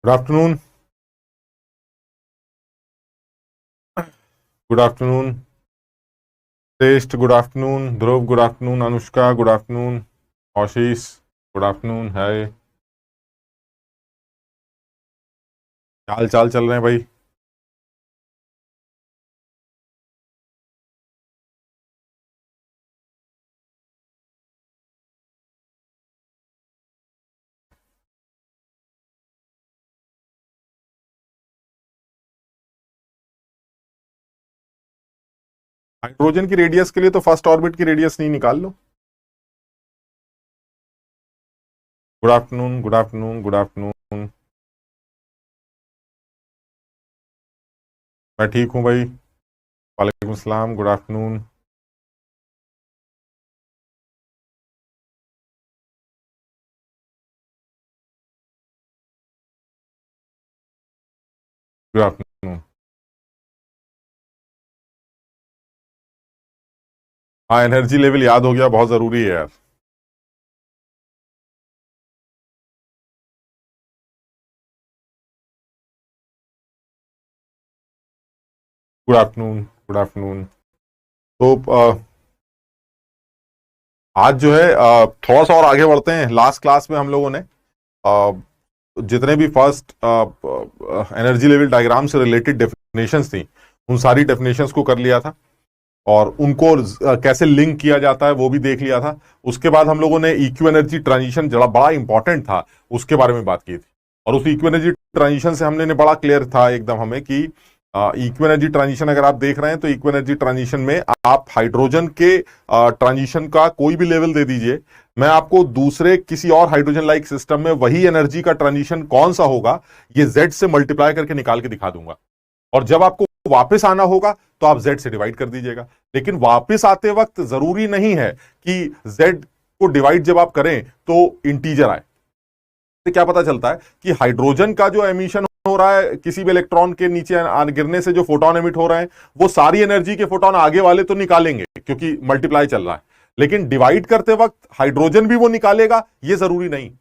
Good afternoon. Good afternoon test. Good afternoon Dhruv. Good afternoon Anushka. Good afternoon Ashish. Good afternoon. Hi, हाल चाल चल रहे हैं भाई? हाइड्रोजन की रेडियस के लिए तो फर्स्ट ऑर्बिट की रेडियस नहीं निकाल लो। Good afternoon, good afternoon, good afternoon. मैं ठीक हूं भाई। वालेकुम सलाम। Good afternoon. Good afternoon. हाँ, एनर्जी लेवल याद हो गया, बहुत जरूरी है यार। Good afternoon, good afternoon. तो आज जो है थोड़ा सा और आगे बढ़ते हैं। लास्ट क्लास में हम लोगों ने जितने भी फर्स्ट एनर्जी लेवल डायग्राम से रिलेटेड डेफिनेशंस थी, उन सारी डेफिनेशंस को कर लिया था और उनको कैसे लिंक किया जाता है वो भी देख लिया था। उसके बाद हम लोगों ने इक्यू एनर्जी ट्रांजिशन जरा बड़ा इंपॉर्टेंट था, उसके बारे में बात की थी। और उस इक्यू एनर्जी ट्रांजिशन से हमने बड़ा क्लियर था एकदम हमें कि इक्यू एनर्जी ट्रांजिशन अगर आप देख रहे हैं तो इक्यू एनर्जी ट्रांजिशन में आप हाइड्रोजन के ट्रांजिशन का कोई भी लेवल दे दीजिए, मैं आपको दूसरे किसी और हाइड्रोजन लाइक सिस्टम में वही एनर्जी का ट्रांजिशन कौन सा होगा ये जेड से मल्टीप्लाई करके निकाल के दिखा दूंगा। और जब आपको वापस आना होगा तो आप जेड से डिवाइड कर दीजिएगा। लेकिन वापस आते वक्त जरूरी नहीं है कि जेड को डिवाइड जब आप करें तो इंटीजर आए। तो क्या पता चलता है कि हाइड्रोजन का जो एमिशन हो रहा है किसी भी इलेक्ट्रॉन के नीचे गिरने से जो फोटोन एमिट हो रहे हैं, वो सारी एनर्जी के फोटोन आगे वाले तो निकालेंगे क्योंकि मल्टीप्लाई चल रहा है, लेकिन डिवाइड करते वक्त हाइड्रोजन भी वो निकालेगा ये जरूरी नहीं।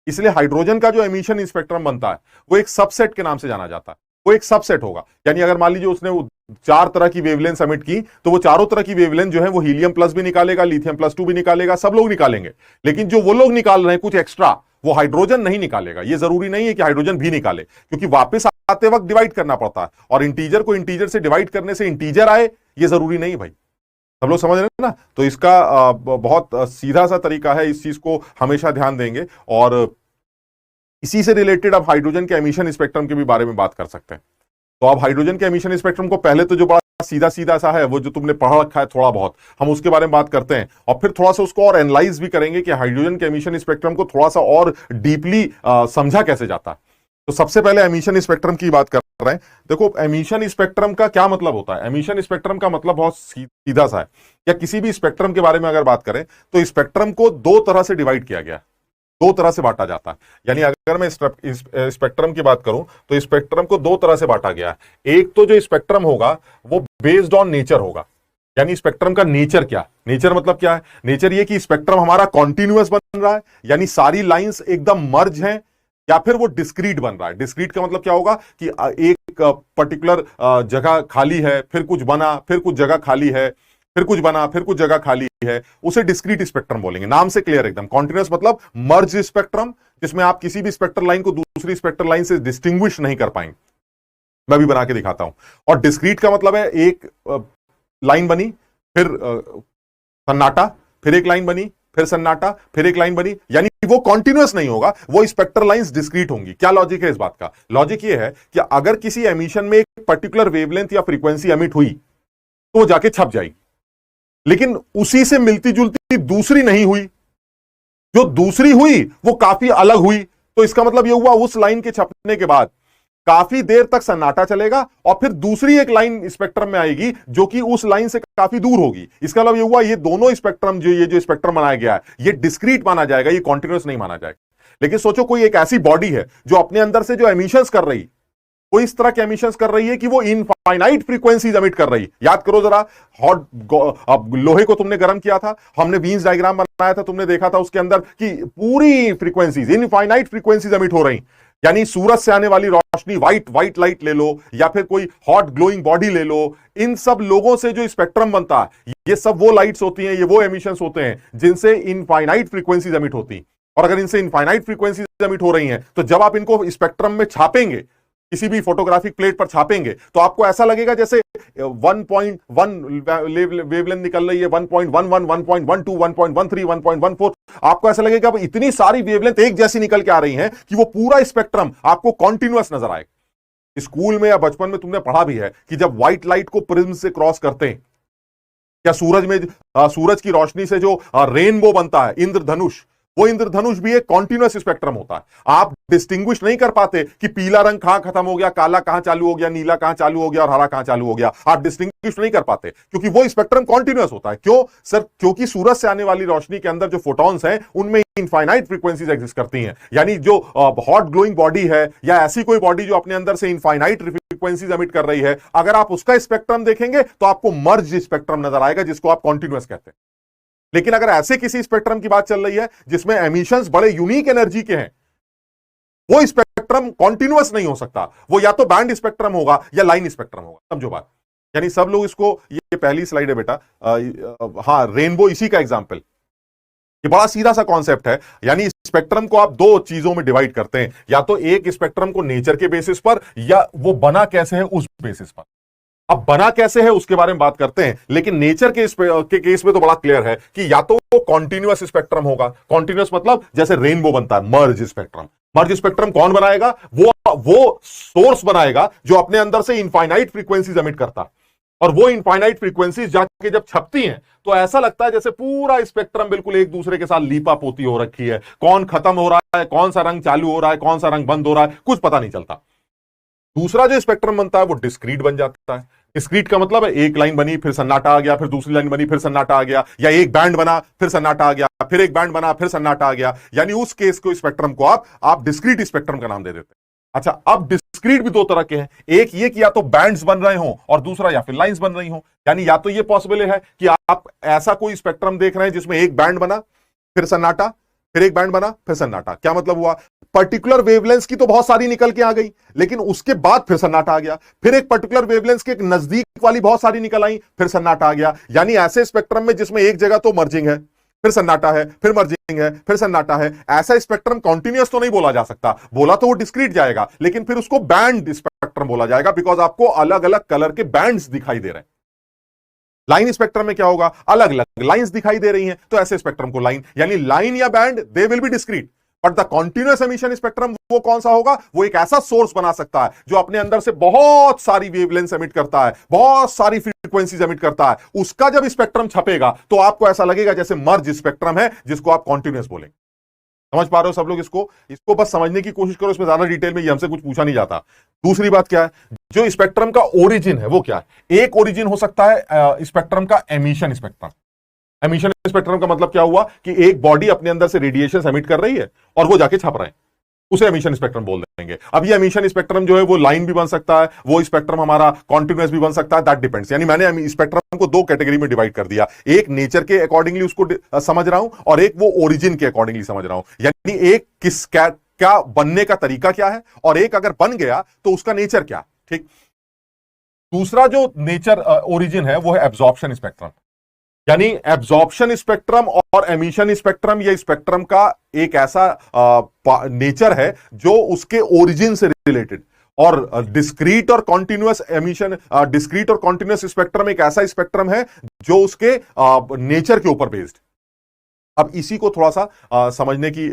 इसलिए हाइड्रोजन का जो एमिशन स्पेक्ट्रम बनता है वो एक सबसेट के नाम से जाना जाता है। वो एक सबसेट होगा, यानी अगर मान लीजिए उसने वो 4 तरह की वेवलेंथ एमिट की तो वो चारों तरह की वेवलेंथ जो है वो हीलियम प्लस भी निकालेगा, लिथियम प्लस 2 भी निकालेगा, सब लोग निकालेंगे। लेकिन जो वो लोग निकाल रहे हैं कुछ एक्स्ट्रा, वो हाइड्रोजन नहीं निकालेगा। ये जरूरी नहीं है कि हाइड्रोजन भी निकाले, क्योंकि वापस आते वक्त डिवाइड करना पड़ता है और इंटीजर को इंटीजर से डिवाइड करने से इंटीजर आए ये जरूरी नहीं भाई। सब लोग समझ रहे हैं ना? तो इसका बहुत सीधा सा तरीका है, इस चीज को हमेशा ध्यान देंगे। और इसी से रिलेटेड अब हाइड्रोजन के एमिशन स्पेक्ट्रम के भी बारे में बात कर सकते हैं। तो अब हाइड्रोजन के एमिशन स्पेक्ट्रम को पहले तो जो बड़ा सीधा सीधा सा है वो जो तुमने पढ़ा रखा है थोड़ा बहुत, हम उसके बारे में बात करते हैं और फिर थोड़ा सा उसको और एनालाइज भी करेंगे कि हाइड्रोजन के एमिशन स्पेक्ट्रम को थोड़ा सा और डीपली समझा कैसे जाता है। तो सबसे पहले एमिशन स्पेक्ट्रम की बात कर रहे हैं। देखो, एमिशन स्पेक्ट्रम का क्या मतलब होता है? एमिशन स्पेक्ट्रम का मतलब बहुत सीधा सा है। या किसी भी स्पेक्ट्रम के बारे में अगर बात करें तो स्पेक्ट्रम को दो तरह से डिवाइड किया गया, दो तरह से बांटा जाता है। यानी अगर मैं स्पेक्ट्रम की बात करूं तो स्पेक्ट्रम को दो तरह से बांटा गया है। एक तो जो स्पेक्ट्रम होगा वो बेस्ड ऑन नेचर होगा, यानी स्पेक्ट्रम का नेचर क्या, नेचर मतलब क्या है? नेचर ये कि स्पेक्ट्रम हमारा कॉन्टिन्यूअस बन रहा है, यानी सारी लाइंस एकदम मर्ज हैं, या फिर वो डिस्क्रीट बन रहा है। डिस्क्रीट का मतलब क्या होगा कि एक पर्टिकुलर जगह खाली है, फिर कुछ बना, फिर कुछ जगह खाली है, फिर कुछ बना, फिर कुछ जगह खाली है, उसे डिस्क्रीट स्पेक्ट्रम बोलेंगे। नाम से क्लियर एकदम। कॉन्टिन्यूअस मतलब मर्ज स्पेक्ट्रम, जिसमें आप किसी भी स्पेक्ट्रल लाइन को दूसरी स्पेक्ट्रल लाइन से डिस्टिंग्विश नहीं कर पाएंगे। मैं भी बना के दिखाता हूं। और डिस्क्रीट का मतलब है एक लाइन बनी, फिर सन्नाटा, फिर एक लाइन बनी, फिर सन्नाटा, फिर एक लाइन बनी, यानी वो कॉन्टिन्यूअस नहीं होगा, वो स्पेक्ट्रल लाइंस डिस्क्रीट होंगी। क्या लॉजिक है इस बात का? लॉजिक ये है कि अगर किसी एमिशन में एक पर्टिकुलर वेवलेंथ या फ्रीक्वेंसी एमिट हुई तो वो जाके छप जाएगी, लेकिन उसी से मिलती जुलती दूसरी नहीं हुई, जो दूसरी हुई वो काफी अलग हुई। तो इसका मतलब यह हुआ उस लाइन के छपने के बाद काफी देर तक सन्नाटा चलेगा और फिर दूसरी एक लाइन स्पेक्ट्रम में आएगी जो कि उस लाइन से काफी दूर होगी। इसका मतलब यह हुआ ये दोनों स्पेक्ट्रम, जो ये जो स्पेक्ट्रम बनाया गया है, ये डिस्क्रीट माना जाएगा, ये कॉन्टिन्यूअस नहीं माना जाएगा। लेकिन सोचो कोई एक ऐसी बॉडी है जो अपने अंदर से जो एमिशंस कर रही, वो इस तरह के एमिशंस कर रही है कि वो इनफाइनाइट फ्रीक्वेंसीज एमिट कर रही है। याद करो जरा, हॉट अब लोहे को तुमने गर्म किया था, हमने वीन्स डायग्राम बनाया था, तुमने देखा था उसके अंदर कि पूरी फ्रीक्वेंसीज, इनफाइनाइट फ्रीक्वेंसीज एमिट हो रही। यानी सूरज से आने वाली रोशनी, व्हाइट लाइट ले लो या फिर कोई हॉट ग्लोइंग बॉडी ले लो, इन सब लोगों से जो स्पेक्ट्रम बनता है, ये सब वो लाइट्स होती हैं, ये वो एमिशंस होते हैं जिनसे इनफाइनाइट फ्रीक्वेंसीज एमिट होती। और अगर इनसे इनफाइनाइट फ्रीक्वेंसीज एमिट हो रही हैं, तो जब आप इनको स्पेक्ट्रम में छापेंगे, किसी भी फोटोग्राफिक प्लेट पर छापेंगे, तो आपको ऐसा लगेगा जैसे 1.1 वेवलेंथ निकल रही है, 1.11, 1.12, 1.13, 1.14। आपको ऐसा लगेगा इतनी सारी वेवलेंथ एक जैसी निकल के आ रही हैं कि वो पूरा स्पेक्ट्रम आपको कॉन्टिन्यूअस नजर आएगा। स्कूल में या बचपन में तुमने पढ़ा भी है कि जब व्हाइट लाइट को प्रिज्म से क्रॉस करते हैं, या सूरज की रोशनी से जो रेनबो बनता है, इंद्रधनुष, वो इंद्रधनुष भी एक कॉन्टिन्यूअस स्पेक्ट्रम होता है। आप डिस्टिंग्विश नहीं कर पाते कि पीला रंग कहां खत्म हो गया, काला कहां चालू हो गया, नीला कहां चालू हो गया और हरा कहां चालू हो गया। आप डिस्टिंग्विश नहीं कर पाते क्योंकि वो स्पेक्ट्रम कॉन्टिन्यूअस होता है। क्यों सर? क्योंकि सूरज से आने वाली रोशनी के अंदर जो फोटॉन्स हैं, उनमें इनफाइनाइट फ्रीक्वेंसीज एग्जिस्ट करती हैं। यानी जो हॉट ग्लोइंग बॉडी है या ऐसी कोई बॉडी जो अपने अंदर से इनफाइनाइट फ्रीक्वेंसीज एमिट कर रही है, अगर आप उसका स्पेक्ट्रम देखेंगे तो आपको मर्ज स्पेक्ट्रम नजर आएगा, जिसको आप कॉन्टिन्यूअस कहते हैं। लेकिन अगर ऐसे किसी स्पेक्ट्रम की बात चल रही है जिसमें एमिशंस बड़े यूनिक एनर्जी के हैं, वो स्पेक्ट्रम कॉन्टिन्यूअस नहीं हो सकता। वो या तो बैंड स्पेक्ट्रम होगा या लाइन स्पेक्ट्रम होगा। समझो बात। यानी सब लोग इसको, ये पहली स्लाइड है बेटा, हां, रेनबो इसी का एग्जाम्पल। ये बड़ा सीधा सा कॉन्सेप्ट है। यानी स्पेक्ट्रम को आप दो चीजों में डिवाइड करते हैं, या तो एक स्पेक्ट्रम को नेचर के बेसिस पर, या वो बना कैसे है उस बेसिस पर। अब बना कैसे है उसके बारे में बात करते हैं, लेकिन नेचर के केस में तो बड़ा क्लियर है कि या तो वो कॉन्टिन्यूअस स्पेक्ट्रम होगा। कॉन्टिन्यूअस मतलब जैसे रेनबो बनता है, मर्ज स्पेक्ट्रम। मर्ज स्पेक्ट्रम कौन बनाएगा? वो सोर्स बनाएगा जो अपने अंदर से इनफाइनाइट फ्रीक्वेंसीज एमिट करता है। और वो इनफाइनाइट फ्रीक्वेंसीज जाके जब छपती हैं तो ऐसा लगता है जैसे पूरा स्पेक्ट्रम बिल्कुल एक दूसरे के साथ लीपा पोती हो रखी है। कौन खत्म हो रहा है, कौन सा रंग चालू हो रहा है, कौन सा रंग बंद हो रहा है, कुछ पता नहीं चलता। दूसरा जो स्पेक्ट्रम बनता है वो डिस्क्रीट बन जाता है। डिस्क्रीट का मतलब है एक लाइन बनी फिर सन्नाटा आ गया, फिर दूसरी लाइन बनी फिर सन्नाटा आ गया, या एक बैंड बना फिर सन्नाटा आ गया, फिर एक बैंड बना फिर सन्नाटा आ गया। यानी उस केस को, स्पेक्ट्रम को आप डिस्क्रीट स्पेक्ट्रम का नाम दे देते हैं। अच्छा, अब डिस्क्रीट भी दो तरह के हैं। एक ये कि या तो बैंड्स बन रहे हो, और दूसरा या फिर लाइंस बन रही हो। यानी या तो ये पॉसिबल है कि आप ऐसा कोई स्पेक्ट्रम देख रहे हैं जिसमें एक बैंड बना फिर सन्नाटा, फिर एक बैंड बना फिर सन्नाटा। क्या मतलब हुआ? पर्टिकुलर वेवलेंथ की तो बहुत सारी निकल के आ गई, लेकिन उसके बाद फिर सन्नाटा आ गया। फिर एक पर्टिकुलर वेवलेंथ के नजदीक वाली बहुत सारी निकल आई, फिर सन्नाटा आ गया। यानी ऐसे स्पेक्ट्रम में जिसमें एक जगह तो मर्जिंग है, फिर सन्नाटा है, फिर मर्जिंग है, फिर सन्नाटा है, ऐसा स्पेक्ट्रम कॉन्टिन्यूअस तो नहीं बोला जा सकता। बोला तो वो डिस्क्रीट जाएगा, लेकिन फिर उसको बैंड स्पेक्ट्रम बोला जाएगा, बिकॉज आपको अलग अलग कलर के बैंड्स दिखाई दे रहे हैं। लाइन स्पेक्ट्रम में क्या होगा? अलग अलग लाइंस दिखाई दे रही हैं, तो ऐसे स्पेक्ट्रम को लाइन, यानी लाइन या band, they will be discrete. But the continuous emission spectrum वो कौन सा होगा? वो एक ऐसा सोर्स बना सकता है जो अपने अंदर से बहुत सारी वेवलेंथ एमिट करता है, बहुत सारी फ्रीक्वेंसीज एमिट करता है। उसका जब स्पेक्ट्रम छपेगा तो आपको ऐसा लगेगा जैसे मर्ज स्पेक्ट्रम है, जिसको आप कॉन्टिन्यूअस बोलेंगे। समझ पा रहे हो सब लोग? इसको बस समझने की कोशिश करो, इसमें ज्यादा डिटेल में ये हमसे कुछ पूछा नहीं जाता। दूसरी बात क्या है? जो स्पेक्ट्रम का ओरिजिन है वो क्या है? एक ओरिजिन हो सकता है स्पेक्ट्रम का एमिशन स्पेक्ट्रम। एमिशन स्पेक्ट्रम का मतलब क्या हुआ कि एक बॉडी अपने अंदर से रेडिएशन एमिट कर रही है और वो जाके छप रहे हैं, उसे एमिशन स्पेक्ट्रम बोल देंगे। अब ये एमिशन स्पेक्ट्रम जो है वो लाइन भी बन सकता है, वो स्पेक्ट्रम हमारा कॉन्टिन्यूअस भी बन सकता है, दैट डिपेंड्स। यानी मैंने स्पेक्ट्रम को दो कैटेगरी में डिवाइड कर दिया, एक नेचर के अकॉर्डिंगली उसको समझ रहा हूं, और एक वो ओरिजिन के अकॉर्डिंगली समझ रहा हूं। यानी एक क्या बनने का तरीका क्या है, और एक अगर बन गया तो उसका नेचर क्या। ठीक। दूसरा जो नेचर ओरिजिन है वो है एब्जॉर्प्शन स्पेक्ट्रम। यानी एब्जॉर्प्शन स्पेक्ट्रम और एमिशन स्पेक्ट्रम, ये स्पेक्ट्रम का एक ऐसा नेचर है जो उसके ओरिजिन से रिलेटेड। और डिस्क्रीट और कॉन्टिन्यूअस एमिशन, डिस्क्रीट और कॉन्टिन्यूअस स्पेक्ट्रम एक ऐसा स्पेक्ट्रम है जो उसके नेचर के ऊपर बेस्ड। अब इसी को थोड़ा सा समझने की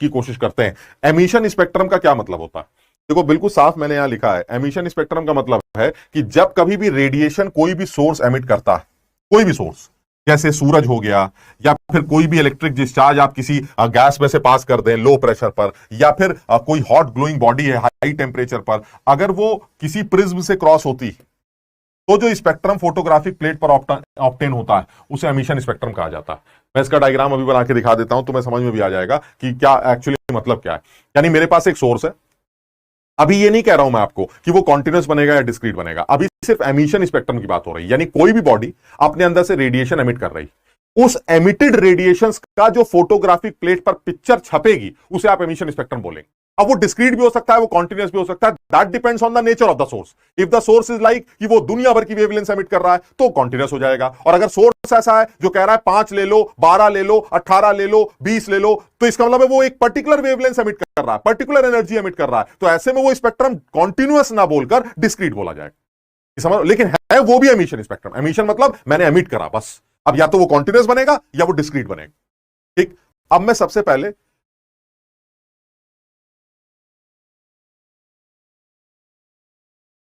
कोशिश करते हैं। एमिशन स्पेक्ट्रम का क्या मतलब होता है? देखो, बिल्कुल साफ मैंने यहां लिखा है। एमिशन स्पेक्ट्रम का मतलब है कि जब कभी भी रेडिएशन कोई भी सोर्स एमिट करता है, कोई भी सोर्स, जैसे सूरज हो गया, या फिर कोई भी इलेक्ट्रिक डिस्चार्ज आप किसी गैस में से पास कर दें लो प्रेशर पर, या फिर कोई हॉट ग्लोइंग बॉडी है हाई टेम्परेचर पर, अगर वो किसी प्रिज्म से क्रॉस होती तो जो स्पेक्ट्रम फोटोग्राफिक प्लेट पर ऑब्टेन होता है उसे एमिशन स्पेक्ट्रम कहा जाता है। मैं इसका डायग्राम अभी बना के दिखा देता हूं, तुम्हें समझ में भी आ जाएगा कि क्या एक्चुअली मतलब क्या है। यानी मेरे पास एक सोर्स है, अभी ये नहीं कह रहा हूं मैं आपको कि वो कॉन्टिन्यूअस बनेगा या डिस्क्रीट बनेगा, अभी सिर्फ एमिशन स्पेक्ट्रम की बात हो रही है। यानी कोई भी बॉडी अपने अंदर से रेडिएशन एमिट कर रही, उस एमिटेड रेडिएशंस का जो फोटोग्राफिक प्लेट पर पिक्चर छपेगी उसे आप एमिशन स्पेक्ट्रम बोलेंगे। अब वो डिस्क्रीट भी हो सकता है, वो कॉन्टिन्यूअस भी हो सकता है, that depends on the nature of the source. If the source is like कि वो दुनिया भर की वेवलेंथ एमिट कर रहा है तो कॉन्टिन्यूअस हो जाएगा। और अगर सोर्स ऐसा है जो कह रहा है 5 ले लो, 12 ले लो, 18 ले लो, 20 ले लो, तो इसका मतलब है वो एक पर्टिकुलर वेवलेंथ एमिट कर रहा है, पर्टिकुलर एनर्जी एमिट कर रहा है, तो ऐसे में वो स्पेक्ट्रम कॉन्टिन्यूअस ना बोलकर डिस्क्रीट बोला जाएगा। समझ, लेकिन है वो भी एमिशन स्पेक्ट्रम। एमिशन मतलब मैंने एमिट करा बस, अब या तो वो कॉन्टिन्यूअस बनेगा या वो डिस्क्रीट बनेगा। ठीक, अब मैं सबसे पहले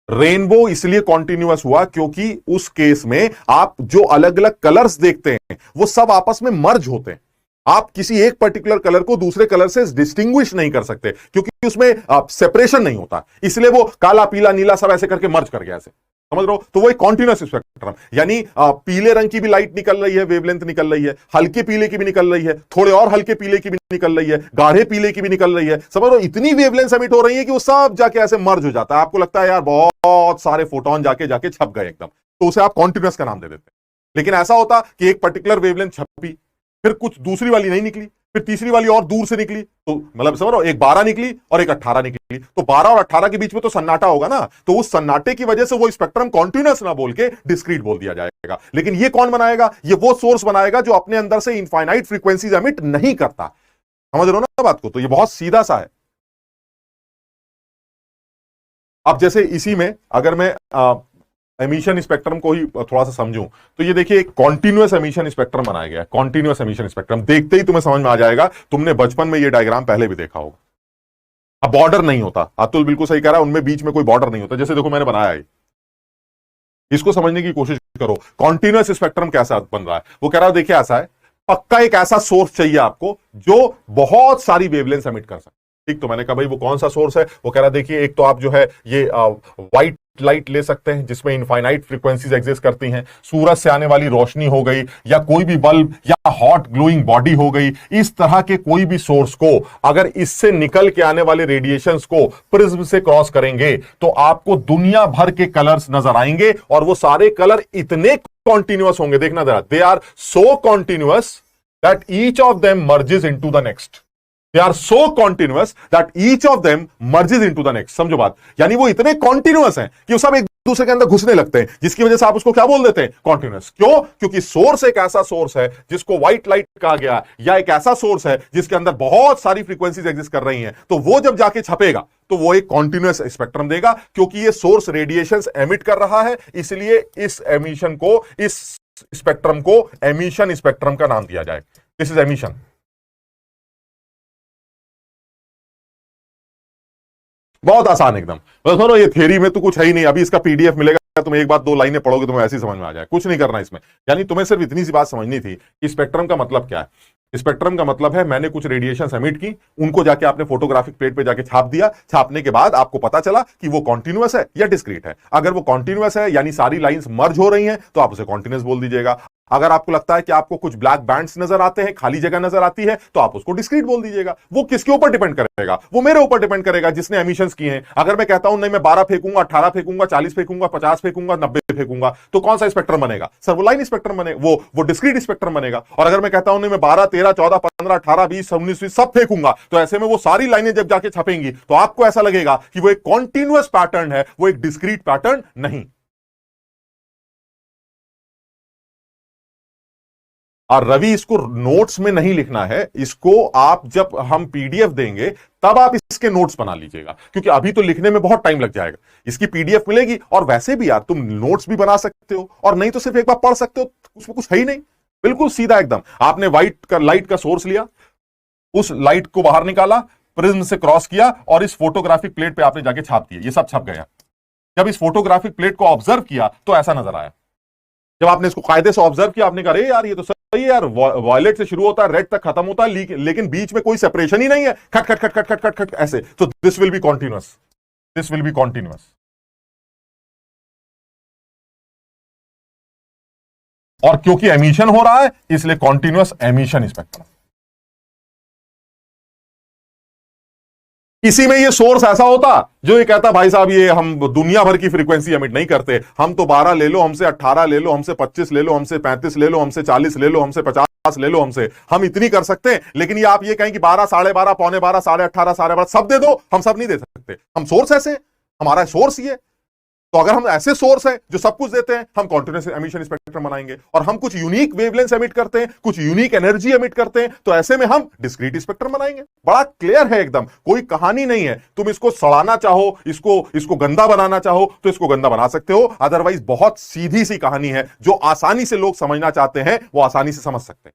रेनबो इसलिए कॉन्टिन्यूअस हुआ क्योंकि उस केस में आप जो अलग अलग कलर्स देखते हैं वो सब आपस में मर्ज होते हैं। आप किसी एक पर्टिकुलर कलर को दूसरे कलर से डिस्टिंग्विश नहीं कर सकते क्योंकि उसमें सेपरेशन नहीं होता, इसलिए वो काला पीला नीला सब ऐसे करके मर्ज कर गया ऐसे, समझ रहे हो? तो वो एक कॉन्टिन्यूअस स्पेक्ट्रम, यानी पीले रंग की भी लाइट निकल रही है, वेवलेंथ निकल रही है, हल्के पीले की भी निकल रही है, थोड़े और हल्के पीले की भी निकल रही है, गाढ़े पीले की भी निकल रही है, समझ रहे हो? इतनी वेवलेंथ एमिट हो रही है कि वो सब जाके ऐसे मर्ज हो जाता है। आपको लगता है यार बहुत सारे फोटोन जाके जाके छप गए एकदम, तो उसे आप कॉन्टिन्यूअस का नाम दे देते हैं। लेकिन ऐसा होता कि एक पर्टिकुलर वेवलेंथ छपी, फिर कुछ दूसरी वाली नहीं निकली, फिर तीसरी वाली और दूर से निकली, तो मतलब समझ रहे हो, एक 12 निकली और एक 18 निकली, तो 12 और 18 के बीच में तो सन्नाटा होगा ना, तो उस सन्नाटे की वजह से वो स्पेक्ट्रम कॉन्टिन्यूअस ना बोल के डिस्क्रीट बोल दिया जाएगा। लेकिन ये कौन बनाएगा? ये वो सोर्स बनाएगा जो अपने अंदर से इनफाइनाइट फ्रीक्वेंसीज एमिट नहीं करता। समझ रहे हो ना बात को? तो ये बहुत सीधा सा है। अब जैसे इसी में अगर मैं एमिशन स्पेक्ट्रम को ही थोड़ा सा समझूं, तो ये देखिए एक कॉन्टिन्यूअस एमिशन स्पेक्ट्रम बनाया गया है। कॉन्टिन्यूअस एमिशन स्पेक्ट्रम देखते ही तुम्हें समझ में आ जाएगा, तुमने बचपन में ये डायग्राम पहले भी देखा होगा। अब बॉर्डर नहीं होता, अतुल बिल्कुल सही कह रहा है, उनमें बीच में कोई बॉर्डर नहीं होता। जैसे देखो मैंने बनाया है, इसको समझने की कोशिश करो। कॉन्टिन्यूअस स्पेक्ट्रम कैसा बन रहा है? वो कह रहा है देखिए ऐसा है, पक्का एक ऐसा सोर्स चाहिए आपको जो बहुत सारी वेवलेंथ एमिट कर सकता है। ठीक, तो मैंने कहा भाई वो कौन सा सोर्स है? वो कह रहा देखिए एक तो आप जो है ये व्हाइट लाइट ले सकते हैं जिसमें इनफाइनाइट फ्रीक्वेंसीज एग्जिस्ट करती हैं, सूरज से आने वाली रोशनी हो गई, या कोई भी बल्ब या हॉट ग्लोइंग बॉडी हो गई। इस तरह के कोई भी सोर्स को अगर इससे निकल के आने वाले रेडिएशंस को प्रिज्म से क्रॉस करेंगे तो आपको दुनिया भर के कलर्स नजर आएंगे, और वो सारे कलर इतने कॉन्टिन्यूअस होंगे, देखना जरा, they are so continuous that each of them merges into the next. They are so continuous that each of them merges into the next। समझो बात, यानी वो इतने कॉन्टिन्यूअस हैं कि वो सब एक दूसरे के अंदर घुसने लगते हैं, जिसकी वजह से आप उसको क्या बोल देते हैं? कॉन्टिन्यूअस। क्यों? क्योंकि सोर्स एक ऐसा सोर्स है जिसको व्हाइट लाइट कहा गया, या एक ऐसा सोर्स है जिसके अंदर बहुत सारी फ्रीक्वेंसीज एग्जिस्ट कर रही हैं, तो वो जब जाके छपेगा तो वो एक कॉन्टिन्यूअस स्पेक्ट्रम देगा, क्योंकि ये सोर्स रेडिएशंस एमिट कर रहा है, इसलिए इस एमिशन को, इस स्पेक्ट्रम को एमिशन स्पेक्ट्रम का नाम दिया जाए। This is emission. बहुत आसान एकदम, बस सुनो, ये थ्योरी में तो कुछ है ही नहीं। अभी इसका पीडीएफ मिलेगा, तुम एक बात दो लाइनें पढ़ोगे तुम्हें ऐसे ही समझ में आ जाए, कुछ नहीं करना इसमें। यानी तुम्हें सिर्फ इतनी सी बात समझनी थी कि स्पेक्ट्रम का मतलब क्या है। स्पेक्ट्रम का मतलब है मैंने कुछ रेडिएशन एमिट की, उनको जाके आपने फोटोग्राफिक प्लेट पे जाके छाप दिया, छापने के बाद आपको पता चला कि वो कॉन्टिन्यूअस है या डिस्क्रीट है। अगर वो कॉन्टिन्यूअस है यानी सारी लाइंस मर्ज हो रही हैं, तो आप उसे कॉन्टिन्यूअस बोल दीजिएगा। अगर आपको लगता है कि आपको कुछ ब्लैक बैंड्स नजर आते हैं, खाली जगह नजर आती है, तो आप उसको डिस्क्रीट बोल दीजिएगा। वो किसके ऊपर डिपेंड करेगा? वो मेरे ऊपर डिपेंड करेगा जिसने एमिशंस किए हैं। अगर मैं कहता हूं नहीं मैं 12 फेंकूंगा, 18 फेंकूंगा, 40 फेंकूंगा, 50 फेंकूंगा, 90 फेंकूंगा, तो कौन सा स्पेक्ट्रम बनेगा? सर वो लाइन स्पेक्ट्रम बनेगा, वो डिस्क्रीट स्पेक्ट्रम बनेगा। और अगर मैं कहता हूं नहीं मैं 12, 13, 14, 15, 18, 20, 19, 20 सब फेंकूंगा, तो ऐसे में वो सारी लाइनें जब जाके छपेंगी तो आपको ऐसा लगेगा कि वो एक कॉन्टिन्यूअस पैटर्न है, वो एक डिस्क्रीट पैटर्न नहीं। और रवि इसको नोट्स में नहीं लिखना है, इसको आप जब हम पीडीएफ देंगे तब आप इसके नोट्स बना लीजिएगा, क्योंकि अभी तो लिखने में बहुत टाइम लग जाएगा। इसकी पीडीएफ मिलेगी, और वैसे भी यार तुम नोट्स भी बना सकते हो, और नहीं तो सिर्फ एक बार पढ़ सकते हो, उसमें कुछ है ही नहीं, बिल्कुल सीधा एकदम। आपने व्हाइट का लाइट का सोर्स लिया, उस लाइट को बाहर निकाला, प्रिज्म से क्रॉस किया, और इस फोटोग्राफिक प्लेट पे आपने जाके छाप दिया, ये सब छप गया। जब इस फोटोग्राफिक प्लेट को ऑब्जर्व किया तो ऐसा नजर आया। जब आपने इसको कायदे से ऑब्जर्व किया, आपने कहा अरे यार ये तो सही है यार, वॉयलेट से शुरू होता है, रेड तक खत्म होता है, लेकिन बीच में कोई सेपरेशन ही नहीं है, खट खट खट खट खट खट खट ऐसे, तो this will be continuous, this will be continuous. और क्योंकि एमिशन हो रहा है इसलिए कॉन्टिन्यूअस एमिशन स्पेक्ट्रम। इसी में ये सोर्स ऐसा होता जो ये कहता भाई साहब ये हम दुनिया भर की फ्रीक्वेंसी एमिट नहीं करते, हम तो 12 ले लो, हमसे 18 ले लो, हमसे 25 ले लो, हमसे 35 ले लो, हमसे 40 ले लो, हमसे 50 ले लो, हमसे हम इतनी कर सकते हैं। लेकिन ये आप ये कहें कि 12, 12.5, पौने 12, 18.5, 12.5 सब दे दो, हम सब नहीं दे सकते। हम सोर्स ऐसे हैं, हमारा सोर्स ये। तो अगर हम ऐसे सोर्स हैं जो सब कुछ देते हैं, हम कॉन्टिन्यूअस एमिशन स्पेक्ट्रम बनाएंगे। और हम कुछ यूनिक वेवलेंथ एमिट करते हैं, कुछ यूनिक एनर्जी एमिट करते हैं, तो ऐसे में हम डिस्क्रीट स्पेक्ट्रम बनाएंगे। बड़ा क्लियर है एकदम, कोई कहानी नहीं है। तुम इसको सड़ाना चाहो, इसको गंदा बनाना चाहो तो इसको गंदा बना सकते हो, अदरवाइज बहुत सीधी सी कहानी है जो आसानी से लोग समझना चाहते हैं वो आसानी से समझ सकते हैं।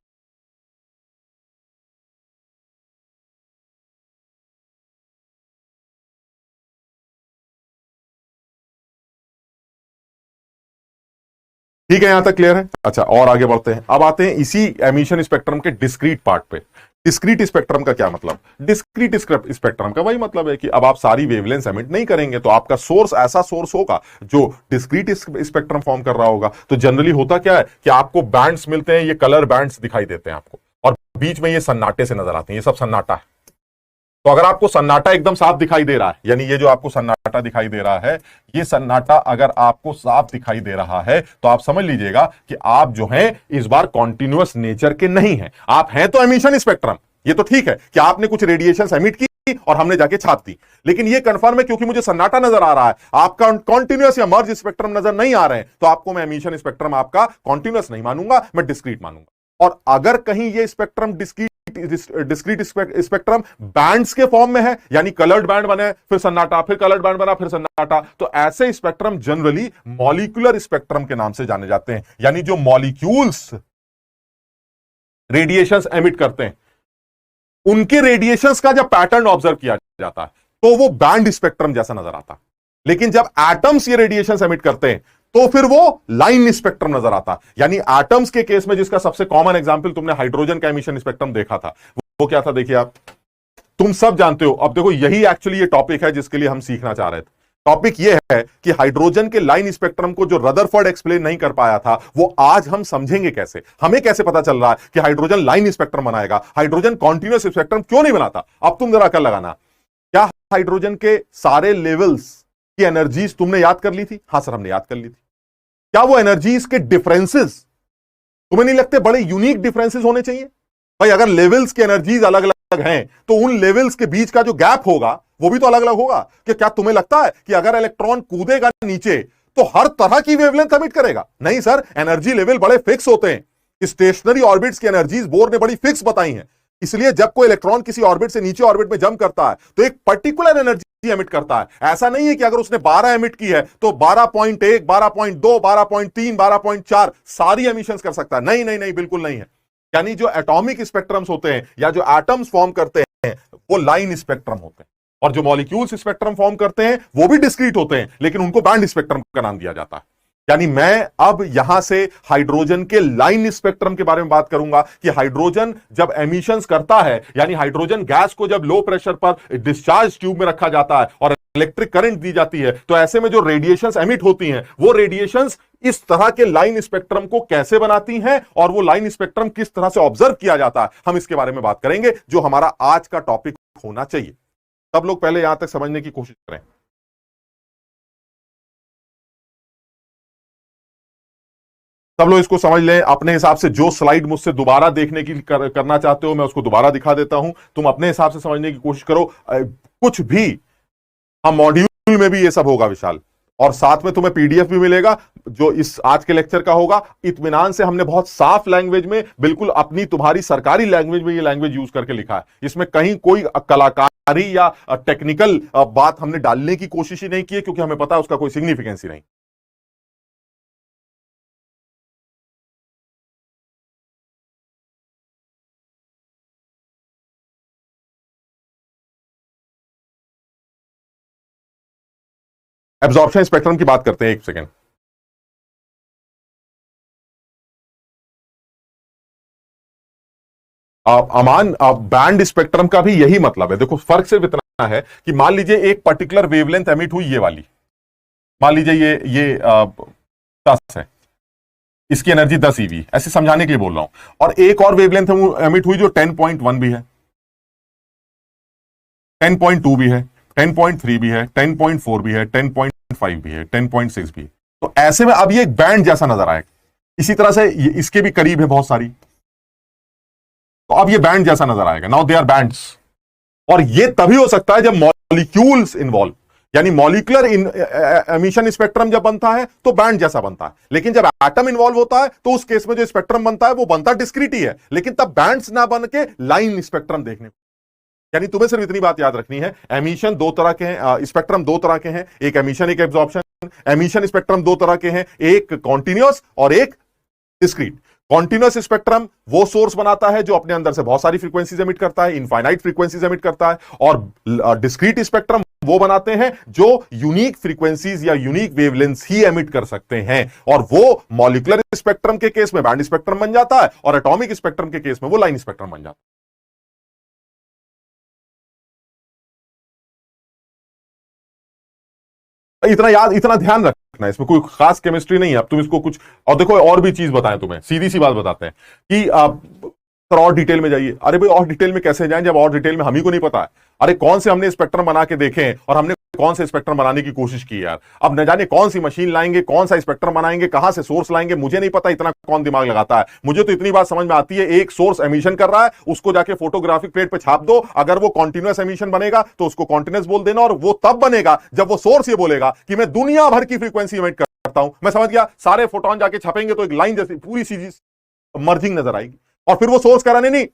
ठीक है, यहां तक क्लियर है। अच्छा, और आगे बढ़ते हैं। अब आते हैं इसी एमिशन स्पेक्ट्रम के डिस्क्रीट पार्ट पे। डिस्क्रीट स्पेक्ट्रम का क्या मतलब? डिस्क्रीट स्पेक्ट्रम का वही मतलब है कि अब आप सारी वेवलेंथ एमिट नहीं करेंगे, तो आपका सोर्स ऐसा सोर्स होगा जो डिस्क्रीट स्पेक्ट्रम फॉर्म कर रहा होगा। तो जनरली होता क्या है कि आपको बैंड्स मिलते हैं, ये कलर बैंड्स दिखाई देते हैं आपको, और बीच में ये सन्नाटे से नजर आते हैं, ये सब सन्नाटा है। तो अगर आपको सन्नाटा एकदम साफ दिखाई दे रहा है, यानी ये जो आपको सन्नाटा दिखाई दे रहा है, ये सन्नाटा अगर आपको साफ दिखाई दे रहा है, तो आप समझ लीजिएगा कि आप जो हैं इस बार कॉन्टिन्यूअस नेचर के नहीं हैं, आप हैं तो एमिशन स्पेक्ट्रम। ये तो ठीक है कि आपने कुछ रेडिएशन एमिट की और हमने जाके छाप दी, लेकिन ये कंफर्म है क्योंकि मुझे सन्नाटा नजर आ रहा है, आपका कॉन्टिन्यूअस या मर्ज स्पेक्ट्रम नजर नहीं आ रहे हैं, तो आपको मैं एमिशन स्पेक्ट्रम आपका कॉन्टिन्यूअस नहीं मानूंगा, मैं डिस्क्रीट मानूंगा। और अगर कहीं ये स्पेक्ट्रम डिस्क्रीट स्पेक्ट्रम बैंड्स के फॉर्म में है, यानी कलर्ड बैंड बने, फिर सन्नाटा, फिर कलर्ड बैंड बना, फिर सन्नाटा, तो ऐसे स्पेक्ट्रम जनरली मॉलिक्यूलर स्पेक्ट्रम के नाम से जाने जाते हैं। यानी जो मॉलिक्यूल्स रेडिएशंस एमिट करते हैं, उनके रेडिएशंस का जब पैटर्न ऑब्जर्व किया जाता है तो वो बैंड स्पेक्ट्रम जैसा नजर आता है। लेकिन जब एटम्स ये रेडिएशंस एमिट करते हैं तो फिर वो लाइन स्पेक्ट्रम नजर आता। यानी एटम्स के केस में जिसका सबसे कॉमन एग्जांपल तुमने हाइड्रोजन का एमिशन स्पेक्ट्रम देखा था, वो क्या था? देखिए आप, तुम सब जानते हो। अब देखो, यही एक्चुअली ये टॉपिक है जिसके लिए हम सीखना चाह रहे थे। टॉपिक ये है कि हाइड्रोजन के लाइन स्पेक्ट्रम को जो रदरफोर्ड एक्सप्लेन नहीं कर पाया था, वो आज हम समझेंगे कैसे। हमें कैसे पता चल रहा है कि हाइड्रोजन लाइन स्पेक्ट्रम बनाएगा, हाइड्रोजन कॉन्टिन्यूअस स्पेक्ट्रम क्यों नहीं बनाता? अब तुम जरा अकल लगाना। क्या हाइड्रोजन के सारे लेवल्स की एनर्जीज तुमने याद कर ली थी? हां सर, हमने याद कर ली थी। क्या वो एनर्जीज के डिफरेंसेस तुम्हें नहीं लगते बड़े यूनिक डिफरेंसेस होने चाहिए? भाई, अगर लेवल्स की एनर्जीज अलग अलग हैं, तो उन लेवल्स के बीच का जो गैप होगा वो भी तो अलग अलग होगा। कि क्या तुम्हें लगता है कि अगर इलेक्ट्रॉन कूदेगा नीचे तो हर तरह की वेवलेंथ एमिट करेगा? नहीं सर, एनर्जी लेवल बड़े फिक्स होते हैं। स्टेशनरी ऑर्बिट्स की एनर्जीज बोर ने बड़ी फिक्स बताई हैं। इसलिए जब कोई इलेक्ट्रॉन किसी ऑर्बिट से नीचे ऑर्बिट में जंप करता है तो एक पर्टिकुलर एनर्जी एमिट करता है। ऐसा नहीं है कि अगर उसने 12 एमिट की है तो 12.1, 12.2, 12.3, 12.4 सारी एमिशंस कर सकता है। नहीं नहीं नहीं, बिल्कुल नहीं है। यानी जो एटॉमिक स्पेक्ट्रम्स होते हैं या जो एटम्स फॉर्म करते हैं वो लाइन स्पेक्ट्रम होते हैं, और जो मॉलिक्यूल्स स्पेक्ट्रम फॉर्म करते हैं वो भी डिस्क्रीट होते हैं, लेकिन उनको बैंड स्पेक्ट्रम का नाम दिया जाता है। यानी मैं अब यहां से हाइड्रोजन के लाइन स्पेक्ट्रम के बारे में बात करूंगा कि हाइड्रोजन जब एमिशंस करता है, यानी हाइड्रोजन गैस को जब लो प्रेशर पर डिस्चार्ज ट्यूब में रखा जाता है और इलेक्ट्रिक करंट दी जाती है, तो ऐसे में जो रेडिएशंस एमिट होती हैं, वो रेडिएशंस इस तरह के लाइन स्पेक्ट्रम को कैसे बनाती हैं और वो लाइन स्पेक्ट्रम किस तरह से ऑब्जर्व किया जाता है, हम इसके बारे में बात करेंगे, जो हमारा आज का टॉपिक होना चाहिए। सब लोग पहले यहां तक समझने की कोशिश करें। सब लोग इसको समझ लें अपने हिसाब से। जो स्लाइड मुझसे दोबारा देखने की करना चाहते हो, मैं उसको दोबारा दिखा देता हूं, तुम अपने हिसाब से समझने की कोशिश करो। कुछ भी, हम मॉड्यूल में भी ये सब होगा विशाल, और साथ में तुम्हें पीडीएफ भी मिलेगा जो इस आज के लेक्चर का होगा। इत्मीनान से हमने बहुत साफ लैंग्वेज में, बिल्कुल अपनी तुम्हारी सरकारी लैंग्वेज में ये लैंग्वेज यूज करके लिखा है। इसमें कहीं कोई कलाकारी या टेक्निकल बात हमने डालने की कोशिश ही नहीं की है, क्योंकि हमें पता है उसका कोई सिग्निफिकेंस ही नहीं। एब्जॉर्प्शन स्पेक्ट्रम की बात करते हैं, एक सेकेंड। अमान, बैंड स्पेक्ट्रम का भी यही मतलब है। देखो, फर्क सिर्फ इतना है कि मान लीजिए एक पर्टिकुलर वेवलेंथ एमिट हुई, ये वाली, मान लीजिए ये 10 है, इसकी एनर्जी 10 ईवी, ऐसे समझाने के लिए बोल रहा हूं। और एक और वेवलेंथ एमिट हुई जो 10.1 भी है। 10.2 भी है, 10.3 भी है, 10.4 भी है, 10.5 भी है, 10.6 भी है। तो ऐसे में अब ये एक बैंड जैसा नजर आएगा। इसी तरह से इसके भी करीब है बहुत सारी, तो अब ये बैंड जैसा नजर आएगा। Now they are bands. और ये तभी हो सकता है जब मॉलिक्यूल्स इन्वॉल्व, यानी मॉलिक्यूलर एमिशन स्पेक्ट्रम जब बनता है तो बैंड जैसा बनता है। लेकिन जब एटम इन्वॉल्व होता है तो उस केस में जो स्पेक्ट्रम बनता है वो बनता डिस्क्रीट ही है, लेकिन तब बैंड्स ना बन के लाइन स्पेक्ट्रम देखने को। यानी तुम्हें सिर्फ इतनी बात याद रखनी है, एमिशन दो तरह के हैं, स्पेक्ट्रम दो तरह के हैं, एक एमिशन एक एब्जॉर्प्शन। एमिशन स्पेक्ट्रम दो तरह के हैं, एक कॉन्टिन्यूअस और एक डिस्क्रीट। कॉन्टिन्यूअस स्पेक्ट्रम वो सोर्स बनाता है जो अपने अंदर से बहुत सारी फ्रीक्वेंसीज एमिट करता है, इनफाइनाइट फ्रीक्वेंसीज एमिट करता है। और डिस्क्रीट स्पेक्ट्रम वो बनाते हैं जो यूनिक फ्रीक्वेंसीज या यूनिक वेवलेंथ ही एमिट कर सकते हैं, और वो मॉलिक्यूलर स्पेक्ट्रम के केस में बैंड स्पेक्ट्रम बन जाता है, और एटॉमिक स्पेक्ट्रम के केस में वो लाइन स्पेक्ट्रम बन जाता है। इतना याद, इतना ध्यान रखना, इसमें कोई खास केमिस्ट्री नहीं है। अब तुम इसको कुछ और देखो, और भी चीज बताएं तुम्हें, सीधी सी बात बताते हैं कि आप और डिटेल में जाइए। अरे भाई और डिटेल में कैसे जाएं जब और डिटेल में हम ही को नहीं पता है। अरे कौन से हमने स्पेक्ट्रम बना के देखे हैं और हमने कौन से स्पेक्ट्रम बनाने की कोशिश की यार। अब न जाने कौन सी मशीन लाएंगे, कौन सा स्पेक्ट्रम बनाएंगे, कहां से सोर्स लाएंगे, मुझे नहीं पता। इतना कौन दिमाग लगाता है। मुझे तो इतनी बात समझ में आती है, एक सोर्स एमिशन कर रहा है, उसको जाके फोटोग्राफिक प्लेट पे छाप दो। अगर वो कॉन्टिन्यूअस एमिशन बनेगा तो उसको कॉन्टिन्यूअस बोल देना, और वो तब बनेगा जब वो सोर्स ये बोलेगा कि मैं दुनिया भर की फ्रीक्वेंसी एमिट करता हूं। मैं समझ गया, सारे फोटोन जाके छपेंगे तो एक लाइन जैसी पूरी सीधी मर्जिंग नजर आएगी, और फिर वो सोर्स कह रहा नहीं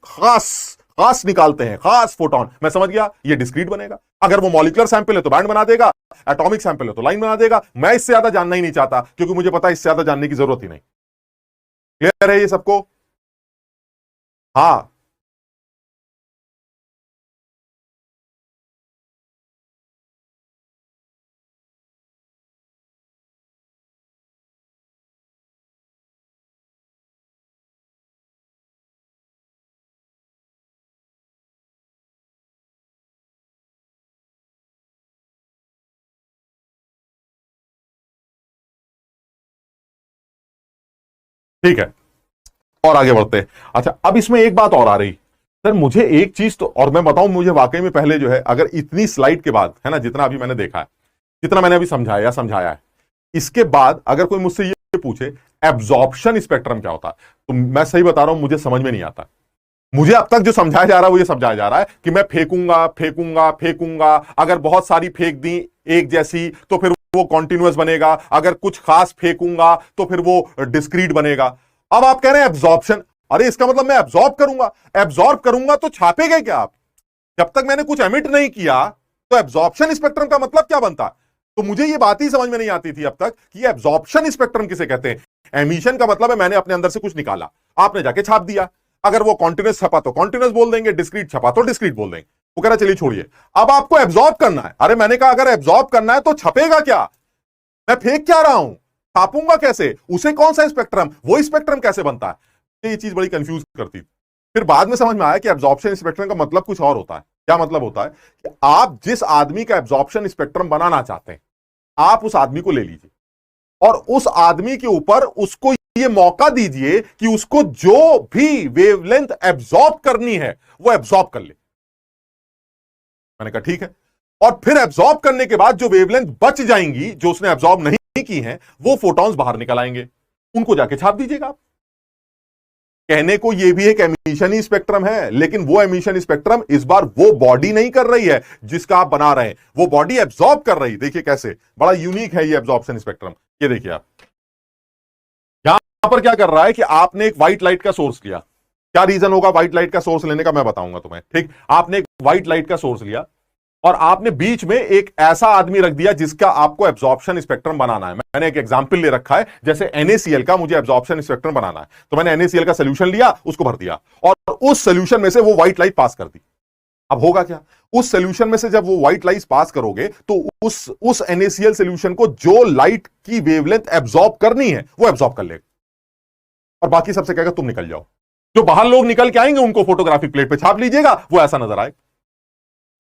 खास निकालते हैं, खास फोटोन। मैं समझ गया, ये डिस्क्रीट बनेगा। अगर वो मॉलिक्यूलर सैंपल है तो बैंड बना देगा, एटॉमिक सैंपल है तो लाइन बना देगा। मैं इससे ज्यादा जानना ही नहीं चाहता, क्योंकि मुझे पता है इससे ज्यादा जानने की जरूरत ही नहीं। क्लियर है ये सबको? हाँ, ठीक है, और आगे बढ़ते हैं। अच्छा, अब इसमें एक बात और आ रही सर, मुझे एक चीज तो, और मैं बताऊं, मुझे वाकई में पहले जो है, अगर इतनी स्लाइड के बाद है ना, जितना अभी मैंने देखा है, जितना मैंने अभी समझाया है, इसके बाद अगर कोई मुझसे ये पूछे एब्जॉर्प्शन स्पेक्ट्रम क्या होता है, तो मैं सही बता रहा हूं, मुझे समझ में नहीं आता। मुझे अब तक जो समझाया जा रहा है वो ये समझाया जा रहा है कि मैं फेंकूंगा फेंकूंगा फेंकूंगा, अगर बहुत सारी फेंक दी एक जैसी तो फिर वो कॉन्टिन्यूअस बनेगा, अगर कुछ खास फेंकूंगा तो फिर वो डिस्क्रीट बनेगा। अब आप कह रहे हैं एब्जॉर्प्शन, अरे इसका मतलब मैं एब्जॉर्ब करूंगा तो छापेगा क्या आप? जब तक मैंने कुछ एमिट नहीं किया तो एब्जॉर्प्शन स्पेक्ट्रम का मतलब क्या बनता? तो मुझे ये बात ही समझ में नहीं आती थी अब तक कि एब्जॉर्प्शन स्पेक्ट्रम किसे कहते हैं। एमिशन का मतलब है मैंने अपने अंदर से कुछ निकाला, आपने जाके छाप दिया। अगर वो कॉन्टिन्यूअस छपा तो कॉन्टिन्यूअस बोल देंगे, डिस्क्रीट छपा तो डिस्क्रीट बोल देंगे। वो कह रहा चलिए छोड़िए, अब आपको एब्जॉर्ब करना है। अरे मैंने कहा अगर एब्जॉर्ब करना है तो छपेगा क्या? मैं फेंक क्या रहा हूं, छापूंगा कैसे? उसे कौन सा स्पेक्ट्रम, वो स्पेक्ट्रम कैसे बनता है? ये चीज बड़ी कंफ्यूज करती थी। फिर बाद में समझ में आया कि एब्जॉर्प्शन स्पेक्ट्रम का मतलब कुछ और होता है। क्या मतलब होता है कि आप जिस आदमी का एब्जॉर्प्शन स्पेक्ट्रम बनाना चाहते हैं, आप उस आदमी को ले लीजिए और उस आदमी के ऊपर उसको ये मौका दीजिए कि उसको जो भी वेवलेंथ एब्जॉर्ब करनी है वो एब्जॉर्ब कर ले। मैंने कहा ठीक है, और फिर एब्जॉर्ब करने के बाद जो वेवलेंथ बच जाएंगी, जो उसने एब्जॉर्ब नहीं की हैं, वो फोटॉन्स बाहर निकल आएंगे, उनको जाके छाप दीजिएगा आप। कहने को ये भी एक एमिशन ही स्पेक्ट्रम है, लेकिन वो एमिशन स्पेक्ट्रम इस बार वो बॉडी नहीं कर रही है जिसका आप बना रहे हैं, वो बॉडी एब्जॉर्ब कर रही है। देखिए कैसे बड़ा यूनिक है ये एब्जॉर्प्शन स्पेक्ट्रम। ये देखिए आप यहां पर क्या कर रहा है कि आपने एक व्हाइट लाइट का सोर्स लिया। क्या रीजन होगा व्हाइट लाइट का सोर्स लेने का, मैं बताऊंगा तुम्हें। ठीक, आपने एक व्हाइट लाइट का सोर्स लिया और आपने बीच में एक ऐसा आदमी रख दिया जिसका आपको एब्जॉर्प्शन स्पेक्ट्रम बनाना है। मैंने एक एग्जांपल ले रखा है, जैसे NaCl का मुझे एब्जॉर्प्शन स्पेक्ट्रम बनाना है, तो मैंने NaCl का सॉल्यूशन लिया, उसको भर दिया और उस सॉल्यूशन में से वो व्हाइट लाइट पास कर दी। अब होगा क्या, उस सॉल्यूशन में से जब वो व्हाइट लाइट पास करोगे तो उस NaCl सॉल्यूशन को जो लाइट की वेवलेंथ एब्जॉर्ब करनी है वो एब्जॉर्ब कर लेगा, और बाकी सबसे कहेगा तुम निकल जाओ। जो बाहर लोग निकल के आएंगे उनको फोटोग्राफिक प्लेट पे छाप लीजिएगा, वो ऐसा नजर आएगा।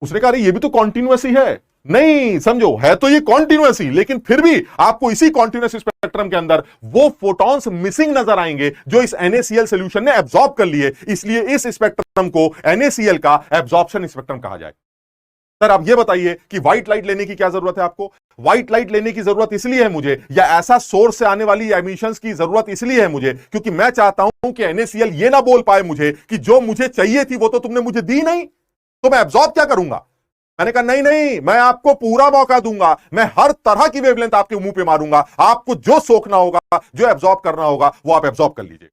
उसने कहा ये भी तो कॉन्टिन्यूअस ही है। नहीं समझो, है तो ये कॉन्टिन्यूअस ही, लेकिन फिर भी आपको इसी कॉन्टिन्यूअस स्पेक्ट्रम के अंदर वो फोटॉन्स मिसिंग नजर आएंगे जो इस NaCl सॉल्यूशन ने एब्जॉर्ब कर लिए। इसलिए इस स्पेक्ट्रम को NaCl का एब्जॉर्प्शन स्पेक्ट्रम कहा जाए। सर आप ये बताइए कि व्हाइट लाइट लेने की क्या जरूरत है आपको? व्हाइट लाइट लेने की जरूरत इसलिए है मुझे, या ऐसा सोर्स से आने वाली एमिशंस की जरूरत इसलिए है मुझे, क्योंकि मैं चाहता हूं कि NaCl ये ना बोल पाए मुझे कि जो मुझे चाहिए थी वो तो तुमने मुझे दी नहीं, तो मैं एब्जॉर्ब क्या करूंगा? मैंने कहा नहीं नहीं, मैं आपको पूरा मौका दूंगा, मैं हर तरह की वेवलेंथ आपके मुंह पे मारूंगा, आपको जो सोखना होगा, जो एब्जॉर्ब करना होगा वो आप एब्जॉर्ब कर लीजिए।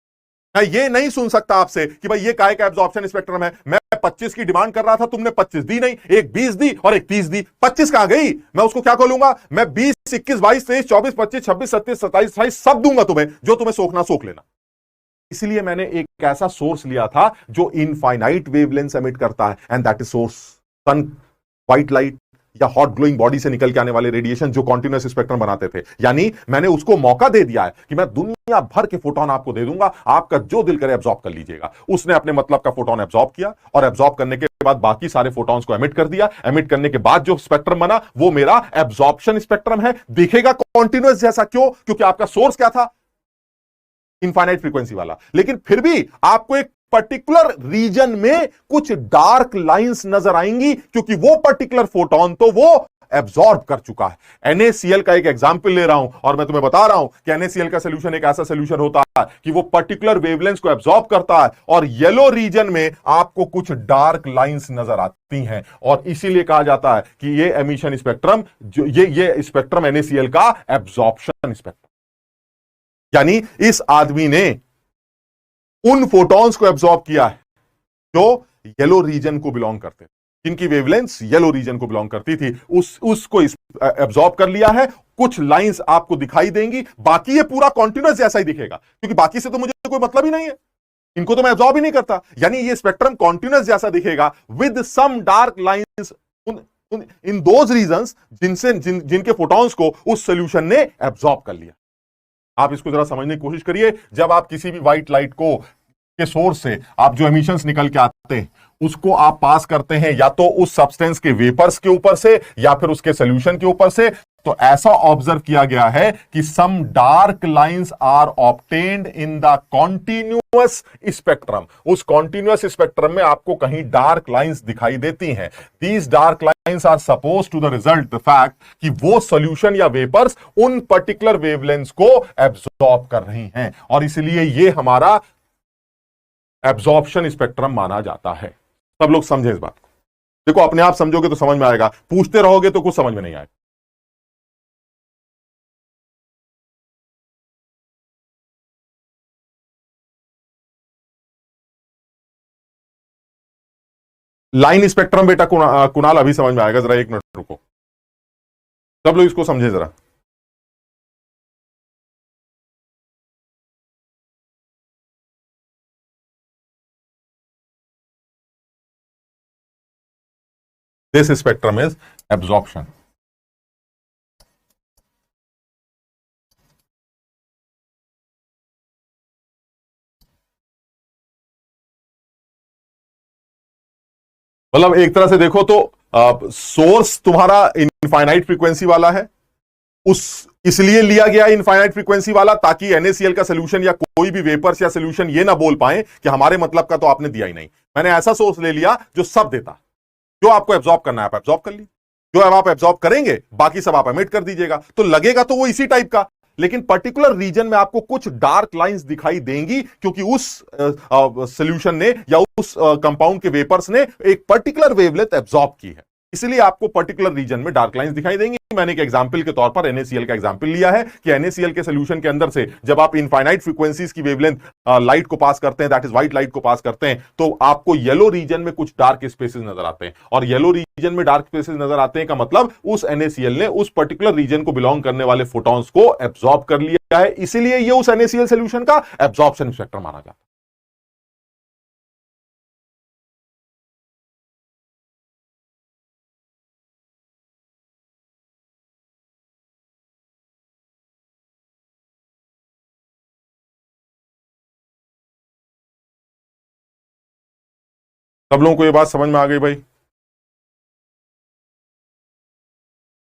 मैं ये नहीं सुन सकता आपसे कि भाई ये काय का एब्जॉर्प्शन स्पेक्ट्रम है, मैं 25 की डिमांड कर रहा था, तुमने 25 दी नहीं, एक 20 दी और एक 30 दी, 25 कहां गई? मैं उसको क्या खोलूंगा? मैं 20, 21, 22, 23, 24, 25, 26, 27, 27, 28 सब दूंगा तुम्हें, जो तुम्हें सोखना सोख लेना। इसलिए मैंने एक ऐसा सोर्स लिया था जो इनफाइनाइट वेवलेंथ एमिट करता है, and that is source sun, white light या हॉट ग्लोइंग बॉडी से निकल के आने वाले रेडिएशन जो कॉन्टिन्यूअस स्पेक्ट्रम बनाते थे। यानी मैंने उसको मौका दे दिया है कि मैं दुनिया भर के फोटोन आपको दे दूंगा, आपका जो दिल करे एब्जॉर्ब कर लीजिएगा। उसने अपने मतलब का फोटोन एब्जॉर्ब किया, और एब्जॉर्ब करने के बाद बाकी सारे फोटॉन्स को एमिट कर दिया। एमिट करने के बाद जो स्पेक्ट्रम बना वो मेरा एब्जॉर्प्शन स्पेक्ट्रम है। दिखेगा कॉन्टिन्यूअस जैसा, क्यों? क्योंकि आपका सोर्स क्या था? इनफाइनाइट फ्रीक्वेंसी वाला। लेकिन फिर भी आपको एक पर्टिकुलर रीजन में कुछ डार्क लाइंस नजर आएंगी, क्योंकि वो पर्टिकुलर फोटोन तो वो एब्जॉर्ब कर चुका है। NaCl का एक एग्जांपल ले रहा हूं और मैं तुम्हें बता रहा हूं कि NaCl का सॉल्यूशन एक ऐसा सॉल्यूशन होता है कि वो पर्टिकुलर वेवलेंथ को एब्जॉर्ब करता है, और येलो रीजन में आपको कुछ डार्क लाइंस नजर आती हैं, और इसीलिए कहा जाता है कि ये एमिशन स्पेक्ट्रम, जो ये स्पेक्ट्रम NaCl का एब्जॉर्प्शन स्पेक्ट्रम। यानी इस आदमी ने उन फोटॉन्स को एब्जॉर्ब किया है जो येलो रीजन को बिलोंग करते थे, जिनकी वेवलेंथ येलो रीजन को बिलोंग करती थी, उसको एब्जॉर्ब कर लिया है। कुछ लाइंस आपको दिखाई देंगी, बाकी ये पूरा कॉन्टिन्यूअस जैसा ही दिखेगा, क्योंकि बाकी से तो मुझे कोई मतलब ही नहीं है, इनको तो मैं एब्जॉर्ब ही नहीं करता। यानी ये स्पेक्ट्रम कॉन्टिन्यूअस जैसा दिखेगा with some dark lines in those regions जिनके फोटॉन्स को उस सॉल्यूशन ने एब्जॉर्ब कर लिया। आप इसको जरा समझने की कोशिश करिए। जब आप किसी भी व्हाइट लाइट को के सोर्स से आप जो एमिशंस निकल के आते हैं उसको आप पास करते हैं या तो उस सब्सटेंस के वेपर्स के ऊपर से या फिर उसके सॉल्यूशन के ऊपर से, तो ऐसा ऑब्जर्व किया गया है कि some dark lines are obtained in the continuous spectrum. उस कॉन्टिन्यूअस स्पेक्ट्रम में आपको कहीं डार्क लाइंस दिखाई देती हैं। These dark lines are suppose to the result the fact कि वो सॉल्यूशन या वेपर्स उन पर्टिकुलर वेवलेंथ्स को एब्जॉर्ब कर रही हैं, और इसलिए ये हमारा एब्जॉर्प्शन स्पेक्ट्रम माना जाता है। सब लोग समझे इस बात को? देखो, अपने आप समझोगे तो समझ में आएगा, पूछते रहोगे तो कुछ समझ में नहीं आएगा। लाइन स्पेक्ट्रम बेटा कुणाल अभी समझ में आएगा, जरा एक मिनट रुको, सब लोग इसको समझे जरा। This spectrum is absorption. मतलब एक तरह से देखो तो सोर्स तुम्हारा इनफाइनाइट फ्रीक्वेंसी वाला है, उस इसलिए लिया गया इनफाइनाइट फ्रीक्वेंसी वाला ताकि NaCl का सॉल्यूशन या कोई भी वेपर्स या सॉल्यूशन ये ना बोल पाए कि हमारे मतलब का तो आपने दिया ही नहीं। मैंने ऐसा सोर्स ले लिया जो सब देता, जो आपको एब्जॉर्ब करना है आप एब्जॉर्ब कर ली, जो आप एब्जॉर्ब करेंगे बाकी सब आप एमिट कर दीजिएगा, तो लगेगा तो वो इसी टाइप का, लेकिन पर्टिकुलर रीजन में आपको कुछ डार्क लाइंस दिखाई देंगी, क्योंकि उस सॉल्यूशन ने या उस कंपाउंड के वेपर्स ने एक पर्टिकुलर वेवलेंथ एब्जॉर्ब की है, इसलिए आपको पर्टिकुलर रीजन में डार्क लाइंस दिखाई देंगी। मैंने एक एग्जांपल के तौर पर NaCl का एग्जांपल लिया है कि NaCl के सॉल्यूशन के अंदर से जब आप इनफाइनाइट फ्रीक्वेंसीज की वेवलेंथ लाइट को पास करते हैं, दैट इज व्हाइट लाइट को पास करते हैं, तो आपको येलो रीजन में कुछ डार्क स्पेसेस नजर आते हैं, और येलो रीजन में डार्क स्पेसेस नजर आते हैं का मतलब उस NaCl ने उस पर्टिकुलर रीजन को बिलोंग करने वाले फोटॉन्स को एब्जॉर्ब कर लिया है, इसलिए यह उस NaCl सॉल्यूशन का एब्जॉर्प्शन स्पेक्ट्रम माना जाता है। सब लोगों को यह बात समझ में आ गई भाई?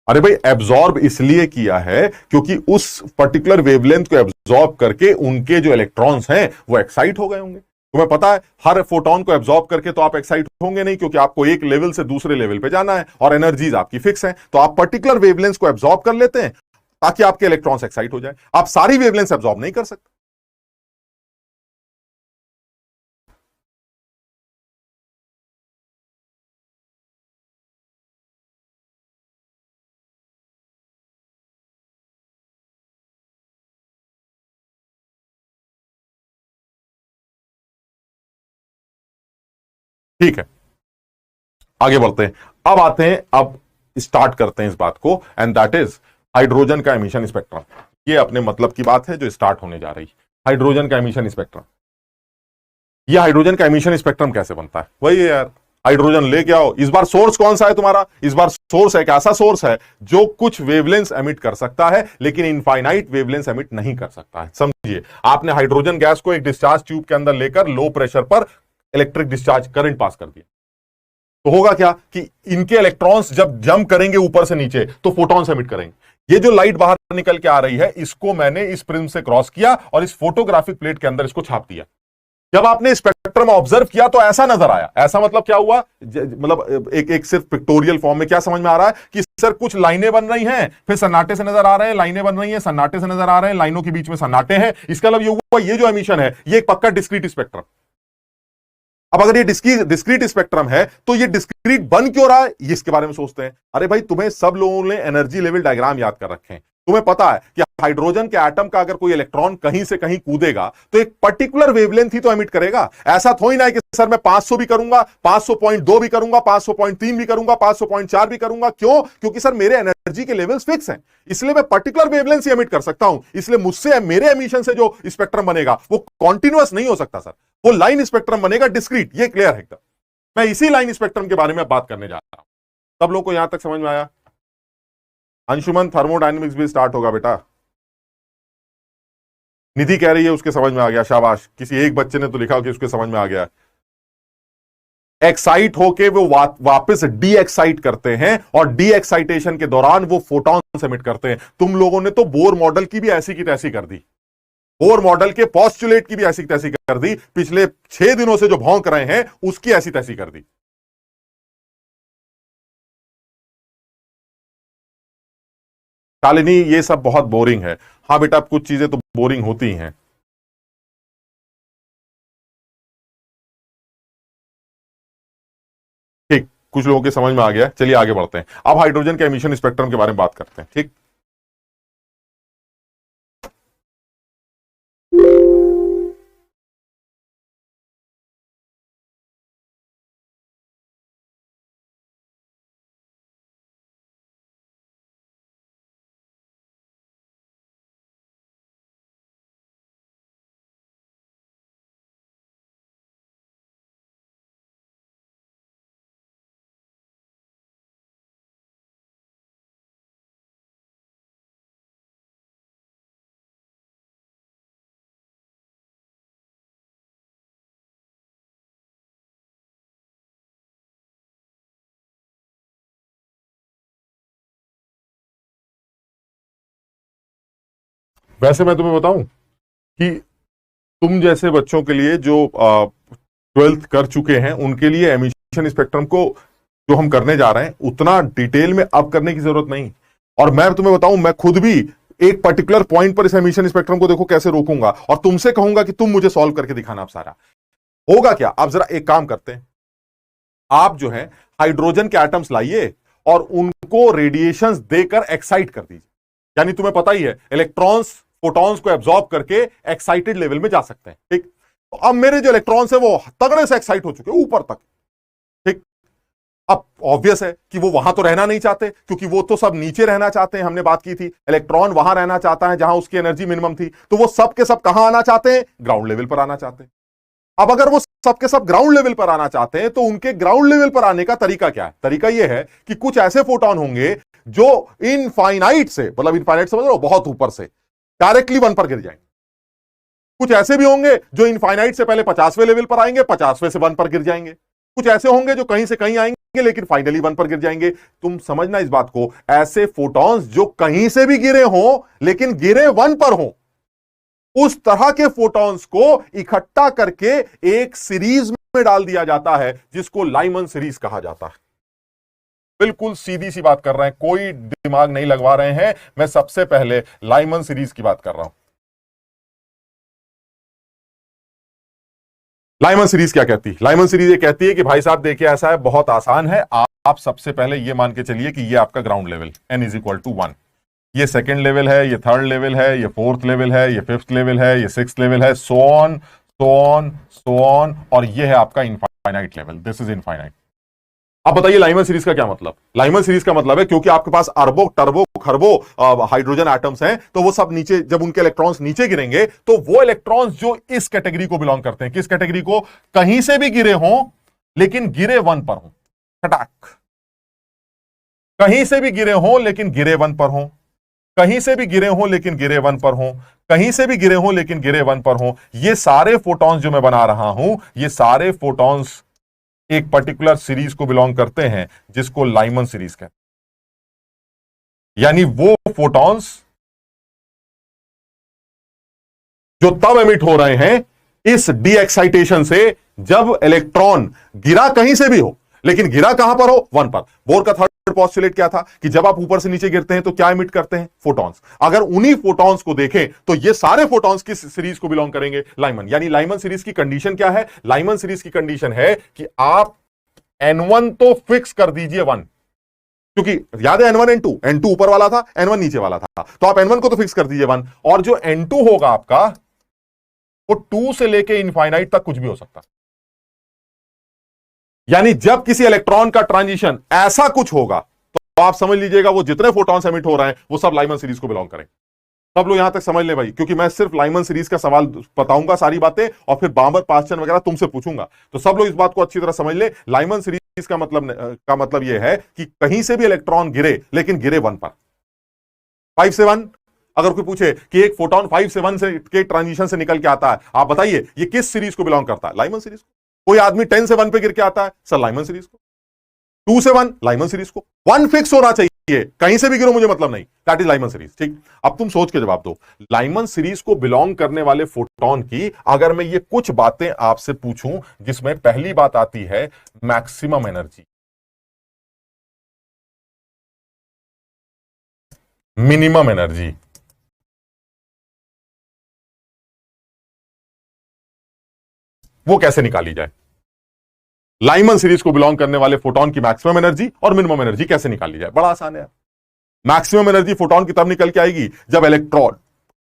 अरे भाई, एब्जॉर्ब इसलिए किया है क्योंकि उस पर्टिकुलर वेवलेंथ को एब्जॉर्ब करके उनके जो इलेक्ट्रॉन्स हैं वो एक्साइट हो गए होंगे। तुम्हें पता है हर फोटोन को एब्जॉर्ब करके तो आप एक्साइट होंगे नहीं, क्योंकि आपको एक लेवल से दूसरे लेवल पे जाना है और एनर्जीज आपकी फिक्स है। तो आप पर्टिकुलर वेवलेंथ को एब्जॉर्ब कर लेते हैं ताकि आपके इलेक्ट्रॉन्स एक्साइट हो जाए। आप सारी वेवलेंथ एब्जॉर्ब नहीं कर सकते। ठीक है, आगे बढ़ते हैं। अब आते हैं, अब स्टार्ट करते हैं इस बात को, एंड दैट इज हाइड्रोजन का एमिशन स्पेक्ट्रम। ये अपने मतलब की बात है जो स्टार्ट होने जा रही है, हाइड्रोजन का एमिशन स्पेक्ट्रम। ये हाइड्रोजन का एमिशन स्पेक्ट्रम कैसे बनता है? वही है यार, हाइड्रोजन लेके आओ। इस बार सोर्स कौन सा है तुम्हारा? इस बार सोर्स एक ऐसा सोर्स है जो कुछ वेवलेंस एमिट कर सकता है लेकिन इनफाइनाइट वेवलेंस एमिट नहीं कर सकता है। समझिए, आपने हाइड्रोजन गैस को एक डिस्चार्ज ट्यूब के अंदर लेकर लो प्रेशर पर इलेक्ट्रिक डिस्चार्ज करंट पास कर दिया, तो होगा क्या कि इनके इलेक्ट्रॉन्स जब जंप करेंगे ऊपर से नीचे तो फोटॉन्स एमिट करेंगे। ये जो लाइट बाहर निकल के आ रही है, इसको मैंने इस प्रिज्म से क्रॉस किया और इस फोटोग्राफिक प्लेट के अंदर इसको छाप दिया। जब आपने स्पेक्ट्रम ऑब्जर्व किया तो ऐसा नजर आया। ऐसा मतलब क्या हुआ? मतलब एक सिर्फ पिक्टोरियल फॉर्म में क्या समझ में आ रहा है कि सर कुछ लाइनें बन रही हैं, फिर सन्नाटे से नजर आ रहे हैं, लाइनें बन रही हैं, सन्नाटे से नजर आ रहे हैं, लाइनों के बीच में सन्नाटे हैं। इसका मतलब ये हुआ, ये जो एमिशन है ये एक पक्का डिस्क्रीट स्पेक्ट्रम। अब अगर ये डिस्क्रीट स्पेक्ट्रम है तो ये डिस्क्रीट बन क्यों रहा है, ये इसके बारे में सोचते हैं। अरे भाई, तुम्हें सब लोगों ने एनर्जी लेवल डायग्राम याद कर रखे हैं। तुम्हें पता है कि हाइड्रोजन के एटम का अगर कोई इलेक्ट्रॉन कहीं से कहीं कूदेगा तो एक पर्टिकुलर वेवलेंथ ही तो एमिट करेगा। ऐसा थोड़ी ना है कि सर मैं 500 भी करूंगा, 500.2 भी करूंगा, 500.3 भी करूंगा, 500.4 भी करूंगा। क्यों? क्योंकि सर मेरे एनर्जी के लेवल्स फिक्स हैं, इसलिए मैं पर्टिकुलर वेवलेंथ ही एमिट कर सकता हूं। इसलिए मुझसे मेरे एमिशन से जो स्पेक्ट्रम बनेगा वो कॉन्टिन्यूअस नहीं हो सकता सर, वो लाइन स्पेक्ट्रम बनेगा, डिस्क्रीट। ये क्लियर है एकदम। मैं इसी लाइन स्पेक्ट्रम के बारे में बात करने जा रहा हूं। सब लोग को यहां तक समझ में आया? अंशुमन, थर्मोडायनेमिक्स भी स्टार्ट होगा बेटा। निधि कह रही है उसके समझ में आ गया, शाबाश। किसी एक बच्चे ने तो लिखा कि उसके समझ में आ गया। एक्साइट होके वो वापस डी एक्साइट करते हैं और डी एक्साइटेशन के दौरान वो फोटॉन एमिट करते हैं। तुम लोगों ने तो बोर मॉडल की भी ऐसी की तैसी कर दी, बोर मॉडल के पोस्टुलेट की भी ऐसी की तैसी कर दी, पिछले 6 दिनों से जो भौंक रहे हैं उसकी ऐसी तैसी कर दी। शालिनी, ये सब बहुत बोरिंग है। हाँ बेटा, कुछ चीजें तो बोरिंग होती हैं। ठीक, कुछ लोगों के समझ में आ गया। चलिए आगे बढ़ते हैं। अब हाइड्रोजन के एमिशन स्पेक्ट्रम के बारे में बात करते हैं। ठीक, वैसे मैं तुम्हें बताऊं कि तुम जैसे बच्चों के लिए जो 12th कर चुके हैं उनके लिए एमिशन स्पेक्ट्रम को जो हम करने जा रहे हैं उतना डिटेल में अब करने की जरूरत नहीं। और मैं तुम्हें बताऊं, मैं खुद भी एक पर्टिकुलर पॉइंट पर इस एमिशन स्पेक्ट्रम को देखो कैसे रोकूंगा और तुमसे कहूंगा कि तुम मुझे सॉल्व करके दिखाना। आप सारा होगा क्या? आप जरा एक काम करते हैं, आप जो है हाइड्रोजन के एटम्स लाइए और उनको रेडिएशंस देकर एक्साइट कर दीजिए। यानी तुम्हें पता ही है इलेक्ट्रॉन्स फोटॉन्स को एब्जॉर्ब करके एक्साइटेड लेवल में जा सकते हैं। ठीक, तो अब मेरे जो इलेक्ट्रॉन्स है वो तगड़े से एक्साइट हो चुके ऊपर तक। ठीक, अब ऑब्वियस है कि वो वहां तो रहना नहीं चाहते, क्योंकि वो तो सब नीचे रहना चाहते हैं। हमने बात की थी इलेक्ट्रॉन वहां रहना चाहता है जहां उसकी एनर्जी मिनिमम थी, तो वो सब के सब कहां आना चाहते हैं? ग्राउंड लेवल पर आना चाहते हैं। अब अगर वो सबके सब ग्राउंड लेवल पर आना चाहते हैं तो उनके ग्राउंड लेवल पर आने का तरीका क्या है? तरीका यह है कि कुछ ऐसे फोटॉन होंगे जो इनफाइनाइट से, मतलब इनफाइनाइट समझ लो, बहुत ऊपर से डायरेक्टली 1 पर गिर जाएंगे। कुछ ऐसे भी होंगे जो इनफाइनाइट से पहले 50वें लेवल पर आएंगे, 50वें से 1 पर गिर जाएंगे। कुछ ऐसे होंगे जो कहीं से कहीं आएंगे लेकिन फाइनली 1 पर गिर जाएंगे। तुम समझना इस बात को, ऐसे फोटॉन्स जो कहीं से भी गिरे हों लेकिन गिरे 1 पर हों, उस तरह के फोटॉन्स को इकट्ठा करके एक सीरीज में डाल दिया जाता है जिसको लाइमन सीरीज कहा जाता है। बिल्कुल सीधी सी बात कर रहे हैं, कोई दिमाग नहीं लगवा रहे हैं। मैं सबसे पहले लाइमन सीरीज की बात कर रहा हूं। लाइमन सीरीज क्या कहती है? लाइमन सीरीज ये कहती है कि भाई साहब देखिए, ऐसा है, बहुत आसान है। आप सबसे पहले ये मान के चलिए कि ये आपका ground level n is equal to 1, ये सेकेंड लेवल है, ये थर्ड लेवल है, ये फोर्थ लेवल है, ये फिफ्थ लेवल है, ये सिक्स्थ लेवल है, so on so on so on, और ये है आपका infinite level. This is infinite. अब बताइए लाइमन सीरीज का क्या मतलब? लाइमन सीरीज का मतलब है क्योंकि आपके पास अरबों टर्बो खरबों हाइड्रोजन एटम्स हैं, तो वो सब नीचे, जब उनके इलेक्ट्रॉन्स नीचे गिरेंगे तो वो इलेक्ट्रॉन्स जो इस कैटेगरी को बिलोंग करते हैं, किस कैटेगरी को? कहीं से भी गिरे हों लेकिन गिरे 1 पर हों। खटाक। कहीं से भी गिरे हों लेकिन गिरे 1 पर हों, कहीं से भी गिरे हों लेकिन गिरे 1 पर हों, कहीं से भी गिरे हों लेकिन गिरे 1 पर हों। ये सारे फोटॉन्स जो मैं बना रहा हूं, ये सारे फोटॉन्स एक पर्टिकुलर सीरीज को बिलोंग करते हैं जिसको लाइमन सीरीज कहते हैं। यानी वो फोटॉन्स जो तब एमिट हो रहे हैं इस डी एक्साइटेशन से जब इलेक्ट्रॉन गिरा कहीं से भी हो, लेकिन गिरा कहां पर हो? 1 पर। बोर का थर्ड पोस्टुलेट क्या था कि जब आप ऊपर से नीचे गिरते हैं तो क्या एमिट करते हैं? फोटॉन्स। अगर उन्हीं फोटॉन्स को देखें तो ये सारे फोटॉन्स किस सीरीज को बिलोंग करेंगे? लाइमन। यानी लाइमन सीरीज की कंडीशन क्या है? लाइमन सीरीज की कंडीशन है कि आप N1 तो फिक्स कर दीजिए 1, क्योंकि याद है N1 N2, N2 ऊपर वाला था, N1 नीचे वाला था, तो आप N1 को तो फिक्स कर दीजिए 1, और जो N2 होगा आपका वो 2 से लेके इनफाइनाइट तक कुछ भी हो सकता। यानी जब किसी इलेक्ट्रॉन का ट्रांजिशन ऐसा कुछ होगा तो आप समझ लीजिएगा वो जितने फोटॉन्स एमिट हो रहे हैं वो सब लाइमन सीरीज को बिलोंग करें। सब लोग यहां तक समझ ले भाई, क्योंकि मैं सिर्फ लाइमन सीरीज का सवाल बताऊंगा सारी बातें, और फिर बाबर पास्चन वगैरह तुमसे पूछूंगा, तो सब लोग इस बात को अच्छी तरह समझ ले। लाइमन सीरीज का मतलब यह है कि कहीं से भी इलेक्ट्रॉन गिरे लेकिन गिरे 1 पर। 5 से 1, अगर कोई पूछे कि एक फोटॉन 5 से 1 से के ट्रांजिशन से निकल के आता है, आप बताइए ये किस सीरीज को बिलोंग करता है? लाइमन सीरीज को। कोई आदमी 10 से 1 पे गिर के आता है, सर लाइमन सीरीज को। 2 से 1 लाइमन सीरीज को। 1 फिक्स होना चाहिए, कहीं से भी गिरो मुझे मतलब नहीं, दैट इज लाइमन सीरीज। ठीक, अब तुम सोच के जवाब दो। लाइमन सीरीज को बिलोंग करने वाले फोटॉन की अगर मैं ये कुछ बातें आपसे पूछूं, जिसमें पहली बात आती है मैक्सिमम एनर्जी, मिनिमम एनर्जी, वो कैसे निकाली जाए? लाइमन सीरीज को बिलोंग करने वाले फोटॉन की मैक्सिमम एनर्जी और मिनिमम एनर्जी कैसे निकाली जाए? बड़ा आसान है। मैक्सिमम एनर्जी फोटॉन की तब निकल के आएगी जब इलेक्ट्रॉन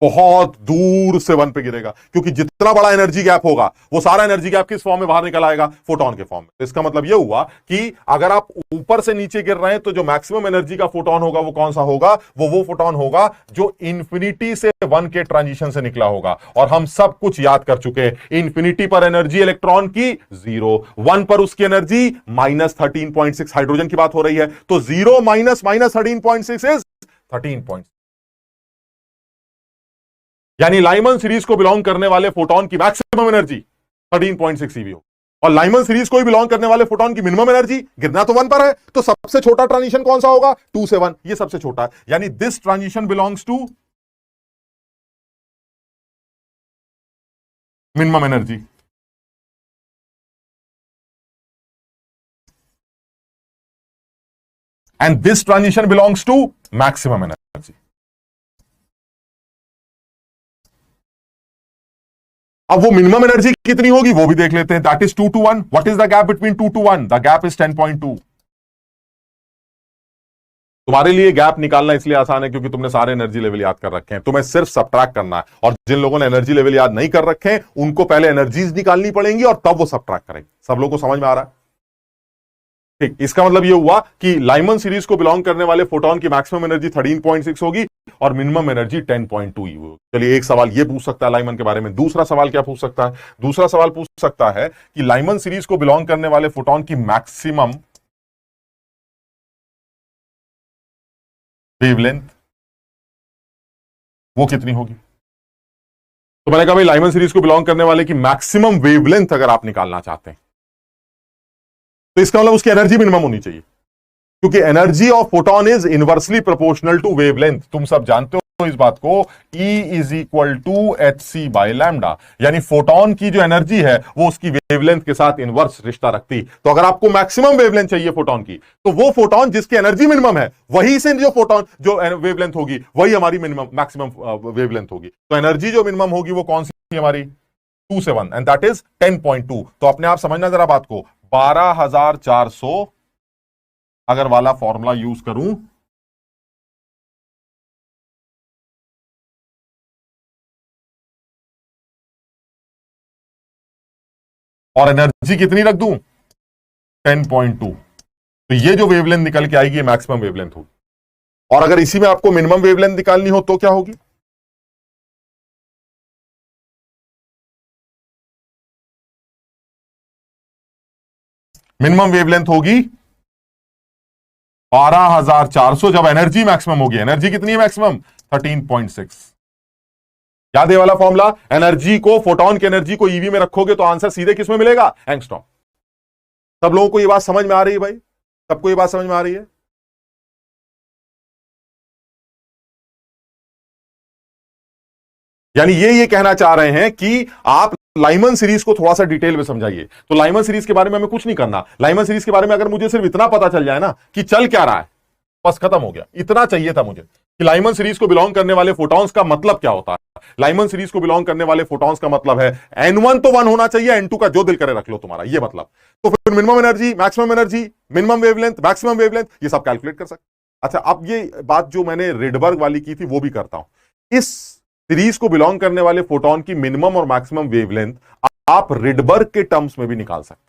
बहुत दूर से 1 पे गिरेगा, क्योंकि जितना बड़ा एनर्जी गैप होगा वो सारा एनर्जी गैप किस फॉर्म में बाहर निकल आएगा? फोटॉन के फॉर्म में। तो इसका मतलब यह हुआ कि अगर आप ऊपर से नीचे गिर रहे हैं तो जो मैक्सिमम एनर्जी का फोटॉन होगा वो कौन सा होगा? वो फोटॉन होगा जो इंफिनिटी से 1 के ट्रांजिशन से निकला होगा। और हम सब कुछ याद कर चुके हैं, इंफिनिटी पर एनर्जी इलेक्ट्रॉन की 0, 1 पर उसकी एनर्जी -13.6। हाइड्रोजन की बात हो रही है, तो 0 माइनस -13.6 इज 13. यानी लाइमन सीरीज को बिलोंग करने वाले फोटॉन की मैक्सिमम एनर्जी 13.6 eV हो, और लाइमन सीरीज को भी बिलोंग करने वाले फोटॉन की मिनिमम एनर्जी, गिरना तो 1 पर है, तो सबसे छोटा ट्रांजिशन कौन सा होगा? 2 से 1, ये सबसे छोटा है। यानी this transition belongs to minimum energy. And this transition belongs to maximum energy. अब वो मिनिमम एनर्जी कितनी होगी वो भी देख लेते हैं। That is 2 to 1। What is the gap between 2 to 1? The gap is 10.2। तुम्हारे लिए गैप निकालना इसलिए आसान है क्योंकि तुमने सारे एनर्जी लेवल याद कर रखे हैं, तुम्हें सिर्फ सब्ट्रैक्ट करना है। और जिन लोगों ने एनर्जी लेवल याद नहीं कर रखे हैं उनको पहले एनर्जीज निकालनी पड़ेंगी और तब वो सब्ट्रैक्ट करेंगे। सब लोगों को समझ में आ रहा है? ठीक, इसका मतलब यह हुआ कि लाइमन सीरीज को बिलोंग करने वाले फोटॉन की मैक्सिमम एनर्जी 13.6 होगी और मिनिमम एनर्जी 10.2 होगी। चलिए, एक सवाल यह पूछ सकता है लाइमन के बारे में। दूसरा सवाल क्या पूछ सकता है? दूसरा सवाल पूछ सकता है कि लाइमन सीरीज को बिलोंग करने वाले फोटॉन की मैक्सिमम वेवलेंथ वो कितनी होगी? तो मैंने कहा भाई लाइमन सीरीज को बिलोंग करने वाले की मैक्सिमम वेवलेंथ अगर आप निकालना चाहते हैं तो इसका मतलब उसकी एनर्जी मिनिमम होनी चाहिए, क्योंकि energy of photon is inversely proportional to wavelength. तुम सब जानते हो इस बात को, E is equal to H C by lambda, यानी फोटोन की जो एनर्जी है वो उसकी वेवलेंथ के साथ इनवर्स रिश्ता रखती। तो अगर आपको मैक्सिमम वेवलेंथ चाहिए फोटोन की, तो वो फोटोन जिसकी एनर्जी मिनिमम है, वही से जो फोटोन जो वेवलेंथ होगी वही हमारी मिनिमम मैक्सिमम वेवलेंथ होगी। तो एनर्जी जो मिनिमम होगी वो कौन सी हमारी 2 से 1, एंड दैट इज 10.2। तो अपने आप समझना जरा बात को, 12,400 अगर वाला फॉर्मूला यूज करूं, और एनर्जी कितनी रख दूं 10.2, तो ये जो वेवलेंथ निकल के आएगी मैक्सिमम वेवलेंथ होगी। और अगर इसी में आपको मिनिमम वेवलेंथ निकालनी हो तो क्या होगी, मिनिमम वेवलेंथ होगी 12,400 जब एनर्जी मैक्सिमम होगी। एनर्जी कितनी है मैक्सिमम 13.6। याद है वाला फॉर्मूला, एनर्जी को, फोटोन की एनर्जी को ईवी में रखोगे तो आंसर सीधे किसमें मिलेगा, एंगस्ट्रॉम। सब लोगों को ये बात समझ में आ रही है भाई, सबको ये बात समझ में आ रही है। यानी ये कहना चाह रहे हैं कि आप लाइमन सीरीज को थोड़ा सा डिटेल में समझाइए। तो लाइमन सीरीज के बारे में हमें कुछ नहीं करना। लाइमन सीरीज के बारे में अगर मुझे सिर्फ इतना पता चल जाए ना कि चल क्या रहा है, बस खत्म हो गया। इतना चाहिए था मुझे कि लाइमन सीरीज को बिलोंग करने वाले फोटॉन्स का मतलब क्या होता है। लाइमन सीरीज को बिलोंग करने वाले फोटॉन्स का मतलब है N1 तो 1 होना चाहिए, N2 का जो दिल करे रख लो तुम्हारा, ये मतलब। तो फिर minimum energy, minimum wavelength, maximum wavelength, ये सब कैलकुलेट कर सकते। अच्छा, अब ये बात जो मैंने रिडबर्ग वाली की थी वो भी करता हूं। इस सीरीज को बिलोंग करने वाले फोटोन की मिनिमम और मैक्सिमम वेवलेंथ आप रिडबर्ग के टर्म्स में भी निकाल सकते हैं।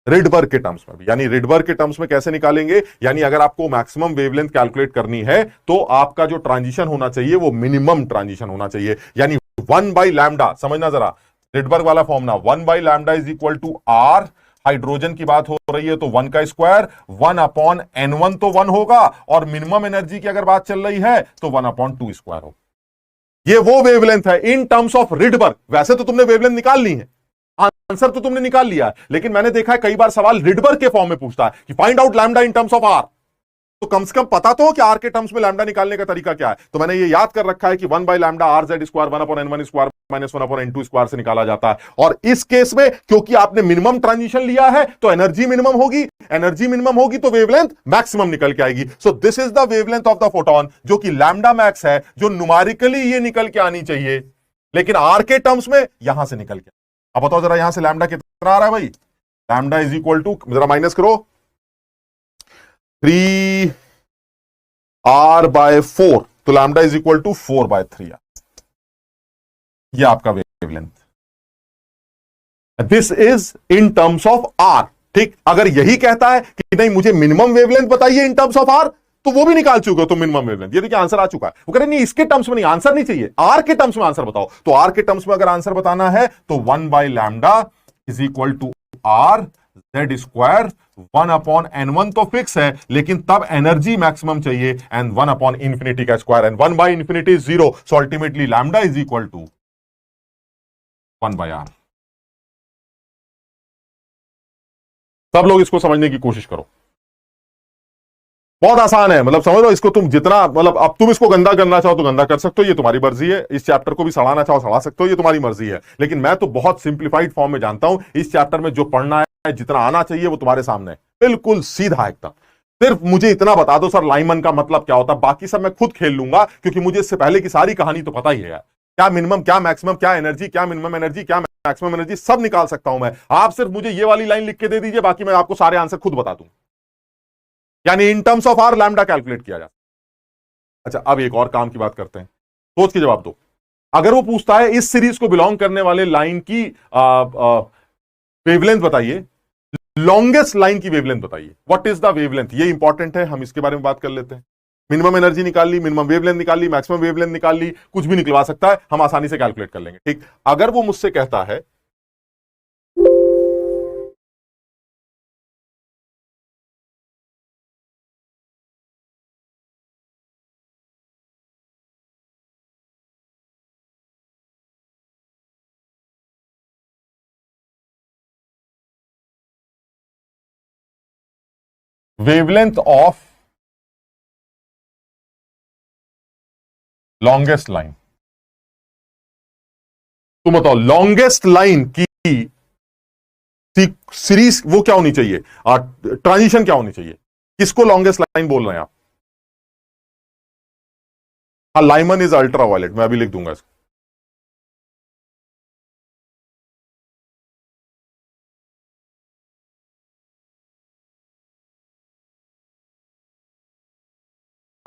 रिडबर्ग के टर्म्स में भी, यानी रिडबर्ग के टर्म्स में कैसे निकालेंगे, यानी अगर आपको मैक्सिमम वेवलेंथ कैलकुलेट करनी है तो आपका जो ट्रांजिशन होना चाहिए वो मिनिमम ट्रांजिशन होना चाहिए, यानी 1 बाई लैम्डा। समझना जरा, रिडबर्ग वाला formula 1 by lambda is equal to R, hydrogen की बात हो रही है तो 1 का स्क्वायर, 1/N1 तो 1 होगा, और मिनिमम एनर्जी की अगर बात चल रही है तो 1/2 स्क्वायर होगा। ये वो वेवलेंथ है इन टर्म्स ऑफ रिडबर्ग। वैसे तो तुमने वेवलेंथ निकाल ली है, आंसर तो तुमने निकाल लिया है, लेकिन मैंने देखा है कई बार सवाल रिडबर्ग के फॉर्म में पूछता है कि find out lambda in terms of R. तो कम से कम पता तो हो कि आर के टर्म्स में लैम्डा निकालने का तरीका क्या है। तो मैंने ये याद कर रखा है कि 1 by lambda are Z square 1/N1 square minus 1/N2 square से निकाला जाता है। और इस केस में क्योंकि आपने मिनिमम ट्रांजिशन लिया है तो एनर्जी मिनिमम होगी, एनर्जी मिनिमम होगी तो वेवलेंथ मैक्सिमम निकल के आएगी। So this is the wavelength of the photon, जो कि लैम्डा मैक्स है, जो न्यूमेरिकली ये निकल के आनी चाहिए, लेकिन आर के टर्म्स में यहां से निकल के। अब बताओ जरा यहां से लैम्डा कितना आ रहा है भाई, लैम्डा इज इक्वल टू, जरा माइनस करो, 3r/4, तो लैम्डा इज इक्वल टू 4/3। ये आपका wavelength, this is in terms of R. ठीक, अगर यही कहता है कि नहीं मुझे मिनिमम वेवलेंथ बताइए इन टर्म्स ऑफ आर, तो वो भी निकाल चुके हो तो मिनिमम वेवलेंथ। ये देखिए आंसर आ चुका है। वो कह रहे नहीं इसके टर्म्स में नहीं, आंसर नहीं चाहिए, आर के टर्म्स में आंसर बताओ। तो आर के टर्म्स में अगर आंसर बताना है तो 1 by lambda is equal to R Z square, 1/N1 तो फिक्स है, लेकिन तब एनर्जी मैक्सिमम चाहिए, एंड 1/∞ का square, and 1/∞ is 0, so ultimately lambda is equal to 1/r। सब लोग इसको समझने की कोशिश करो, बहुत आसान है। मतलब समझ लो इसको, तुम जितना, मतलब अब तुम इसको गंदा करना चाहो तो गंदा कर सकते हो, ये तुम्हारी मर्जी है। इस चैप्टर को भी सड़ाना चाहो सड़ा सकते हो, ये तुम्हारी मर्जी है। लेकिन मैं तो बहुत सिंप्लीफाइड फॉर्म में जानता हूं। इस चैप्टर में जो पढ़ना है, जितना आना चाहिए, वो तुम्हारे सामने बिल्कुल सीधा एकदम। सिर्फ मुझे इतना बता दो सर लाइमन का मतलब क्या होता है, बाकी सब मैं खुद खेल लूंगा, क्योंकि मुझे इससे पहले की सारी कहानी तो पता ही है यार। क्या मिनिमम, क्या मैक्सिमम, क्या एनर्जी, क्या मिनिमम एनर्जी, क्या मैक्सिमम एनर्जी, सब निकाल सकता हूं मैं। आप सिर्फ मुझे ये वाली लाइन लिख के दे दीजिए, बाकी मैं आपको सारे आंसर खुद बता दूं। यानी in terms of R lambda calculate किया जाता। अच्छा, अब एक और काम की बात करते हैं, सोच के जवाब दो। अगर वो पूछता है इस सीरीज को बिलोंग करने वाले लाइन की वेवलेंथ बताइए, लॉन्गेस्ट लाइन की वेवलेंथ बताइए, व्हाट इज द वेवलेंथ, ये इंपॉर्टेंट है, हम इसके बारे में बात कर लेते हैं। मिनिमम एनर्जी निकाल ली, मिनिमम वेवलेंथ निकाल ली, मैक्सिमम वेवलेंथ निकाल ली, कुछ भी निकलवा सकता है, हम आसानी से कैलकुलेट कर लेंगे। ठीक, अगर वो मुझसे कहता है वेवलेंथ ऑफ लॉन्गेस्ट लाइन। तुम बताओ लॉन्गेस्ट लाइन की सीरीज वो क्या होनी चाहिए, ट्रांजिशन क्या होनी चाहिए, किसको लॉन्गेस्ट लाइन बोल रहे हैं आप? हाँ, लाइमन इज अल्ट्रा वायलेट, मैं अभी लिख दूंगा इसको।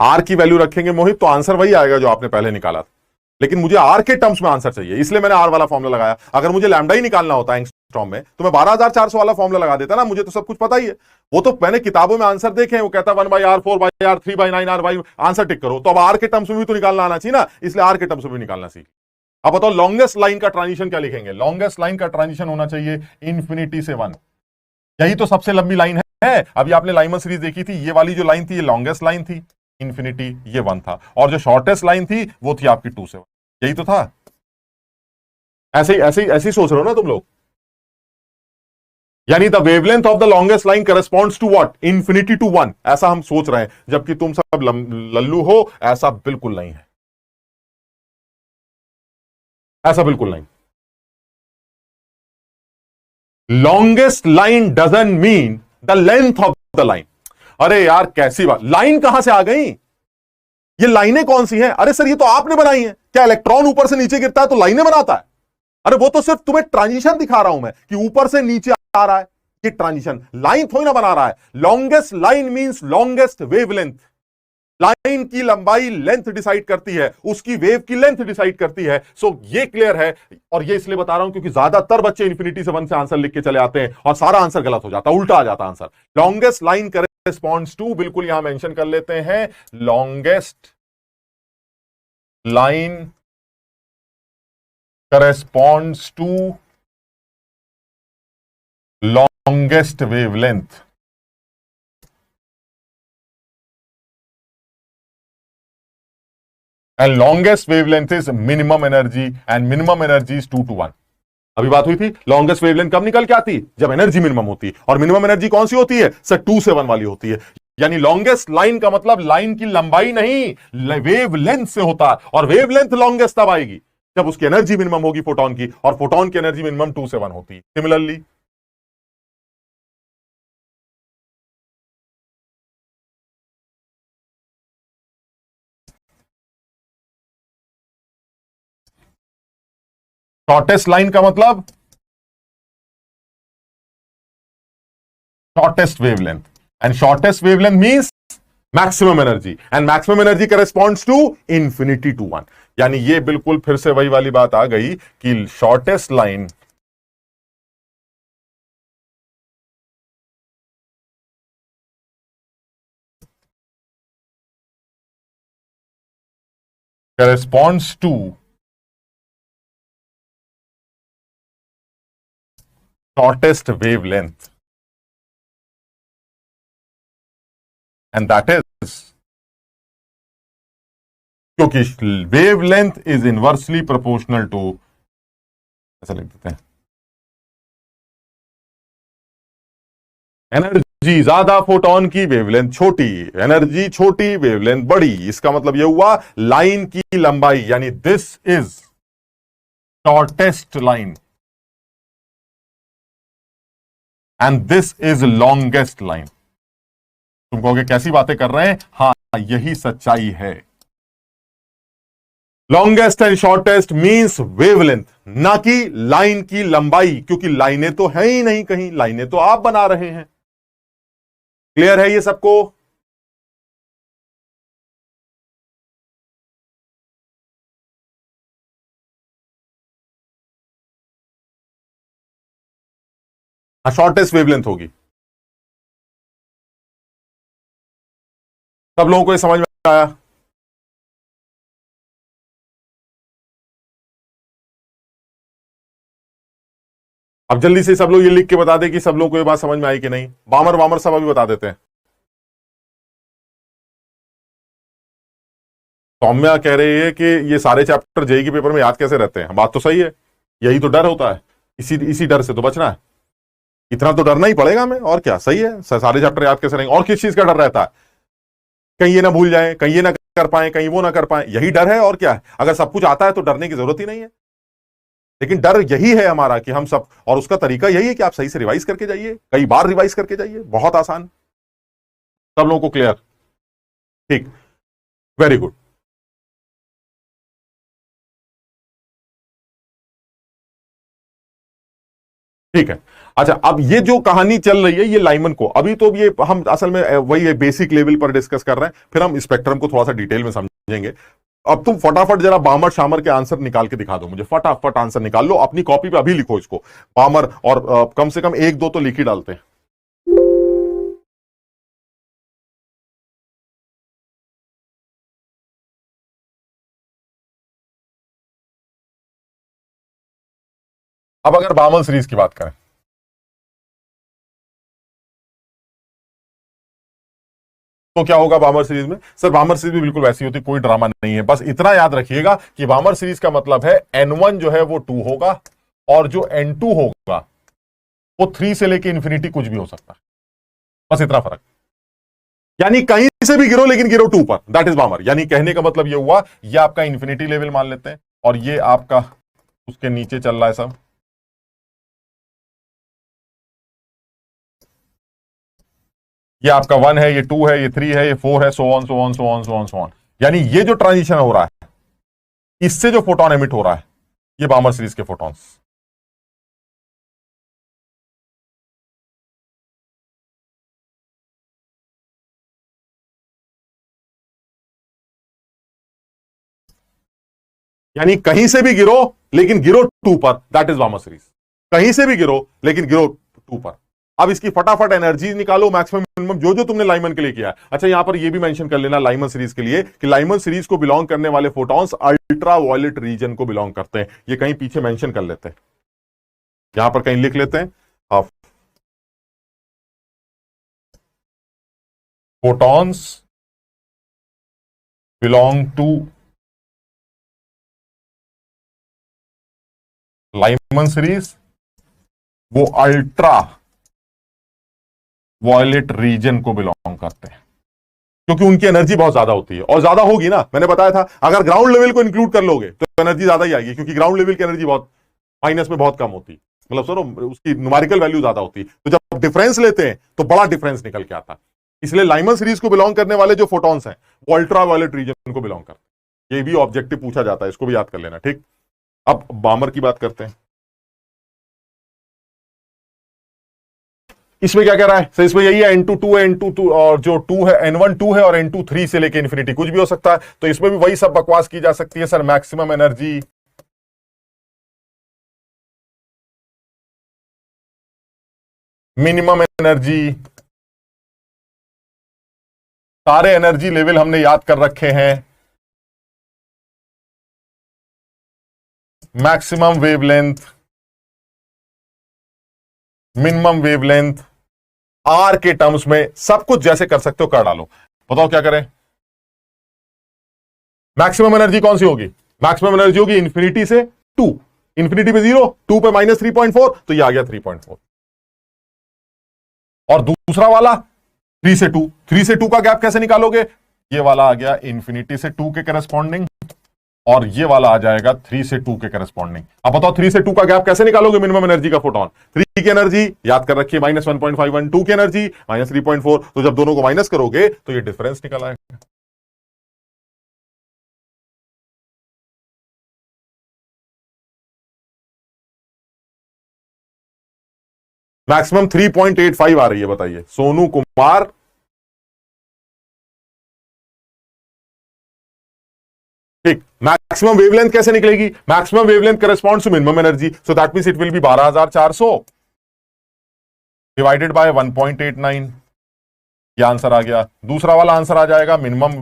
आर की वैल्यू रखेंगे मोहित तो आंसर वही आएगा जो आपने पहले निकाला था, लेकिन मुझे आर के टर्म्स में आंसर चाहिए, इसलिए मैंने आर वाला फॉर्मूला लगाया। अगर मुझे लैम्डा ही निकालना होता एंगस्ट्रॉम में तो मैं 12400 वाला फॉर्मूला लगा देता ना, मुझे तो सब कुछ पता ही है। वो तो मैंने किताबों में आंसर देखे हैं, वो कहता है 1/r 4/r 3/9r, answer tick करो। तो अब आर के टर्म्स में भी तो निकालना आना चाहिए ना, इसलिए आर के टर्म्स में भी निकालना सीख। अब बताओ लॉन्गेस्ट लाइन का ट्रांजिशन क्या लिखेंगे? लॉन्गेस्ट लाइन का ट्रांजिशन होना चाहिए इंफिनिटी से 1। यही तो सबसे लंबी लाइन है। अभी आपने लाइमन सीरीज देखी थी, ये वाली जो लाइन थी ये लॉन्गेस्ट लाइन थी, इंफिनिटी ये 1 था, और जो शॉर्टेस्ट लाइन थी वो थी आपकी 2 से 1। यही तो था। ऐसे ही सोच रहे हो ना तुम लोग? यानी the wavelength of the longest line corresponds to what? Infinity to 1, ऐसा हम सोच रहे हैं, जबकि तुम सब लल्लू हो। ऐसा बिल्कुल नहीं है, ऐसा बिल्कुल नहीं। Longest line doesn't mean the length of the line. अरे यार कैसी बात, लाइन कहां से आ गई? ये लाइनें कौन सी हैं? अरे सर ये तो आपने बनाई है। क्या इलेक्ट्रॉन ऊपर से नीचे गिरता है तो लाइनें बनाता है? अरे वो तो सिर्फ तुम्हें ट्रांजिशन दिखा रहा हूं मैं कि ऊपर से नीचे आ रहा है, ये ट्रांजिशन, लाइन थोड़ी ना बना रहा है। Longest line means longest wavelength. Line की लंबाई लेंथ डिसाइड करती है, उसकी वेव की लेंथ डिसाइड करती है। सो ये क्लियर है। और ये इसलिए बता रहा हूं क्योंकि ज्यादातर बच्चे इंफिनिटी से 1 से आंसर लिख के चले आते हैं और सारा आंसर गलत हो जाता, उल्टा आ जाता answer. Longest line corresponds to, बिल्कुल यहां मेंशन कर लेते हैं, longest line corresponds to longest wavelength. And longest wavelength is minimum energy, and minimum energy is 2 to 1। अभी बात हुई थी लॉन्गेस्ट वेवलेंथ कब निकल के आती? जब एनर्जी मिनिमम होती है। और मिनिमम एनर्जी कौन सी होती है सर? 2 से 1 वाली होती है। यानी लॉन्गेस्ट लाइन का मतलब लाइन की लंबाई नहीं, वेव लेंथ से होता है। और वेव लेंथ लॉन्गेस्ट तब आएगी जब उसकी एनर्जी मिनिमम होगी फोटोन की, और फोटोन की एनर्जी मिनिमम 2 से 1 होती है। सिमिलरली शॉर्टेस्ट लाइन का मतलब shortest wavelength, and shortest wavelength means maximum energy, and maximum energy corresponds to infinity to 1। यानी ये बिल्कुल फिर से वही वाली बात आ गई कि shortest line corresponds to shortest wavelength, and that is क्योंकि wavelength is inversely proportional to, ऐसा लिख देते हैं, एनर्जी ज्यादा फोटोन की, वेवलेंथ छोटी, एनर्जी छोटी, वेवलेंथ बड़ी। इसका मतलब यह हुआ लाइन की लंबाई, यानी this is shortest line and this is longest line. तुम कहोगे कैसी बातें कर रहे हैं? हाँ, यही सच्चाई है। Longest and shortest means wavelength, ना कि लाइन की लंबाई, क्योंकि लाइनें तो है ही नहीं कहीं, लाइनें तो आप बना रहे हैं। क्लियर है ये सबको? हाँ, शॉर्टेस्ट वेवलेंथ होगी। सब लोगों को ये समझ में आया? अब जल्दी से सब लोग ये लिख के बता दे कि सब लोगों को ये बात समझ में आई कि नहीं। बामर वामर सब अभी बता देते हैं। सौम्या कह रही है कि ये सारे चैप्टर जेईई के पेपर में याद कैसे रहते हैं। बात तो सही है, यही तो डर होता है, इसी डर से तो बचना है। इतना तो डरना ही पड़ेगा हमें, और क्या। सही है, सारे चैप्टर याद कैसे रहेंगे, और किस चीज का डर रहता है? कहीं ये ना भूल जाए, कहीं ये ना कर पाए, कहीं वो ना कर पाए, यही डर है और क्या है। अगर सब कुछ आता है तो डरने की जरूरत ही नहीं है। लेकिन डर यही है हमारा कि हम सब, और उसका तरीका यही है कि आप सही से रिवाइज करके जाइए, कई बार रिवाइज करके जाइए, बहुत आसान। सब लोगों को क्लियर? ठीक, वेरी गुड। ठीक है। अच्छा, अब ये जो कहानी चल रही है ये लाइमन को, अभी तो ये हम असल में वही बेसिक लेवल पर डिस्कस कर रहे हैं, फिर हम स्पेक्ट्रम को थोड़ा सा डिटेल में समझेंगे। अब तुम फटाफट जरा बामर शामर के आंसर निकाल के दिखा दो मुझे, फटाफट आंसर निकाल लो, अपनी कॉपी पे अभी लिखो इसको बामर, और कम से कम एक दो तो लिख ही डालते हैं। अब अगर बामर सीरीज की बात करें तो क्या होगा बामर सीरीज में? सर बामर सीरीज भी बिल्कुल वैसी होती, कोई ड्रामा नहीं है। बस इतना याद रखिएगा कि बामर सीरीज का मतलब है N1 जो है वो 2 होगा, और जो N2 होगा वो 3 से लेके इंफिनिटी कुछ भी हो सकता है, बस इतना फर्क। यानी कहीं से भी गिरो लेकिन गिरो 2 पर, दैट इज बामर। यानी कहने का मतलब ये हुआ, ये आपका इंफिनिटी लेवल मान लेते हैं, और ये आपका उसके नीचे चल रहा है सब। ये आपका 1 है, ये 2 है, ये 3 है, ये 4 है, so on so on so on so on so on. यानी ये जो ट्रांजिशन हो रहा है, इससे जो फोटोन एमिट हो रहा है, ये बामर सीरीज के फोटॉन्स। यानी कहीं से भी गिरो लेकिन गिरो 2 पर, दैट इज बामर सीरीज। कहीं से भी गिरो लेकिन गिरो 2 पर। अब इसकी फटाफट एनर्जी निकालो, मैक्सिमम मिनिमम, जो जो तुमने लाइमन के लिए किया। अच्छा, यहां पर यह भी मेंशन कर लेना लाइमन सीरीज के लिए कि लाइमन सीरीज को बिलोंग करने वाले फोटॉन्स अल्ट्रा वायलेट रीजन को बिलोंग करते हैं। ये कहीं पीछे मेंशन कर लेते हैं, यहां पर कहीं लिख लेते हैं, photons belong to Lyman series, वो अल्ट्रा वायलेट रीजन को बिलोंग करते हैं, क्योंकि उनकी एनर्जी बहुत ज्यादा होती है, और ज्यादा होगी ना, मैंने बताया था अगर ग्राउंड लेवल को इंक्लूड कर लोगे तो एनर्जी ज्यादा ही आएगी, क्योंकि ग्राउंड लेवल की एनर्जी बहुत माइनस में बहुत कम होती, मतलब सर उसकी न्यूमेरिकल वैल्यू ज्यादा होती। तो जब डिफरेंस लेते हैं तो बड़ा डिफरेंस निकल के आता। इसलिए लाइमन सीरीज को बिलोंग करने वाले जो फोटॉन्स हैं वो अल्ट्रा वायलेट रीजन को बिलोंग करते हैं। ये भी ऑब्जेक्टिव पूछा जाता है, इसको भी याद कर लेना। ठीक, अब बामर की बात करते हैं। इसमें क्या कह रहा है? सर इसमें यही है, N2 2 है, N2 2, और जो 2 है N1 2 है, और N2 3 से लेके इन्फिनिटी कुछ भी हो सकता है। तो इसमें भी वही सब बकवास की जा सकती है sir, maximum energy, minimum energy, सारे एनर्जी लेवल हमने याद कर रखे हैं। Maximum wavelength, minimum wavelength, R के टर्म्स में सब कुछ जैसे कर सकते हो कर डालो। बताओ क्या करें? मैक्सिमम एनर्जी कौन सी होगी? मैक्सिमम एनर्जी होगी इंफिनिटी से 2, इंफिनिटी पे 0, 2 पे -3.4, तो ये आ गया 3.4। और दूसरा वाला 3 से 2, 3 से 2 का गैप कैसे निकालोगे? ये वाला आ गया इंफिनिटी से 2 के करस्पॉन्डिंग, और ये वाला आ जाएगा 3 से 2 के करस्पॉन्डिंग। अब बताओ 3 से 2 का गैप कैसे निकालोगे मिनिमम एनर्जी का फोटोन? 3 की एनर्जी याद कर रखिए -1.51, 2 की एनर्जी -3.4, तो जब दोनों को माइनस करोगे तो ये डिफरेंस निकल आएगा। मैक्सिमम 3.85 आ रही है, बताइए सोनू कुमार। ठीक, मैक्सिमम वेवलेंथ कैसे निकलेगी? Maximum wavelength corresponds to minimum energy, so that means it will be 12400 divided by 1.89। ये आंसर आ गया। दूसरा वाला आंसर आ जाएगा मिनिमम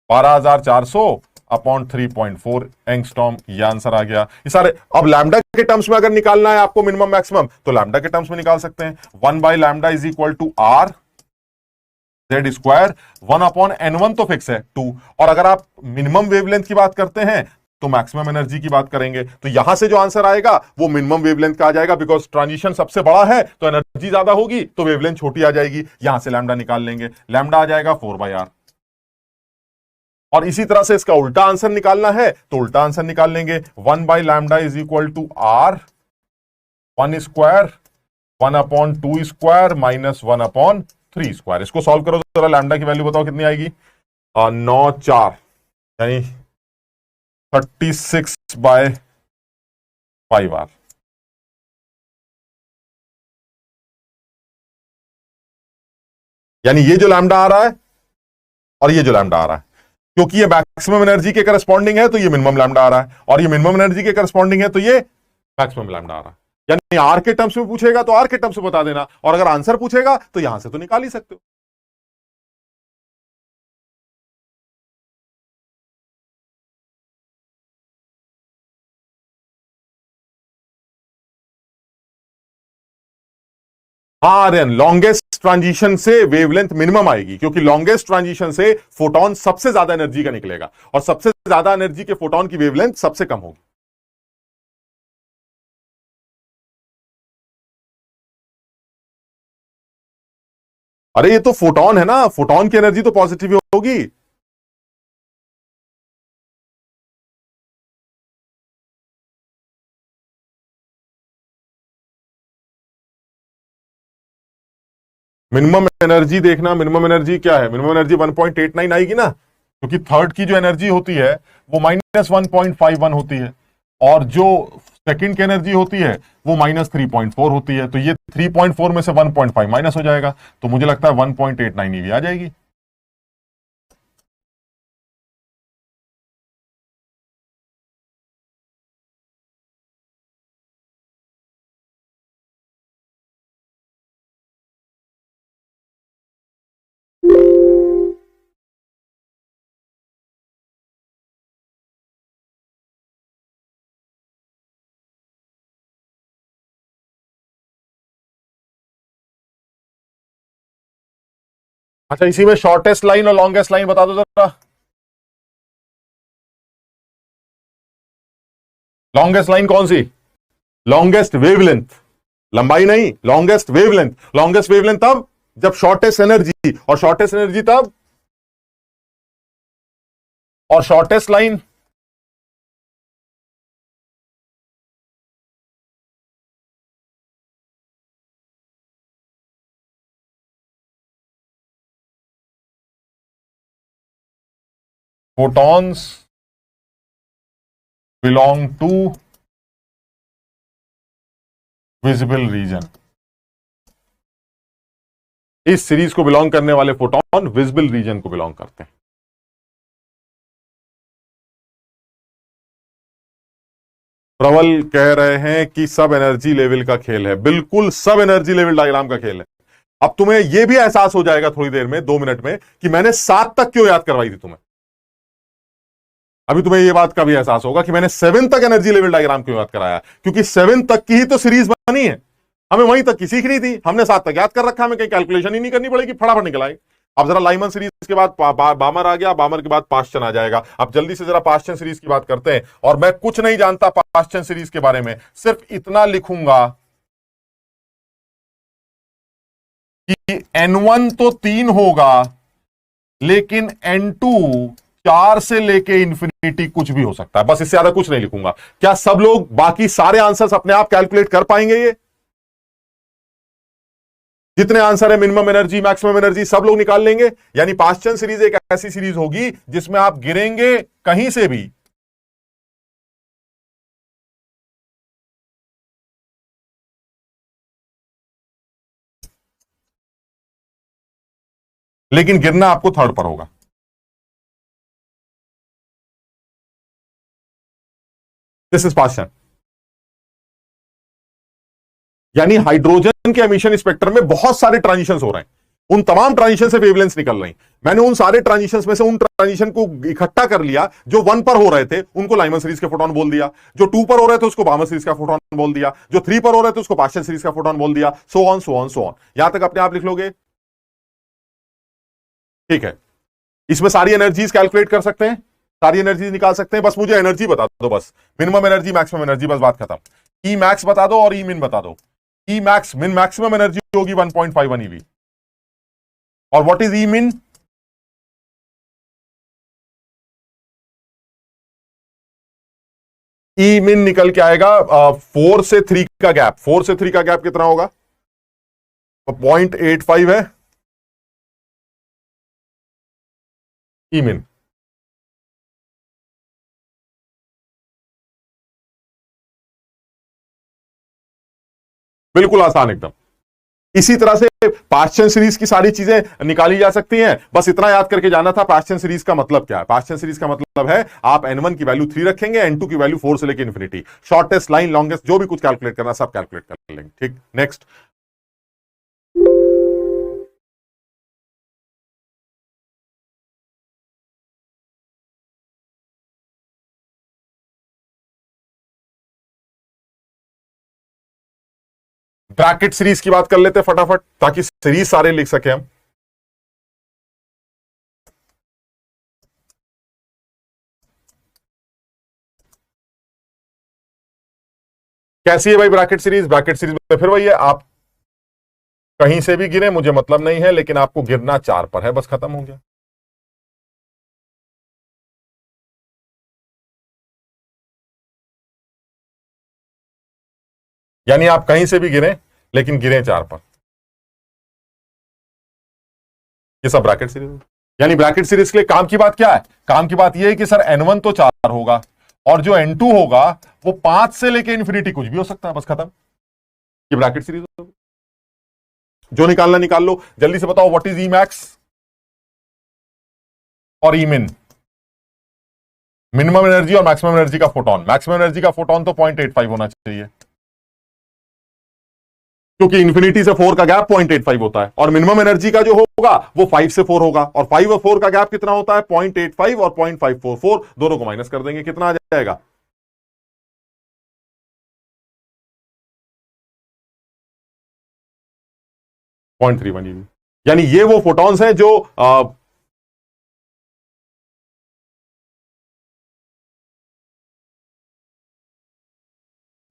12400 अपॉन 3.4 एंगस्ट्रॉम। ये आंसर आ गया। ये सारे अब लैम्डा के टर्म्स में अगर निकालना है आपको मिनिमम मैक्सिमम, तो लैम्डा के टर्म्स में निकाल सकते हैं। 1/λ is equal to R Z square, 1/n1 तो फिक्स है 2, और अगर आप मिनिमम वेवलेंथ की बात करते हैं तो मैक्सिमम एनर्जी की बात करेंगे, तो यहां से जो आंसर आएगा वो मिनिमम वेवलेंथ का आ जाएगा, बिकॉज ट्रांजिशन सबसे बड़ा है तो एनर्जी ज्यादा होगी, तो वेवलेंथ छोटी आ जाएगी। यहां से लैम्डा निकाल लेंगे, लैम्डा आ जाएगा 4/r। और इसी तरह से इसका उल्टा आंसर निकालना है तो उल्टा आंसर निकाल लेंगे। 1/λ is equal to R 1 square 1/2 square minus 1/3 square. इसको सॉल्व करो तो जरा लैम्डा की वैल्यू बताओ कितनी आएगी। 9 4 यानी 36/5R। यानी ये जो लैम्डा आ रहा है और ये जो लैम्डा आ रहा है, क्योंकि ये मैक्सिमम एनर्जी के करस्पॉन्डिंग है तो ये मिनिमम लैम्डा आ रहा है, और ये मिनिमम एनर्जी के करस्पॉन्डिंग है तो ये मैक्सिमम लैम्डा आ रहा है। यानी आर के टर्म्स में पूछेगा तो आर के टर्म्स में बता देना, और अगर आंसर पूछेगा तो यहां से तो निकाल ही सकते हो। हाँ आर्यन, लॉन्गेस्ट ट्रांजिशन से वेवलेंथ मिनिमम आएगी, क्योंकि लॉन्गेस्ट ट्रांजिशन से फोटोन सबसे ज्यादा एनर्जी का निकलेगा, और सबसे ज्यादा एनर्जी के फोटोन की वेवलेंथ सबसे कम होगी। अरे ये तो फोटोन है ना, फोटोन की एनर्जी तो पॉजिटिव होगी। मिनिमम एनर्जी देखना, मिनिमम एनर्जी क्या है, मिनिमम एनर्जी 1.89 आएगी ना, क्योंकि थर्ड की जो एनर्जी होती है वो -1.51 होती है, और जो सेकंड की एनर्जी होती है वो -3.4 होती है। तो ये 3.4 में से 1.5 माइनस हो जाएगा, तो मुझे लगता है 1.89 ईवी आ जाएगी। अच्छा, इसी में शॉर्टेस्ट लाइन और लॉन्गेस्ट लाइन बता दो जरा। लॉन्गेस्ट लाइन कौन सी? लॉन्गेस्ट वेवलेंथ, लंबाई नहीं, लॉन्गेस्ट वेवलेंथ। लॉन्गेस्ट वेवलेंथ तब जब शॉर्टेस्ट एनर्जी, और शॉर्टेस्ट एनर्जी तब, और shortest line photons belong to visible region। इस सीरीज को बिलोंग करने वाले फोटोन विजिबल रीजन को बिलोंग करते हैं। प्रबल कह रहे हैं कि सब एनर्जी लेवल का खेल है। बिल्कुल सब एनर्जी लेवल डायग्राम का खेल है। अब तुम्हें यह भी एहसास हो जाएगा थोड़ी देर में, 2 मिनट में, कि मैंने 7 तक क्यों याद करवाई थी तुम्हें। अभी तुम्हें यह बात का भी एहसास होगा कि मैंने 7 तक एनर्जी लेवल डायग्राम क्यों याद कराया, क्योंकि 7 तक की ही तो सीरीज बनी है, हमें वहीं तक की सीखनी थी। हमने 7 तक याद कर रखा, हमें कहीं कैलकुलेशन ही नहीं करनी पड़ेगी, फटाफट निकल आएगी। अब जरा लाइमन सीरीज के बाद बामर आ गया, बामर के बाद पाश्चन आ जाएगा। अब जल्दी से जरा पाश्चन सीरीज की बात करते हैं, और मैं कुछ नहीं जानता पाश्चन सीरीज के बारे में, सिर्फ इतना लिखूंगा कि N1 तो 3 होगा, लेकिन N2 4 से लेके इंफिनिटी कुछ भी हो सकता है। बस इससे ज्यादा कुछ नहीं लिखूंगा। क्या सब लोग बाकी सारे आंसर्स अपने आप कैलकुलेट कर पाएंगे? ये जितने आंसर है, मिनिमम एनर्जी, मैक्सिमम एनर्जी, सब लोग निकाल लेंगे। यानी पाश्चन सीरीज एक ऐसी सीरीज होगी जिसमें आप गिरेंगे कहीं से भी, लेकिन गिरना आपको थर्ड पर होगा। This is पाश्चन। यानी हाइड्रोजन के एमिशन स्पेक्ट्रम में बहुत सारे ट्रांजिशन हो रहे हैं, उन तमाम ट्रांजिशन से वेवलेंथ निकल रही। मैंने उन सारे ट्रांजिशन में से उन ट्रांजिशन को इकट्ठा कर लिया, जो 1 पर हो रहे थे उनको लाइमन सीरीज के फोटोन बोल दिया, जो 2 पर हो रहे थे उसको बामर सीरीज का फोटोन बोल दिया, जो 3 पर हो रहे थे उसको पाश्चन सीरीज का फोटोन बोल दिया, so on so on so on. यहां तक अपने आप लिख लोगे, ठीक है। इसमें सारी एनर्जीज कैलकुलेट कर सकते हैं, सारी एनर्जीज निकाल सकते हैं। बस मुझे एनर्जी बता दो, बस मिनिमम एनर्जी, मैक्सिमम एनर्जी, बस बात खत्म। ई मैक्स बता दो और ई मिन बता दो। E max min maximum energy होगी 1.51 ईवी, और व्हाट इज ई मिन? ई मिन निकल के आएगा 4 से 3 का गैप, 4 से 3 का गैप कितना होगा? 0.85 है ई मिन। बिल्कुल आसान एकदम। इसी तरह से पाश्चन सीरीज की सारी चीजें निकाली जा सकती हैं। बस इतना याद करके जाना था पाश्चन सीरीज का मतलब क्या है। पाश्चन सीरीज का मतलब है आप n1 की वैल्यू 3 रखेंगे, n2 की वैल्यू 4 से लेकर इंफिनिटी, शॉर्टेस्ट लाइन, लॉन्गेस्ट, जो भी कुछ कैलकुलेट करना सब कैलकुलेट कर लेंगे। ठीक, नेक्स्ट। ब्रैकेट सीरीज की बात कर लेते हैं फटाफट, ताकि सीरीज सारे लिख सके हम। कैसी है भाई ब्रैकेट सीरीज? ब्रैकेट सीरीज में फिर वही है, आप कहीं से भी गिरे मुझे मतलब नहीं है, लेकिन आपको गिरना 4 पर है, बस खत्म हो गया। यानी आप कहीं से भी गिरे लेकिन गिरे 4 पर। ये सब ब्रैकेट सीरीज। यानी ब्रैकेट सीरीज के लिए काम की बात क्या है? काम की बात यह है कि सर n1 तो 4 होगा और जो n2 होगा वो 5 से लेके इंफिनिटी कुछ भी हो सकता है, बस खत्म। ये ब्रैकेट सीरीज होगी। जो निकालना निकाल लो। जल्दी से बताओ व्हाट इज ई मैक्स और ई मिन? मिनिमम एनर्जी और मैक्सिमम एनर्जी का फोटोन। मैक्सिमम एनर्जी का फोटोन तो 0.85 होना चाहिए, क्योंकि इंफिनिटी से 4 का गैप 0.85 होता है, और मिनिमम एनर्जी का जो होगा वो 5 से 4 होगा, और 5 और 4 का गैप कितना होता है? 0.85 और 0.544, दोनों को माइनस कर देंगे, कितना आ जाएगा? पॉइंट 3 यानी ये वो फोटॉन्स हैं जो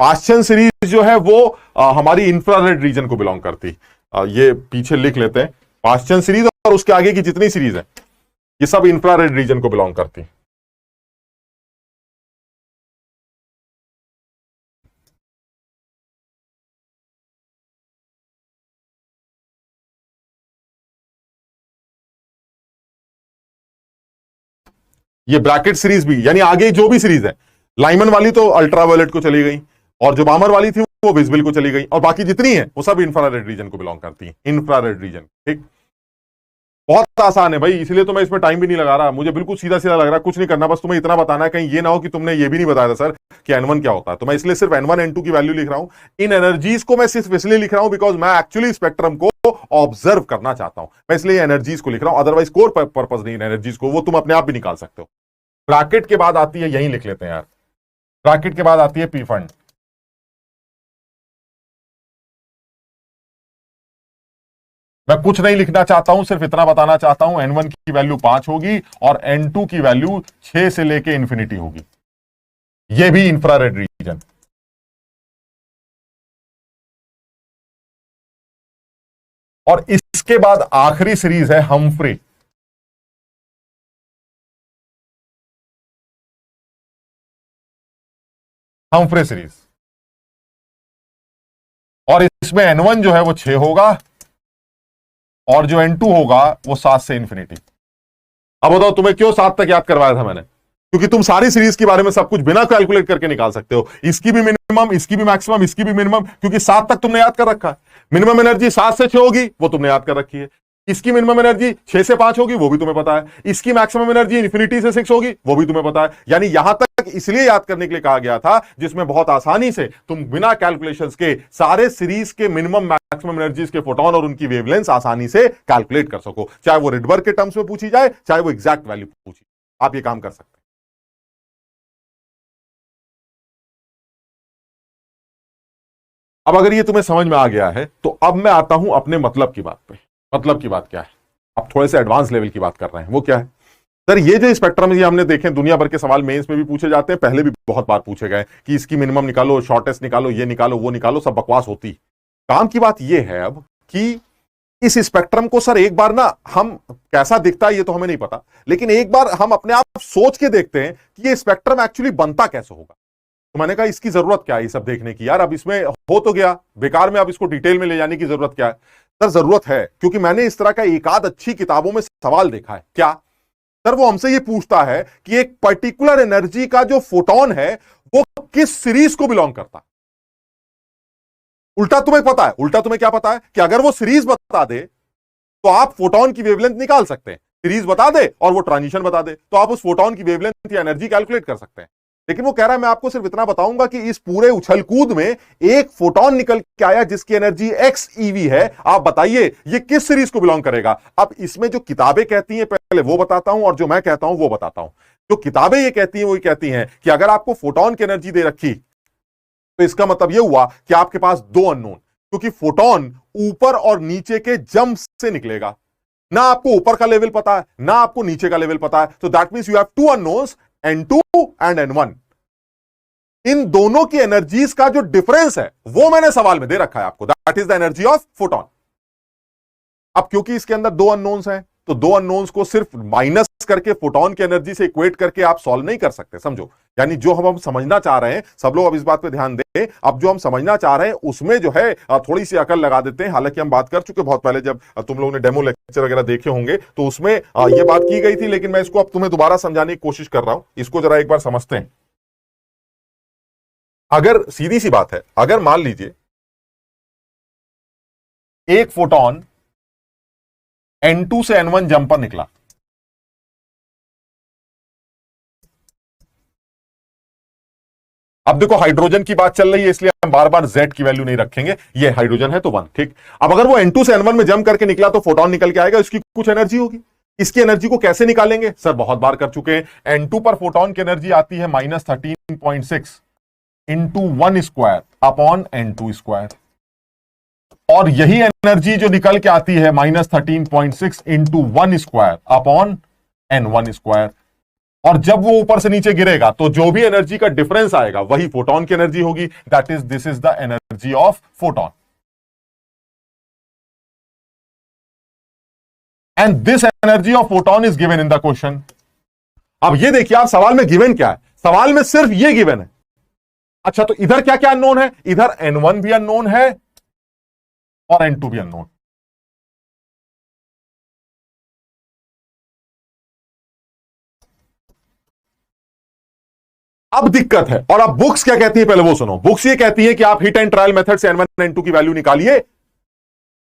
पाश्चन सीरीज जो है वो हमारी इंफ्रारेड रीजन को बिलोंग करती। ये पीछे लिख लेते हैं, पाश्चन सीरीज और उसके आगे की जितनी सीरीज है ये सब इंफ्रारेड रीजन को बिलोंग करती। ये ब्रैकेट सीरीज भी, यानी आगे जो भी सीरीज है, लाइमन वाली तो अल्ट्रावायलेट को चली गई, और जो बामर वाली थी वो विजिबल को चली गई, और बाकी जितनी है वो सब इंफ्रारेड रीजन को बिलोंग करती है। इंफ्रारेड रीजन, ठीक। बहुत आसान है भाई, इसलिए तो मैं इसमें टाइम भी नहीं लगा रहा, मुझे बिल्कुल सीधा सीधा लग रहा है। कुछ नहीं करना, बस तुम्हें इतना बताना है, कहीं ये ना हो कि तुमने ये भी नहीं बताया था सर कि n1 क्या होता है। तो मैं इसलिए सिर्फ n1 n2 की वैल्यू लिख रहा हूं। इन एनर्जीज को मैं सिर्फ इसलिए लिख रहा हूं बिकॉज मैं एक्चुअली स्पेक्ट्रम को ऑब्जर्व करना चाहता हूं, मैं इसलिए एनर्जीज को लिख रहा हूं, अदरवाइज कोर पर्पज नहीं एनर्जीज को, वो तुम अपने आप भी निकाल सकते हो। ब्रैकेट के बाद आती है, यही लिख लेते हैं यार, ब्रैकेट के बाद आती है पी फंड। मैं कुछ नहीं लिखना चाहता हूं, सिर्फ इतना बताना चाहता हूं n1 की वैल्यू 5 होगी और n2 की वैल्यू 6 से लेके इंफिनिटी होगी। यह भी इंफ्रारेड रीजन। और इसके बाद आखिरी सीरीज है हम्फ्री। हम्फ्री सीरीज, और इसमें n1 जो है वो 6 होगा और जो n2 होगा वो 7 से इंफिनिटी। अब बताओ तुम्हें क्यों 7 तक याद करवाया था मैंने? क्योंकि तुम सारी सीरीज के बारे में सब कुछ बिना कैलकुलेट करके निकाल सकते हो, इसकी भी मिनिमम, इसकी भी मैक्सिमम, इसकी भी मिनिमम, क्योंकि 7 तक तुमने याद कर रखा है। मिनिमम एनर्जी 7 से 6 होगी, वो तुमने याद कर रखी है। इसकी मिनिमम एनर्जी 6 से 5 होगी, वो भी तुम्हें पता है। इसकी मैक्सिमम एनर्जी इंफिनिटी से 6 होगी, वो भी तुम्हें पता है। यानी यहां तक इसलिए याद करने के लिए कहा गया था जिसमें बहुत आसानी से तुम बिना कैलकुलेशंस के सारे सीरीज के मिनिमम मैक्सिमम एनर्जीज के फोटोन और उनकी वेवलेंथ आसानी से कैलकुलेट कर सको, चाहे वो रिडबर्ग के टर्म्स में पूछी जाए, चाहे वो एग्जैक्ट वैल्यू पूछी। आप ये काम कर सकते हैं। अब अगर ये तुम्हें समझ में आ गया है तो अब मैं आता हूं अपने मतलब की बात पे। मतलब की बात क्या है? अब थोड़े से एडवांस लेवल की बात कर रहे हैं, वो क्या है? सर ये जो स्पेक्ट्रम ये हमने देखे, दुनिया भर के सवाल मेंस में भी पूछे जाते हैं, पहले भी बहुत बार पूछे गए कि इसकी मिनिमम निकालो, शॉर्टेस्ट निकालो, ये निकालो, वो निकालो, सब बकवास होती। काम की बात ये है अब कि इस स्पेक्ट्रम को सर एक बार ना हम, कैसा दिखता है ये तो हमें नहीं पता, लेकिन एक बार हम अपने आप सोच के देखते हैं कि ये स्पेक्ट्रम एक्चुअली बनता कैसे होगा। तो मैंने कहा इसकी जरूरत क्या है ये सब देखने की यार, अब इसमें हो तो गया बेकार में, अब इसको डिटेल में ले जाने की जरूरत क्या है? सर जरूरत है, क्योंकि मैंने इस तरह का एक आध अच्छी किताबों में सवाल देखा है। क्या सर? वो हमसे ये पूछता है कि एक पर्टिकुलर एनर्जी का जो फोटोन है वो किस सीरीज को बिलोंग करता है। उल्टा तुम्हें पता है, उल्टा तुम्हें क्या पता है कि अगर वो सीरीज बता दे तो आप फोटोन की वेवलेंथ निकाल सकते हैं। सीरीज बता दे और वो ट्रांजिशन बता दे तो आप उस फोटोन की वेवलेंथ या एनर्जी कैलकुलेट कर सकते हैं। लेकिन वो कह रहा है मैं आपको सिर्फ इतना बताऊंगा कि इस पूरे उछल कूद में एक फोटोन निकल के आया जिसकी एनर्जी एक्स ईवी है, आप बताइए ये किस सीरीज को बिलोंग करेगा। अब इसमें जो किताबें कहती हैं पहले वो बताता हूं और जो मैं कहता हूं वो बताता हूं। जो किताबें ये कहती हैं वो ये कहती हैं कि अगर आपको फोटोन की एनर्जी दे रखी तो इसका मतलब यह हुआ कि आपके पास दो अननोन, क्योंकि फोटोन ऊपर और नीचे के जंप से निकलेगा। ना आपको ऊपर का लेवल पता है ना आपको नीचे का लेवल पता है, तो that means you have two unknowns, N2 and N1। इन दोनों की एनर्जीज का जो डिफरेंस है वो मैंने सवाल में दे रखा है आपको, that is the energy of photon. अब क्योंकि इसके अंदर दो अननोन्स हैं तो दो अननोन्स को सिर्फ माइनस करके फोटोन की एनर्जी से इक्वेट करके आप सॉल्व नहीं कर सकते, समझो। यानी जो हम समझना चाह रहे हैं, सब लोग अब इस बात पे ध्यान दें, अब जो हम समझना चाह रहे हैं उसमें जो है थोड़ी सी अकल लगा देते हैं। हालांकि हम बात कर चुके बहुत पहले, जब तुम लोगों ने डेमो लेक्चर वगैरह देखे होंगे तो उसमें यह बात की गई थी, लेकिन मैं इसको अब तुम्हें दोबारा समझाने की कोशिश कर रहा हूं। इसको जरा एक बार समझते हैं। अगर सीधी सी बात है, अगर मान लीजिए एक फोटोन N2 से N1 जंप पर निकला, अब देखो हाइड्रोजन की बात चल रही है इसलिए हम बार बार Z की वैल्यू नहीं रखेंगे, ये हाइड्रोजन है तो 1, ठीक। अब अगर वो N2 से N1 में जंप करके निकला तो फोटोन निकल के आएगा, इसकी कुछ एनर्जी होगी। इसकी एनर्जी को कैसे निकालेंगे? सर बहुत बार कर चुके हैं। N2 पर फोटोन की एनर्जी आती है -13.6 into 1 square upon N2 square, और यही एनर्जी जो निकल के आती है -13.6 into 1 square upon N1 square. और जब वो ऊपर से नीचे गिरेगा तो जो भी एनर्जी का डिफरेंस आएगा वही फोटोन की एनर्जी होगी, that is this is the energy of photon. And this energy of photon is given in the question. अब ये देखिए आप सवाल में गिवन क्या है, सवाल में सिर्फ ये गिवन है। अच्छा तो इधर क्या क्या अननोन है? इधर N1 भी अननोन है और N2 भी अननोन। अब दिक्कत है, और अब बुक्स क्या कहती है पहले वो सुनो। बुक्स ये कहती है कि आप हिट एंड ट्रायल मेथड से N1 N2 की वैल्यू निकालिए।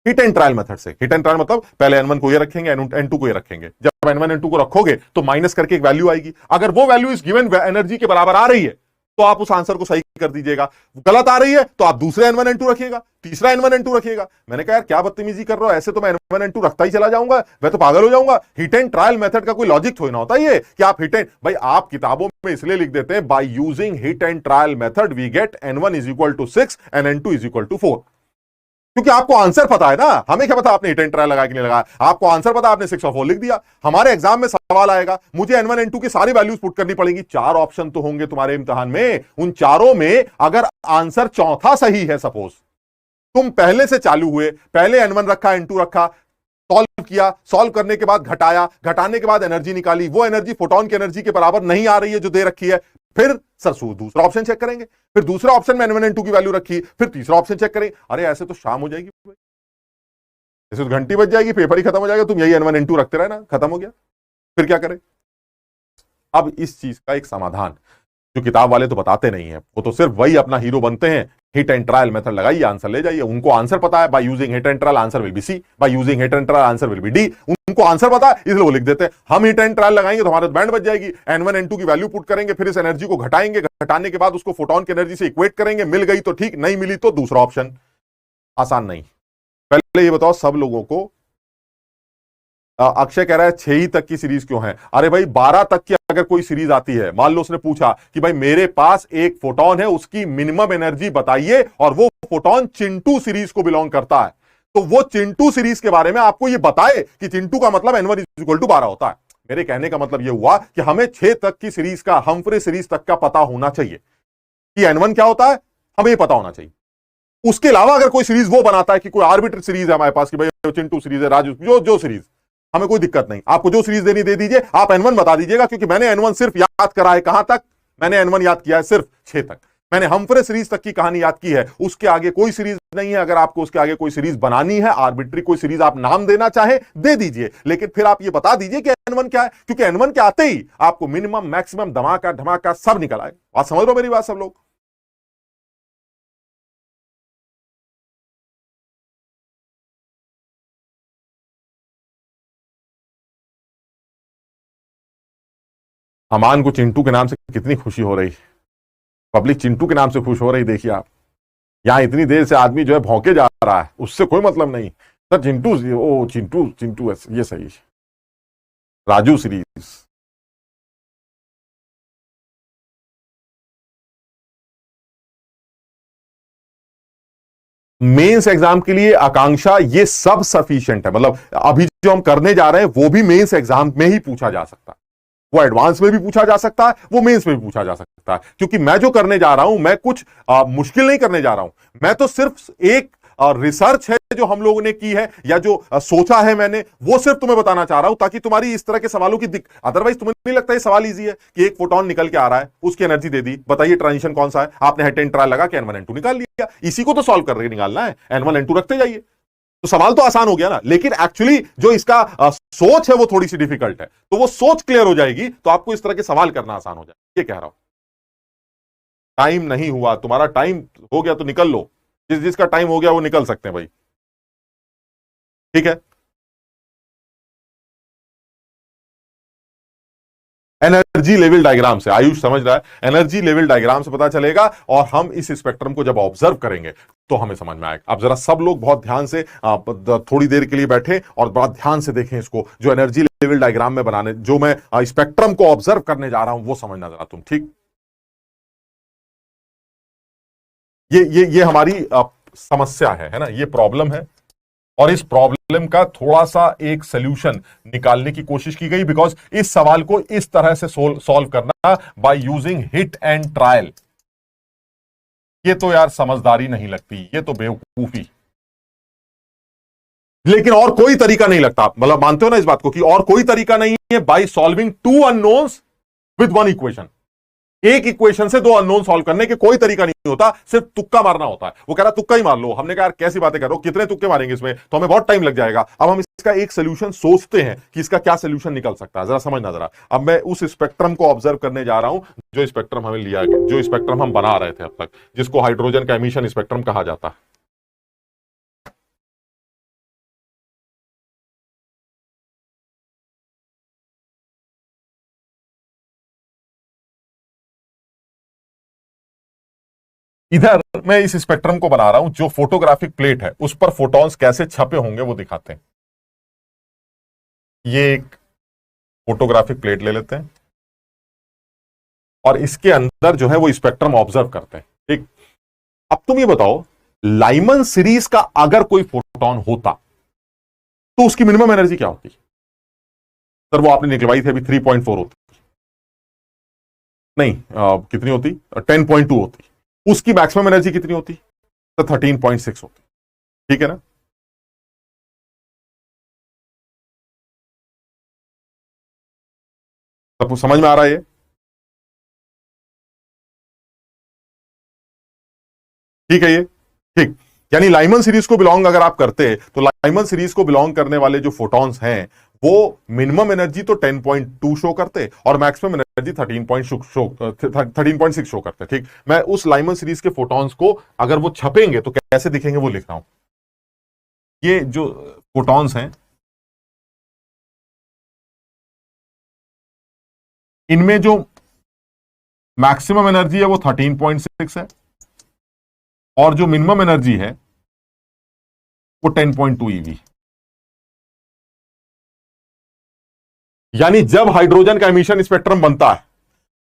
हिट एंड ट्रायल मेथड से, हिट एंड ट्रायल मतलब पहले N1 को ये रखेंगे, N2 को ये रखेंगे। जब N1 N2 को रखोगे तो माइनस करके एक वैल्यू आएगी। अगर वो वैल्यू इस गिवन एनर्जी के बराबर आ रही है तो आप उस आंसर को सही कर दीजिएगा। गलत आ रही है तो आप दूसरे N1 N2 रखिएगा, तीसरा N1 N2 रखिएगा। मैंने कहा यार क्या बदतमीजी कर रहे हो, ऐसे तो मैं N1 N2 रखता ही चला जाऊंगा, मैं तो पागल हो जाऊंगा। हिट एंड ट्रायल मेथड का कोई लॉजिक थोड़ी ना होता है कि आप हिट एंड, भाई आप किताबों में इसलिए लिख देते हैं by using hit and trial method we get N1 = 6 and N2 = 4, क्योंकि आपको आंसर पता है ना। हमें क्या पता आपने हिट एंड ट्रायल लगाया कि नहीं लगाया, आपको आंसर पता, आपने 6 और 4 लिख दिया। हमारे एग्जाम में सवाल आएगा, मुझे N1 N2 की सारी वैल्यूज पुट करनी पड़ेंगी। 4 ऑप्शन तो होंगे तुम्हारे इम्तिहान में, उन चारों में अगर आंसर चौथा सही है, सपोज तुम पहले से चालू हुए, पहले N1 रखा N2 रखा, सॉल्व किया, सॉल्व करने के बाद घटाया, घटाने के बाद एनर्जी निकाली, वो एनर्जी फोटोन की एनर्जी के बराबर नहीं आ रही है जो दे रखी है, फिर सर दूसरा ऑप्शन चेक करेंगे, फिर दूसरा ऑप्शन में N1 N2 की वैल्यू रखी, फिर तीसरा ऑप्शन चेक करेंगे। अरे ऐसे तो शाम हो जाएगी, ऐसे तो घंटी बज जाएगी, पेपर ही खत्म हो जाएगा, तुम यही N1 N2 रखते रहे ना, खत्म हो गया, फिर क्या करें? अब इस चीज का एक समाधान जो किताब वाले तो बताते नहीं है, वो तो सिर्फ वही अपना हीरो बनते हैं। हिट एंड ट्रायल मेथड लगाइए, आंसर ले जाइए। उनको आंसर पता है, by using hit and trial answer will be C, by using hit and trial answer will be D. उनको आंसर पता है इसलिए वो लिख देते हैं। हम हिट एंड ट्रायल लगाएंगे तो हमारे बैंड बच जाएगी, N1 N2 की वैल्यू पुट करेंगे, फिर इस एनर्जी को घटाएंगे, घटाने के बाद उसको फोटोन की एनर्जी से इक्वेट करेंगे, मिल गई तो ठीक, नहीं मिली तो दूसरा ऑप्शन। आसान नहीं। पहले ये बताओ सब लोगों को, अक्षय कह रहा है 6 ही तक की सीरीज क्यों है? अरे भाई 12 तक की अगर कोई सीरीज आती है, मान लो उसने पूछा कि भाई मेरे पास एक फोटोन है, उसकी मिनिमम एनर्जी बताइए, और वो फोटोन चिंटू सीरीज को बिलोंग करता है, तो वो चिंटू सीरीज के बारे में आपको ये बताए कि चिंटू का मतलब N1 = 12 होता है। मेरे कहने का मतलब ये हुआ कि हमें 6 तक की सीरीज का, हम्फ्रे सीरीज तक का पता होना चाहिए कि N1 क्या होता है, हमें ये पता होना चाहिए। उसके अलावा अगर कोई सीरीज वो बनाता है कि कोई आर्बिट्री सीरीज है हमारे पास कि भाई चिंटू सीरीज है, राजू जो सीरीज, हमें कोई दिक्कत नहीं, आपको जो सीरीज देनी दे दीजिए, आप N1 बता दीजिएगा, क्योंकि मैंने N1 सिर्फ याद करा है कहां तक, मैंने N1 याद किया है सिर्फ 6 तक। मैंने हमफ्रे सीरीज तक की कहानी याद की है, उसके आगे कोई सीरीज नहीं है। अगर आपको उसके आगे कोई सीरीज बनानी है, आर्बिट्री कोई सीरीज आप नाम देना चाहे दे दीजिए, लेकिन फिर आप ये बता दीजिए कि N1 क्या है, क्योंकि N1 के आते ही आपको मिनिमम मैक्सिमम धमाका धमाका सब निकल आए। बात समझ लो मेरी बात सब लोग। अमान को चिंटू के नाम से कितनी खुशी हो रही, पब्लिक चिंटू के नाम से खुश हो रही, देखिए आप। यहां इतनी देर से आदमी जो है भौंके जा रहा है, उससे कोई मतलब नहीं सर। चिंटू, ओ चिंटू चिंटू ये सही। राजू सीरीज, मेंस एग्जाम के लिए आकांक्षा ये सब सफिशिएंट है। मतलब अभी जो हम करने जा रहे हैं वो भी मेंस एग्जाम में ही पूछा जा सकता है, वो एडवांस में भी पूछा जा सकता है, वो मेंस में भी पूछा जा सकता है। क्योंकि मैं जो करने जा रहा हूं, मैं कुछ मुश्किल नहीं करने जा रहा हूं। मैं तो सिर्फ एक रिसर्च है जो हम लोगों ने की है, या जो सोचा है मैंने, वो सिर्फ तुम्हें बताना चाह रहा हूं, ताकि तुम्हारी इस तरह के सवालों की अदरवाइज तुम्हें नहीं लगता ये सवाल इजी है कि एक फोटोन निकल के आ रहा है, उसकी एनर्जी दे दी, बताइए ट्रांजिशन कौन सा है, आपने हेड एंड ट्रायल लगा के N1 N2 निकाल लिया। इसी को तो सॉल्व करके निकालना है, N1 N2 रखते जाइए, तो सवाल तो आसान हो गया ना। लेकिन एक्चुअली जो इसका सोच है वो थोड़ी सी डिफिकल्ट है। तो वो सोच क्लियर हो जाएगी तो आपको इस तरह के सवाल करना आसान हो जाए, ये कह रहा हूं। टाइम नहीं हुआ तुम्हारा, टाइम हो गया तो निकल लो, जिस जिसका टाइम हो गया वो निकल सकते हैं भाई, ठीक है। एनर्जी लेवल डायग्राम से आयुष समझ रहा है, एनर्जी लेवल डायग्राम से पता चलेगा, और हम इस स्पेक्ट्रम को जब ऑब्जर्व करेंगे तो हमें समझ में आएगा। अब जरा सब लोग बहुत ध्यान से थोड़ी देर के लिए बैठे और बड़ा ध्यान से देखें इसको, जो एनर्जी लेवल डायग्राम में बनाने, जो मैं स्पेक्ट्रम को ऑब्जर्व करने जा रहा हूं वो समझना जरा तुम, ठीक। ये हमारी समस्या है ना, ये प्रॉब्लम है। और इस प्रॉब्लम का थोड़ा सा एक सोल्यूशन निकालने की कोशिश की गई, बिकॉज इस सवाल को इस तरह से सॉल्व करना bye using hit and trial, ये तो यार समझदारी नहीं लगती, ये तो बेवकूफी। लेकिन और कोई तरीका नहीं लगता, मतलब मानते हो ना इस बात को कि और कोई तरीका नहीं है by solving two unknowns with one equation. एक इक्वेशन से दो अननोन सॉल्व करने के कोई तरीका नहीं होता, सिर्फ तुक्का मारना होता है। वो कह रहा तुक्का ही मार लो, हमने कहा यार कैसी बातें कर रहे हो, कितने तुक्के मारेंगे इसमें, तो हमें बहुत टाइम लग जाएगा। अब हम इसका एक सोल्यूशन सोचते हैं कि इसका क्या सोल्यूशन निकल सकता है, जरा समझना जरा। अब मैं उस स्पेक्ट्रम को ऑब्जर्व करने जा रहा हूं, जो स्पेक्ट्रम हमें लिया गया, जो स्पेक्ट्रम हम बना रहे थे अब तक, जिसको हाइड्रोजन का एमिशन स्पेक्ट्रम कहा जाता है। इधर मैं इस स्पेक्ट्रम को बना रहा हूं, जो फोटोग्राफिक प्लेट है उस पर फोटॉन्स कैसे छपे होंगे वो दिखाते हैं। ये एक फोटोग्राफिक प्लेट ले लेते हैं और इसके अंदर जो है वो स्पेक्ट्रम ऑब्जर्व करते हैं, ठीक। अब तुम ये बताओ, लाइमन सीरीज का अगर कोई फोटोन होता तो उसकी मिनिमम एनर्जी क्या होती? सर वो आपने निकलवाई थी अभी 3.4 होती, नहीं कितनी होती, 10.2 होती। उसकी मैक्सिमम एनर्जी कितनी होती? तो 13.6 होती, ठीक है ना। सबको समझ में आ रहा है ये? ठीक है ये, ठीक। यानी लाइमन सीरीज को बिलोंग अगर आप करते हैं, तो लाइमन सीरीज को बिलोंग करने वाले जो फोटॉन्स हैं वो मिनिमम एनर्जी तो 10.2 शो करते और मैक्सिमम एनर्जी 13.6 शो करते, ठीक। मैं उस लाइमन सीरीज के फोटॉन्स को अगर वो छपेंगे तो कैसे दिखेंगे वो लिख रहा हूं। ये जो फोटॉन्स हैं, इनमें जो मैक्सिमम एनर्जी है वो 13.6 है, और जो मिनिमम एनर्जी है वो 10.2 ईवी। यानी जब हाइड्रोजन का एमिशन स्पेक्ट्रम बनता है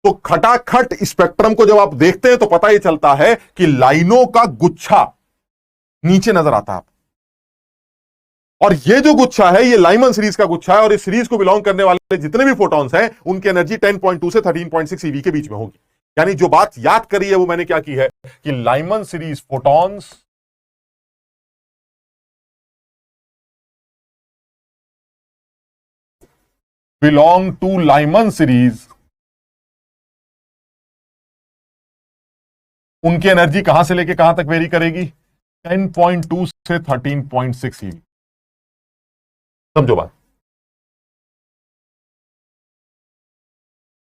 तो खटाखट स्पेक्ट्रम को जब आप देखते हैं तो पता ही चलता है कि लाइनों का गुच्छा नीचे नजर आता है। और ये जो गुच्छा है ये लाइमन सीरीज का गुच्छा है, और इस सीरीज को बिलोंग करने वाले जितने भी फोटॉन्स हैं उनकी एनर्जी 10.2 से 13.6 ईवी के बीच में होगी। यानी जो बात याद करी है वो मैंने क्या की है कि Lyman series photons belong to Lyman series उनकी एनर्जी कहां से लेके कहां तक वेरी करेगी? 10.2 से 13.6 ईवी। समझो बात।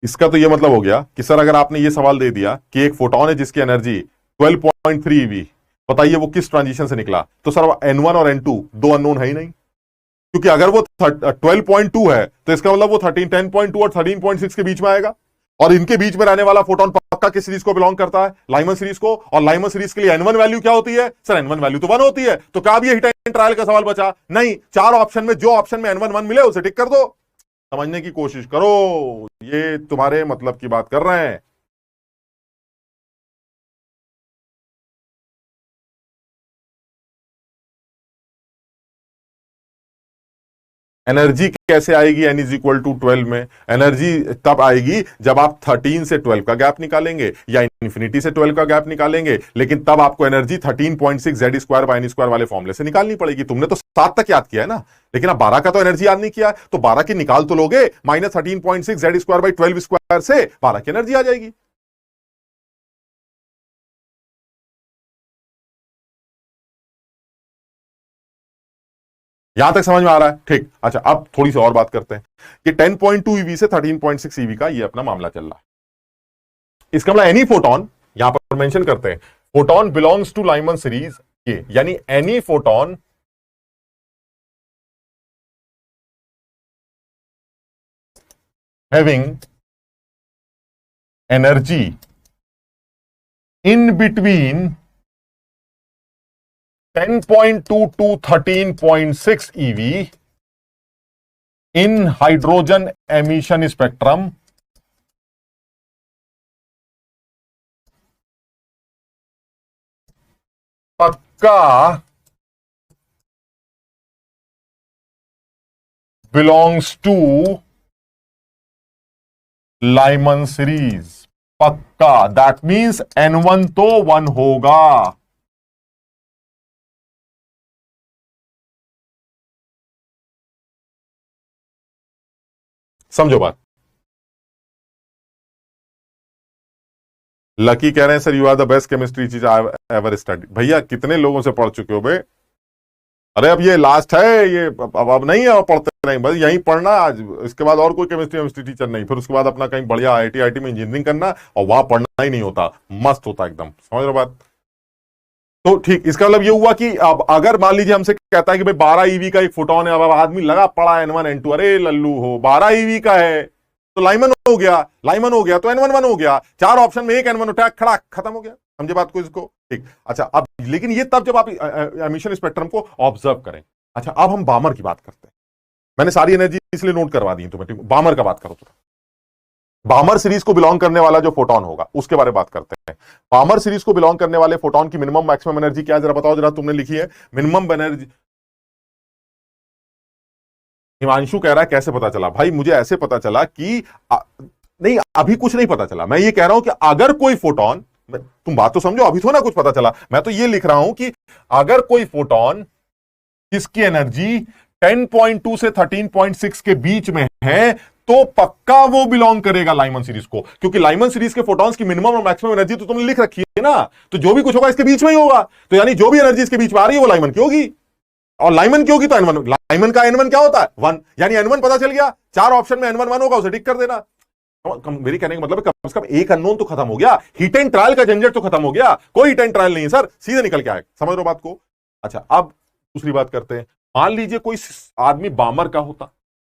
इसका तो यह मतलब हो गया कि सर अगर आपने यह सवाल दे दिया कि एक फोटोन है जिसकी एनर्जी 12.3 ईवी, बताइए वो किस ट्रांजिशन से निकला, तो सर N1 और N2 दो अननोन है ही नहीं, क्योंकि अगर वो 12.2 है तो इसका मतलब वो 10.2 और 13.6 के बीच में आएगा, और इनके बीच में रहने वाला फोटोन पक्का किस सीरीज को बिलोंग करता है? लाइमन सीरीज को। और लाइमन सीरीज के लिए N1 वैल्यू क्या होती है? सर N1 वैल्यू तो 1 होती है। तो क्या अब ये हिट एंड ट्रायल का सवाल बचा? नहीं, चार ऑप्शन में जो ऑप्शन में N1 1 मिले उसे टिक कर दो। समझने की कोशिश करो, ये तुम्हारे मतलब की बात कर रहे हैं। एनर्जी कैसे आएगी n इज इक्वल टू 12 में? एनर्जी तब आएगी जब आप 13 से 12 का गैप निकालेंगे या इंफिनिटी से 12 का गैप निकालेंगे, लेकिन तब आपको energy 13.6 Z square by N square वाले फॉर्मूले से निकालनी पड़ेगी। तुमने तो 7 तक याद किया है ना, लेकिन अब 12 का तो एनर्जी याद नहीं किया, तो 12 की निकाल तो लोगे, minus 13.6 Z square by 12 square से 12 की एनर्जी आ जाएगी। यहां तक समझ में आ रहा है? ठीक। अच्छा, अब थोड़ी सी और बात करते हैं कि 10.2 ईवी से 13.6 ईवी का ये अपना मामला चल रहा है। इसका मतलब एनी फोटोन, यहां पर मेंशन करते हैं, photon belongs to Lyman series, ये यानी any photon having energy in between 10.2 to 13.6 eV in hydrogen emission spectrum पक्का belongs to लाइमन सीरीज। पक्का, दैट मीन्स N1 तो 1 होगा। समझो बात। लकी कह रहे हैं sir you are the best chemistry teacher I ever study. भैया कितने लोगों से पढ़ चुके हो बे? अरे अब ये लास्ट है, ये अब नहीं है, पढ़ते नहीं, बस यहीं पढ़ना आज, इसके बाद और कोई केमिस्ट्री टीचर नहीं, फिर उसके बाद अपना कहीं बढ़िया आईआईटी में इंजीनियरिंग करना, और वहां पढ़ना ही नहीं होता, मस्त होता एकदम। समझ रहे बात? तो ठीक, इसका मतलब ये हुआ कि अब अगर मान लीजिए हमसे कहता है कि भाई 12 ईवी का एक फोटोन है, अब आदमी लगा पड़ा N1 N2, अरे लल्लू हो 12 ईवी का है तो लाइमन हो गया, लाइमन हो गया तो N1 1 हो गया, चार ऑप्शन में एक N1 उठा, खड़ा खत्म हो गया। समझे बात को इसको? ठीक। अच्छा, अब लेकिन ये तब जब आप एमिशन स्पेक्ट्रम को ऑब्जर्व करें। अच्छा, अब हम बामर की बात करते हैं। मैंने सारी एनर्जी इसलिए नोट करवा दी तुम्हें, बामर का बात करो तो। बामर सीरीज को बिलोंग करने वाला जो फोटोन होगा उसके बारे में बात करते हैं। बामर सीरीज को बिलोंग करने वाले फोटोन की मिनिमम मैक्सिमम एनर्जी क्या है, जरा बताओ, जरा तुमने लिखी है मिनिमम एनर्जी। हिमांशु कह रहा है कैसे पता चला? भाई मुझे ऐसे पता चला कि नहीं, अभी कुछ नहीं पता चला, मैं ये कह रहा हूं कि अगर कोई फोटोन, तुम बात तो समझो, अभी तो ना कुछ पता चला, मैं तो ये लिख रहा हूं कि अगर कोई फोटोन जिसकी एनर्जी 10.2 से 13.6 के बीच में है तो पक्का वो बिलोंग करेगा लाइमन सीरीज को, क्योंकि लाइमन सीरीज के फोटॉन्स की मिनिमम और मैक्सिमम एनर्जी तो तुमने लिख रखी है ना, तो जो भी कुछ होगा इसके बीच में ही होगा, तो यानी जो भी एनर्जी इसके बीच में आ रही है वो लाइमन की होगी, और लाइमन की होगी तो N1, लाइमन का N1 क्या होता है? 1, यानी N1 पता चल गया, चार ऑप्शन में N1 1 होगा, उसे टिक कर देना। मेरी कहने का मतलब कम से कम एक अननोन तो खत्म हो गया, हिट एंड ट्रायल का झंझट तो खत्म हो गया, कोई हिट एंड ट्रायल नहीं है सर, सीधे निकल के आए। समझ लो बात को? अच्छा, अब दूसरी बात करते हैं। मान लीजिए कोई आदमी बामर का होता,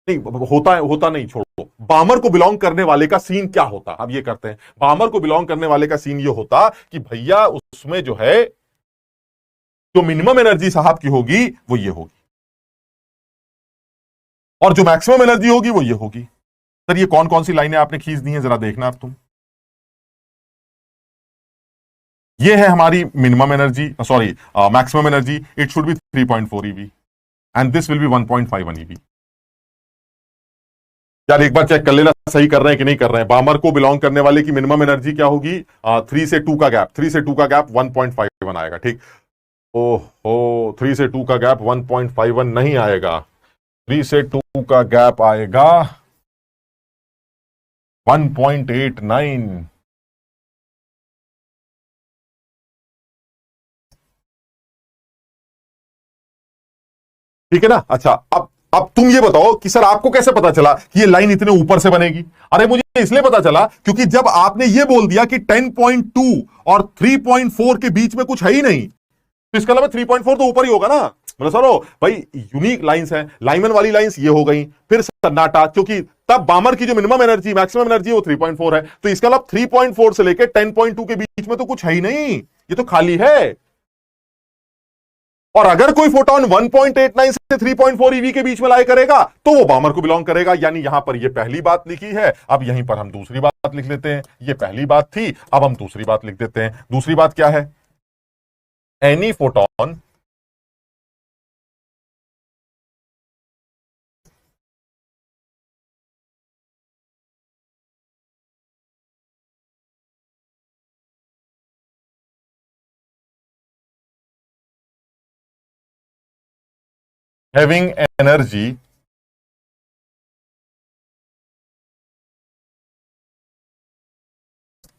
नहीं होता नहीं, छोड़ो, बामर को बिलोंग करने वाले का सीन क्या होता, अब ये करते हैं। बामर को बिलोंग करने वाले का सीन ये होता कि भैया उसमें जो है, जो मिनिमम एनर्जी साहब की होगी वो ये होगी, और जो मैक्सिमम एनर्जी होगी वो ये होगी। सर ये कौन कौन सी लाइनें आपने खींच दी हैं, जरा देखना अब तुम। ये है हमारी minimum energy, sorry maximum energy, it should be 3.4 EV and this will be 1.51 EV. यार एक बार चेक कर लेना सही कर रहे हैं कि नहीं कर रहे हैं। बामर को बिलोंग करने वाले की मिनिमम एनर्जी क्या होगी? 3 से 2 का गैप, 3 से 2 का गैप 1.51 आएगा। ठीक, ओहो 3 से 2 का गैप 1.51 नहीं आएगा, 3 से 2 का गैप आएगा 1.89। ठीक है ना। अच्छा, अब तुम ये बताओ कि सर आपको कैसे पता चला कि ये लाइन इतने ऊपर से बनेगी? अरे मुझे इसलिए पता चला क्योंकि जब आपने ये बोल दिया कि 10.2 और 3.4 के बीच में कुछ है ही नहीं, तो इसका मतलब 3.4 तो ऊपर ही होगा ना। मतलब सर भाई यूनिक लाइंस हैं, लाइमन वाली लाइंस ये हो गई, फिर सन्नाटा, क्योंकि तब बामर की जो मिनिमम एनर्जी मैक्सिमम एनर्जी वो 3.4 है, तो इसका मतलब 3.4 से लेकर 10.2 के बीच में तो कुछ है ही नहीं, ये तो खाली है। और अगर कोई फोटोन 1.89 से 3.4 ईवी के बीच में लाए करेगा तो वो बामर को बिलोंग करेगा। यानी यहां पर ये पहली बात लिखी है, अब यहीं पर हम दूसरी बात लिख लेते हैं। ये पहली बात थी, अब हम दूसरी बात लिख देते हैं। दूसरी बात क्या है? Any photon having energy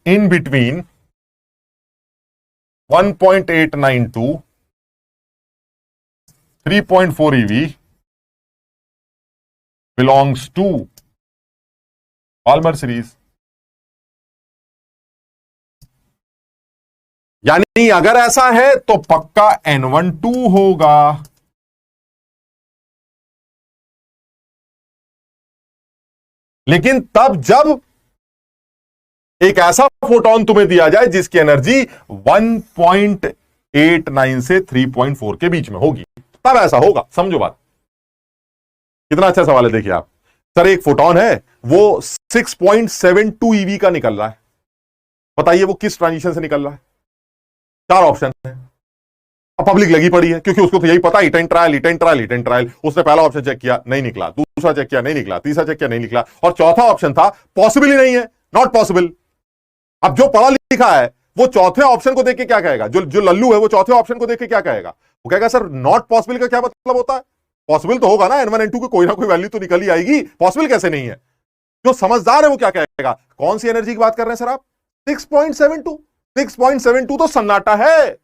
in between 1.89 to 3.4 eV belongs to Balmer series। यानी अगर ऐसा है तो पक्का N12 होगा। लेकिन तब जब एक ऐसा फोटोन तुम्हें दिया जाए जिसकी एनर्जी 1.89 से 3.4 के बीच में होगी, तब ऐसा होगा। समझो बात, कितना अच्छा सवाल है। देखिए आप, सर एक फोटोन है वो 6.72 ईवी का निकल रहा है, बताइए वो किस ट्रांजिशन से निकल रहा है? चार ऑप्शन है। अब पब्लिक लगी पड़ी है क्योंकि उसको तो यही पता, hit and trial, hit and trial, hit and trial. उसने पहला ऑप्शन चेक किया, नहीं निकला, दूसरा चेक किया, नहीं निकला, तीसरा चेक किया, नहीं निकला, और चौथा ऑप्शन था पॉसिबल ही नहीं है, नॉट पॉसिबल। अब जो पढ़ा लिखा है वो चौथे ऑप्शन को देख के क्या कहेगा? जो जो लल्लू है वो चौथे ऑप्शन को देख के क्या कहेगा? वो कहेगा सर नॉट पॉसिबल का क्या मतलब होता है? पॉसिबल तो होगा ना, N1 N2 की कोई ना कोई वैल्यू तो निकल ही आएगी, पॉसिबल कैसे नहीं है? जो समझदार है वो क्या कहेगा? कौन सी एनर्जी की बात कर रहे हैं सर आप? 6.72। 6.72 तो सन्नाटा है।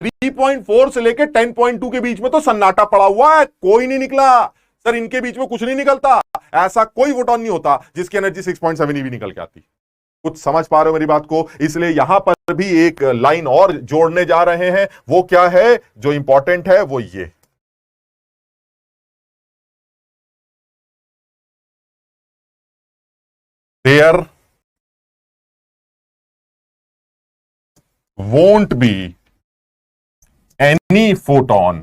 3.4 से लेकर 10.2 के बीच में तो सन्नाटा पड़ा हुआ है, कोई नहीं निकला। सर इनके बीच में कुछ नहीं निकलता, ऐसा कोई फोटोन नहीं होता जिसकी एनर्जी 6.7 ईवी निकल के आती। कुछ समझ पा रहे हो मेरी बात को? इसलिए यहां पर भी एक लाइन और जोड़ने जा रहे हैं। वो क्या है जो इंपॉर्टेंट है? वो ये, there won't be any photon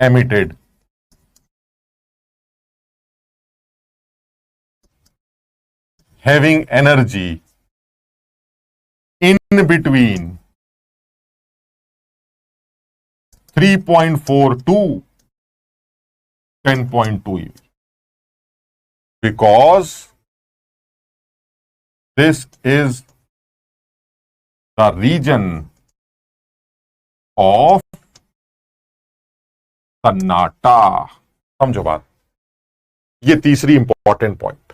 emitted having energy in between 3.4 to 10.2 eV, because this is the region of सन्नाटा। समझो बात, ये तीसरी इंपॉर्टेंट पॉइंट।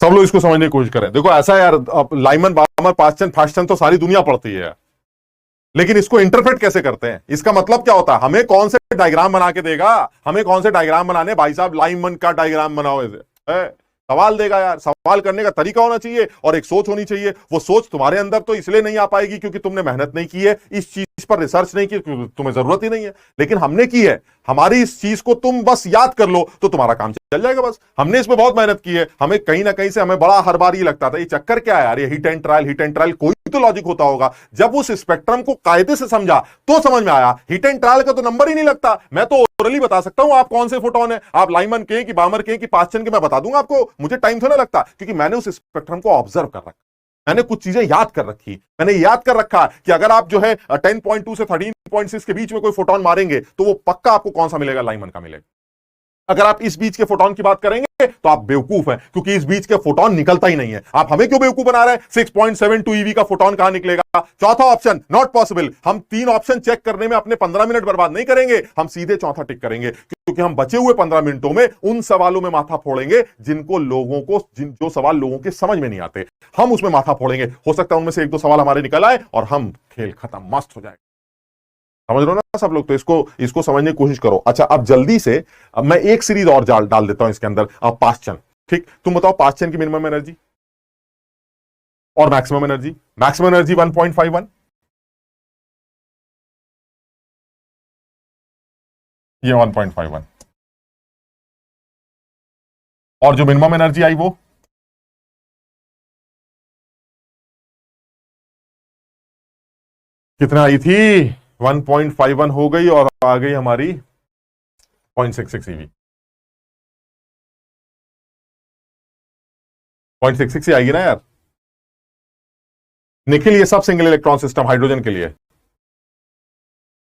सब लोग इसको समझने की कोशिश करें। देखो ऐसा है यार, लाइमन, बामर, पास्चन, फास्टन तो सारी दुनिया पढ़ती है, लेकिन इसको इंटरप्रेट कैसे करते हैं? इसका मतलब क्या होता है? हमें कौन से डायग्राम बना के देगा? हमें कौन से डायग्राम बनाने? भाई साहब लाइमन का डायग्राम बनाओ, ऐसे सवाल देगा यार। सवाल करने का तरीका होना चाहिए और एक सोच होनी चाहिए। वो सोच तुम्हारे अंदर तो इसलिए नहीं आ पाएगी क्योंकि तुमने मेहनत नहीं की है, इस चीज पर रिसर्च नहीं की, तुम्हें जरूरत ही नहीं है। लेकिन हमने की है, हमारी इस चीज को तुम बस याद कर लो तो तुम्हारा काम चल जाएगा। बस हमने इसमें बहुत मेहनत की है, हमें कहीं ना कहीं से हमें बड़ा हर बार ये लगता था ये चक्कर क्या है यार, ये hit and trial, hit and trial, कोई तो लॉजिक होता होगा। जब उस स्पेक्ट्रम को कायदे से समझा तो समझ में आया हिट एंड ट्रायल का तो नंबर ही नहीं लगता। मैं तो ओरली बता सकता हूं आप कौन से फोटोन है, आप लाइमन के कि बामर के कि पास्चन के, मैं बता दूंगा आपको, मुझे टाइम थोड़ा लगता क्योंकि मैंने उस स्पेक्ट्रम को ऑब्जर्व कर रखा, मैंने कुछ चीजें याद कर रखी। मैंने याद कर रखा कि अगर आप जो है 10.2 से 13.6 के बीच में कोई फोटोन मारेंगे तो वो पक्का आपको कौन सा मिलेगा? लाइमन का मिलेगा। अगर आप इस बीच के फोटोन की बात करेंगे तो आप बेवकूफ हैं, क्योंकि इस बीच के फोटोन निकलता ही नहीं है। आप हमें क्यों बेवकूफ बना रहे हैं? 6.72 ईवी का फोटोन कहां निकलेगा? चौथा ऑप्शन नॉट पॉसिबल। हम 3 ऑप्शन चेक करने में अपने 15 मिनट बर्बाद नहीं करेंगे, हम सीधे चौथा टिक करेंगे, क्योंकि हम बचे हुए 15 मिनटों में उन सवालों में माथा फोड़ेंगे जिनको लोगों को जो सवाल लोगों के समझ में नहीं आते, हम उसमें माथा फोड़ेंगे। हो सकता है उनमें से 1-2 सवाल हमारे निकल आए और हम खेल खत्म, मस्त हो जाएगा। समझ रहे हो ना सब लोग? तो इसको समझने की कोशिश करो। अच्छा, अब जल्दी से अब मैं एक सीरीज और डाल देता हूं इसके अंदर। अब पास्ट चन, ठीक, तुम बताओ पास्ट चन की मिनिमम एनर्जी और मैक्सिमम एनर्जी। मैक्सिमम एनर्जी 1.51, ये 1.51, और जो मिनिमम एनर्जी आई वो कितना आई थी? 1.51 हो गई और आ गई हमारी 0.66 ईवी। 0.66 ही आएगी ना यार। निखिल, ये सब सिंगल इलेक्ट्रॉन सिस्टम हाइड्रोजन के लिए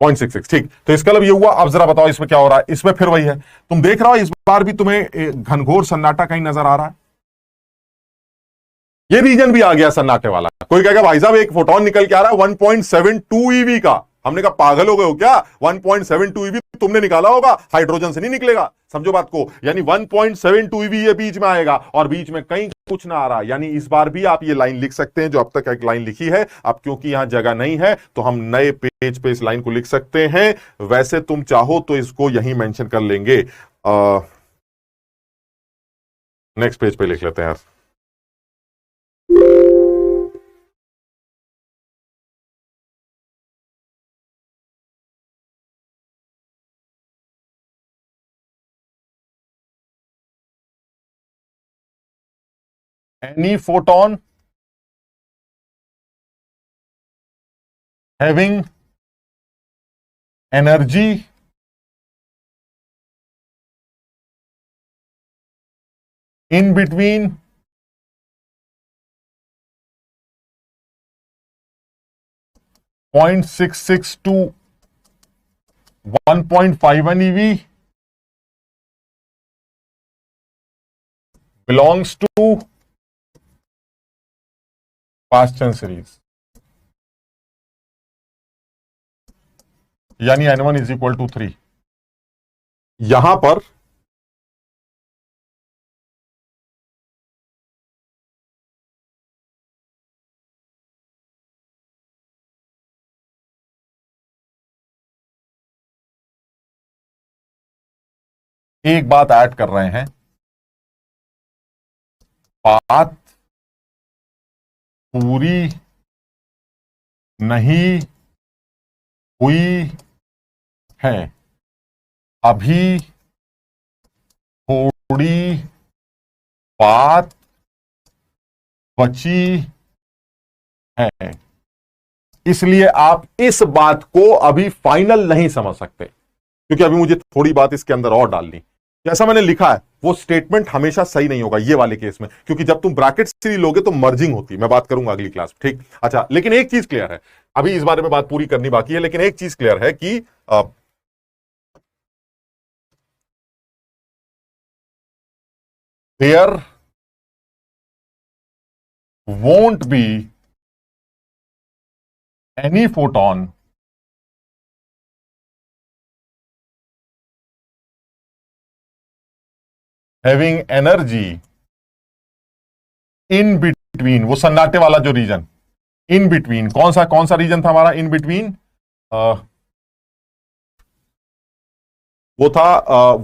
0.66, ठीक। तो इसका मतलब ये हुआ। अब जरा बताओ इसमें क्या हो रहा है? इसमें फिर वही है, तुम देख रहे हो इस बार भी तुम्हें घनघोर सन्नाटा कहीं नजर आ रहा है। ये रीजन भी आ गया सन्नाटे वाला। कोई कहेगा भाई साहब एक फोटोन निकल के आ रहा है 1.72 ईवी का। हमने कहा पागल हो गए हो क्या? 1.72 ईवी तुमने निकाला होगा, हाइड्रोजन से नहीं निकलेगा। समझो बात को, यानी 1.72 ईवी ये बीच में आएगा और बीच में कहीं कुछ ना आ रहा। यानी इस बार भी आप ये लाइन लिख सकते हैं जो अब तक एक लाइन लिखी है। अब क्योंकि यहां जगह नहीं है तो हम नए पेज पे इस लाइन को लिख सकते हैं। वैसे तुम चाहो तो इसको यहीं मेंशन कर लेंगे। नेक्स्ट पेज पे लिख लेते हैं यार। Any photon having energy in between 0.66 to 1.51 eV belongs to Paschen series, यानी N1 इज इक्वल टू 3। यहां पर एक बात ऐड कर रहे हैं, बात पूरी नहीं हुई है, अभी थोड़ी बात बची है, इसलिए आप इस बात को अभी फाइनल नहीं समझ सकते, क्योंकि अभी मुझे थोड़ी बात इसके अंदर और डालनी। जैसा मैंने लिखा है वो स्टेटमेंट हमेशा सही नहीं होगा ये वाले केस में, क्योंकि जब तुम ब्रैकेट से लोगे तो मर्जिंग होती है। मैं बात करूंगा अगली क्लास में, ठीक। अच्छा, लेकिन एक चीज क्लियर है, अभी इस बारे में बात पूरी करनी बाकी है, लेकिन एक चीज क्लियर है कि there won't be any photon having energy in between, वो सन्नाटे वाला जो रीजन इन बिटवीन, कौन सा रीजन था हमारा इन बिटवीन? वो था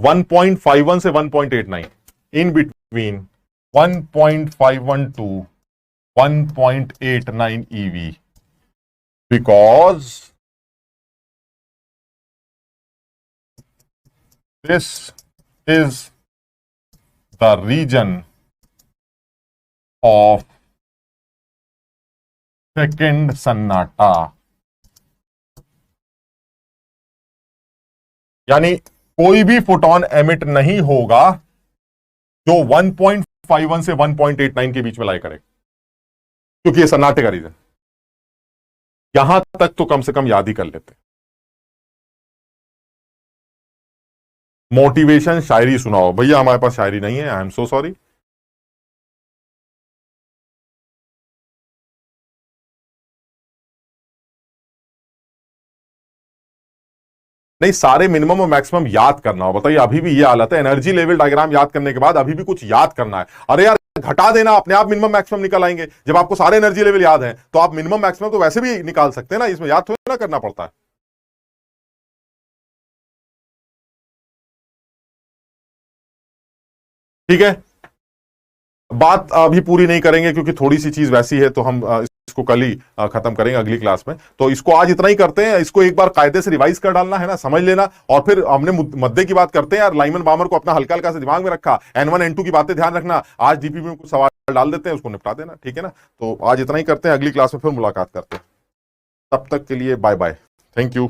1.51 से 1.89, in between 1.51 to 1.89 eV, because this is the region of second सन्नाटा। यानी कोई भी फोटोन एमिट नहीं होगा जो 1.51 से 1.89 के बीच में लाई करे, क्योंकि ये सन्नाटे का रीजन। यहां तक तो कम से कम याद ही कर लेते। मोटिवेशन शायरी सुनाओ। भैया हमारे पास शायरी नहीं है, आई एम सो सॉरी। नहीं, सारे मिनिमम और मैक्सिमम याद करना हो। बताइए, अभी भी ये हालत है, एनर्जी लेवल डायग्राम याद करने के बाद अभी भी कुछ याद करना है। अरे यार घटा देना, अपने आप मिनिमम मैक्सिमम निकल आएंगे। जब आपको सारे एनर्जी लेवल याद हैं तो आप मिनिमम मैक्सिमम तो वैसे भी निकाल सकते हैं ना, इसमें याद थोड़ा ना करना पड़ता है। ठीक है, बात अभी पूरी नहीं करेंगे क्योंकि थोड़ी सी चीज वैसी है, तो हम इसको कल ही खत्म करेंगे अगली क्लास में। तो इसको आज इतना ही करते हैं, इसको एक बार कायदे से रिवाइज कर डालना है ना, समझ लेना। और फिर हमने मुद्दे की बात करते हैं यार, लाइमन बामर को अपना हल्का हल्का से दिमाग में रखा, N1 N2 की बातें ध्यान रखना। आज डीपीपी में कुछ सवाल डाल देते हैं, उसको निपटा देना, ठीक है ना। तो आज इतना ही करते हैं, अगली क्लास में फिर मुलाकात करते हैं। तब तक के लिए बाय बाय, थैंक यू।